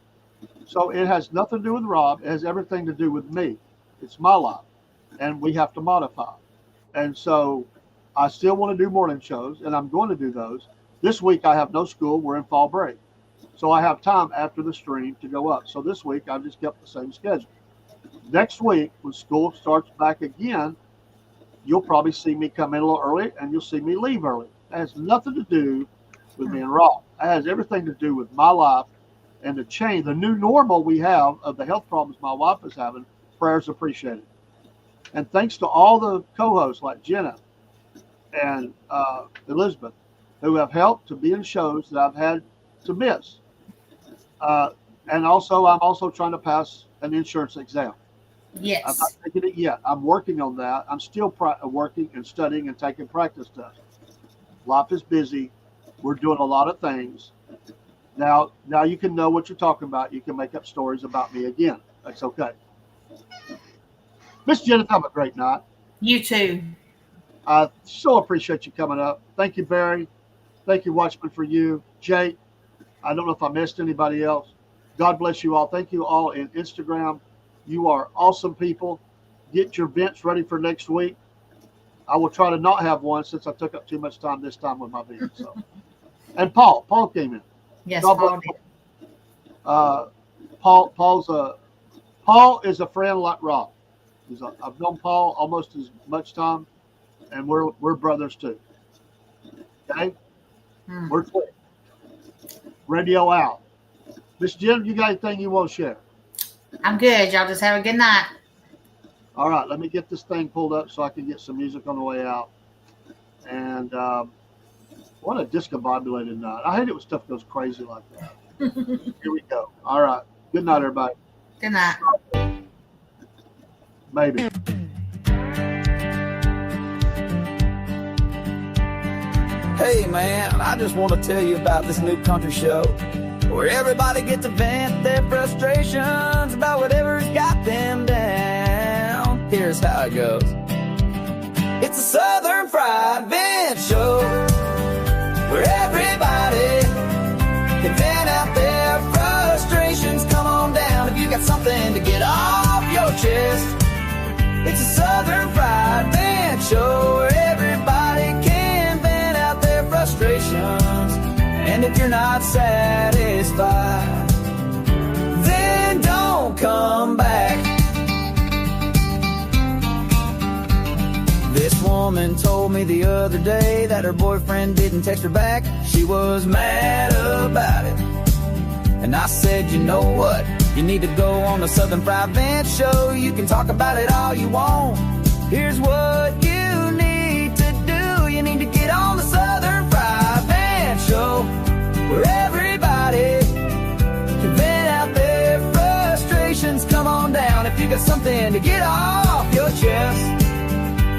So it has nothing to do with Rob. It has everything to do with me. It's my life, and we have to modify. And so I still want to do morning shows, and I'm going to do those. This week I have no school. We're in fall break. So I have time after the stream to go up. So this week I've just kept the same schedule. Next week, when school starts back again, you'll probably see me come in a little early, and you'll see me leave early. It has nothing to do with being Rob. It has everything to do with my life and the change, the new normal we have of the health problems my wife is having. Prayers appreciated. And thanks to all the co-hosts like Jenna and Elizabeth, who have helped to be in shows that I've had to miss. And also, I'm also trying to pass an insurance exam. Yes. I'm not taking it yet. I'm working on that. I'm still working and studying and taking practice tests. Life is busy. We're doing a lot of things. Now you can know what you're talking about. You can make up stories about me again. That's okay. Miss Jennifer, have a great night. You too. I so appreciate you coming up. Thank you, Barry. Thank you, Watchman, for you. Jake, I don't know if I missed anybody else. God bless you all. Thank you all in Instagram. You are awesome people. Get your vents ready for next week. I will try to not have one since I took up too much time this time with my vent. So, and Paul came in. Yes, God Paul did. Paul is a friend like Rob. I've known Paul almost as much time, and we're brothers too. Okay, we're clear. Radio out. Miss Jim, you got anything you want to share? I'm good. Y'all just have a good night. All right, let me get this thing pulled up so I can get some music on the way out. And what a discombobulated night. I hate it when stuff goes crazy like that. Here we go. All right. Good night, everybody. Good night. Maybe. Hey man, I just want to tell you about this new country show where everybody gets to vent their frustrations about whatever's got them down. it goes. It's a Southern Fried Vent Show, where everybody can vent out their frustrations. Come on down if you got something to get off your chest. It's a Southern Fried Vent Show, where everybody can vent out their frustrations. And if you're not satisfied, then don't come back. This woman told me the other day that her boyfriend didn't text her back. She was mad about it. And I said, you know what? You need to go on the Southern Fried Vent Show. You can talk about it all you want. Here's what you need to do. You need to get on the Southern Fried Vent Show, where everybody can vent out their frustrations. Come on down if you got something to get off your chest.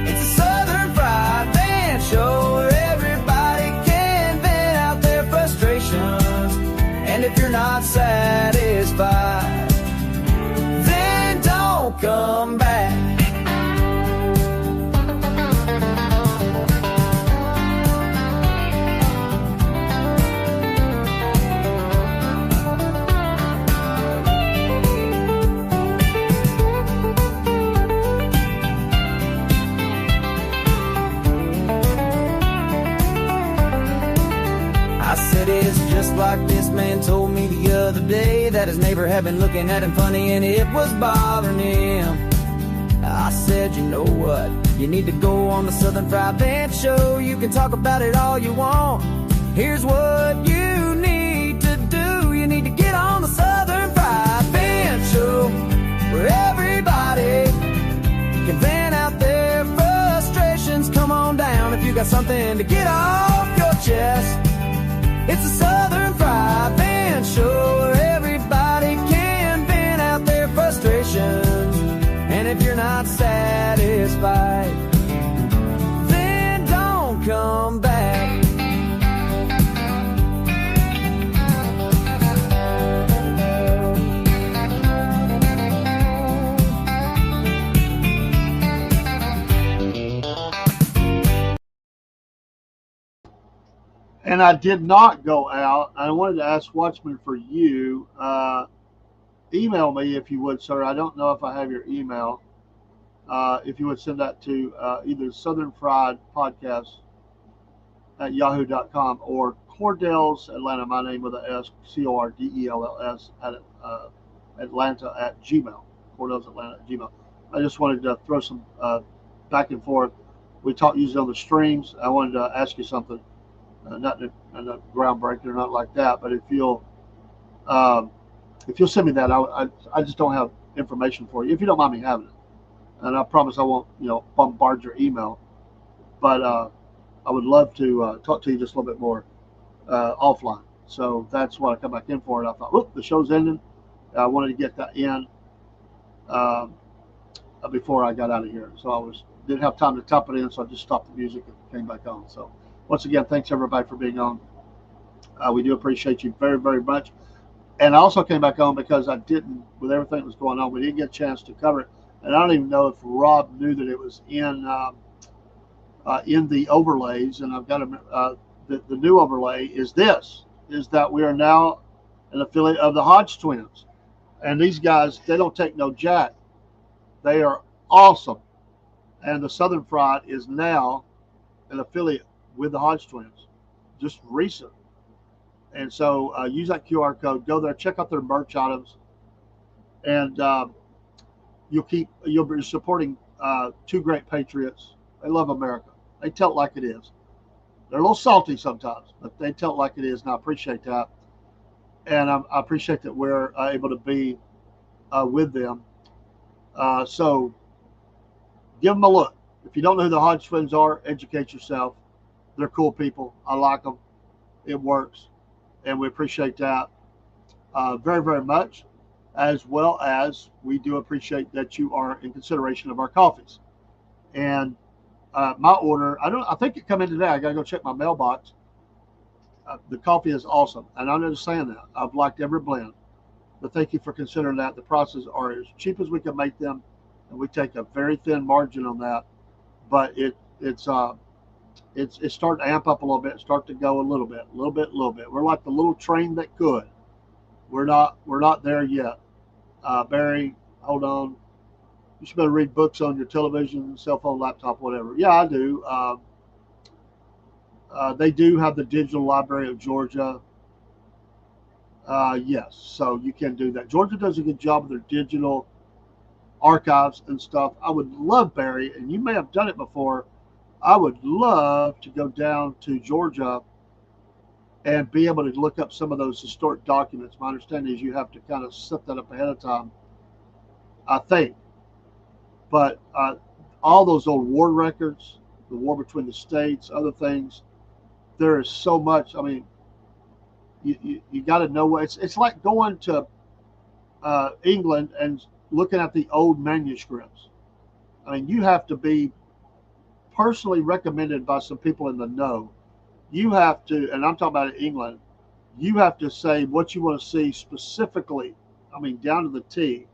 It's a Southern Fried Vent Show, where everybody can vent out their frustrations. And if you're not satisfied, then don't come back. I said it's just like this man told me the other day, that his neighbor had been looking at him funny and it was bothering him. I said, you know what? You need to go on the Southern Fried Vent Show. You can talk about it all you want. Here's what you need to do. You need to get on the Southern Fried Vent Show, where everybody can vent out their frustrations. Come on down if you got something to get off your chest. It's a Southern Fried Vent Show, where everybody can vent out their frustrations. And if you're not satisfied, then don't come back. And I did not go out. I wanted to ask Watchman for you. Email me if you would, sir. I don't know if I have your email. If you would send that to either Southern Fried Podcast at yahoo.com or Cordell's Atlanta, my name with an S, Cordells at Atlanta at Gmail. Cordell's Atlanta at Gmail. I just wanted to throw some back and forth. We talk usually on the streams. I wanted to ask you something. Not groundbreaking or not like that, but if you'll send me that, I just don't have information for you. If you don't mind me having it, and I promise I won't bombard your email, but I would love to talk to you just a little bit more offline. So that's what I come back in for, and I thought, look, the show's ending. I wanted to get that in before I got out of here, so didn't have time to type it in, so I just stopped the music and came back on. So once again, thanks everybody for being on. We do appreciate you very, very much. And I also came back on because with everything that was going on, we didn't get a chance to cover it. And I don't even know if Rob knew that it was in the overlays. And I've got the new overlay is that we are now an affiliate of the Hodge twins. And these guys, they don't take no jack. They are awesome. And the Southern Fried is now an affiliate with the Hodge twins, just recent. And so use that QR code, go there, check out their merch items, and you'll be supporting two great patriots. They love America. They tell it like it is. They're a little salty sometimes, but they tell it like it is, and I appreciate that. And I appreciate that we're able to be with them. So give them a look. If you don't know who the Hodge twins are, educate yourself. They're cool people. I like them. It works. And we appreciate that very, very much, as well as we do appreciate that you are in consideration of our coffees. And my order, I think it come in today. I got to go check my mailbox. The coffee is awesome. And I'm just saying that. I've liked every blend. But thank you for considering that. The prices are as cheap as we can make them. and we take a very thin margin on that. But it's starting to amp up a little bit, start to go a little bit, a little bit, a little bit. We're like the little train that could. We're not there yet. Barry, hold on. You should better read books on your television, cell phone, laptop, whatever. Yeah, I do. They do have the Digital Library of Georgia. Yes, so you can do that. Georgia does a good job of their digital archives and stuff. I would love, Barry, and you may have done it before. I would love to go down to Georgia and be able to look up some of those historic documents. My understanding is you have to kind of set that up ahead of time, I think. But all those old war records, the war between the states, other things, there is so much. I mean, you got to know what it's like going to England and looking at the old manuscripts. I mean, you have to be personally recommended by some people in the know. You have to, and I'm talking about in England, you have to say what you want to see specifically, I mean, down to the T.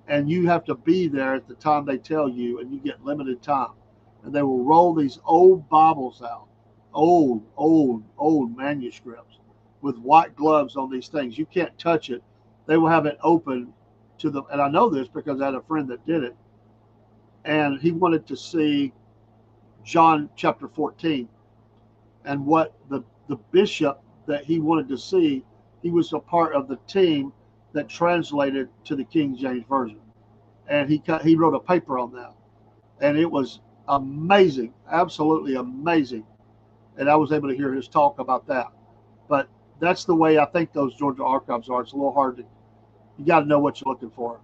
And you have to be there at the time they tell you, and you get limited time. And they will roll these old Bibles out, old manuscripts with white gloves on these things. You can't touch it. They will have it open to them. And I know this because I had a friend that did it. And he wanted to see John chapter 14. And what the bishop that he wanted to see, he was a part of the team that translated to the King James Version. And he wrote a paper on that. And it was amazing, absolutely amazing. And I was able to hear his talk about that. But that's the way I think those Georgia archives are. It's a little hard to, you got to know what you're looking for.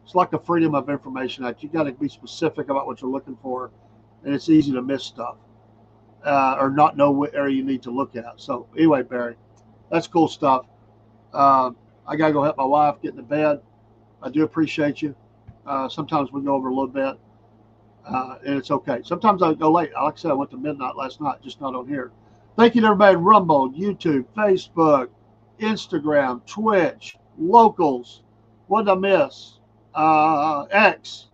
It's like a Freedom of Information Act. You got to be specific about what you're looking for. And it's easy to miss stuff or not know what area you need to look at. So anyway, Barry, that's cool stuff. I got to go help my wife get into bed. I do appreciate you. Sometimes we go over a little bit, and it's okay. Sometimes I go late. Like I said, I went to midnight last night, just not on here. Thank you to everybody in Rumble, YouTube, Facebook, Instagram, Twitch, Locals. What did I miss? X.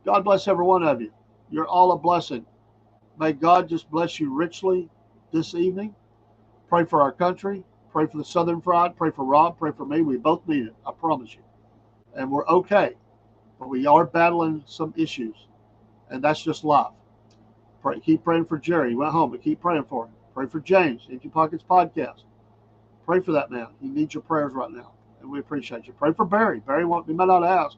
God bless every one of you. You're all a blessing. May God just bless you richly this evening. Pray for our country. Pray for the Southern Fried. Pray for Rob. Pray for me. We both need it. I promise you. And we're okay. But we are battling some issues. And that's just life. Pray, keep praying for Jerry. He went home, but keep praying for him. Pray for James, Empty Pockets Podcast. Pray for that man. He needs your prayers right now. And we appreciate you. Pray for Barry. Barry, we might not ask.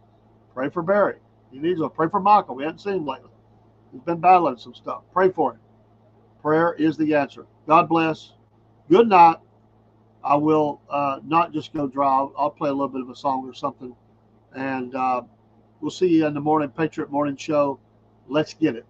Pray for Barry. He needs to. Pray for Michael. We haven't seen him lately. He's been battling some stuff. Pray for him. Prayer is the answer. God bless. Good night. I will not just go drive. I'll play a little bit of a song or something. And we'll see you in the morning, Patriot Morning Show. Let's get it.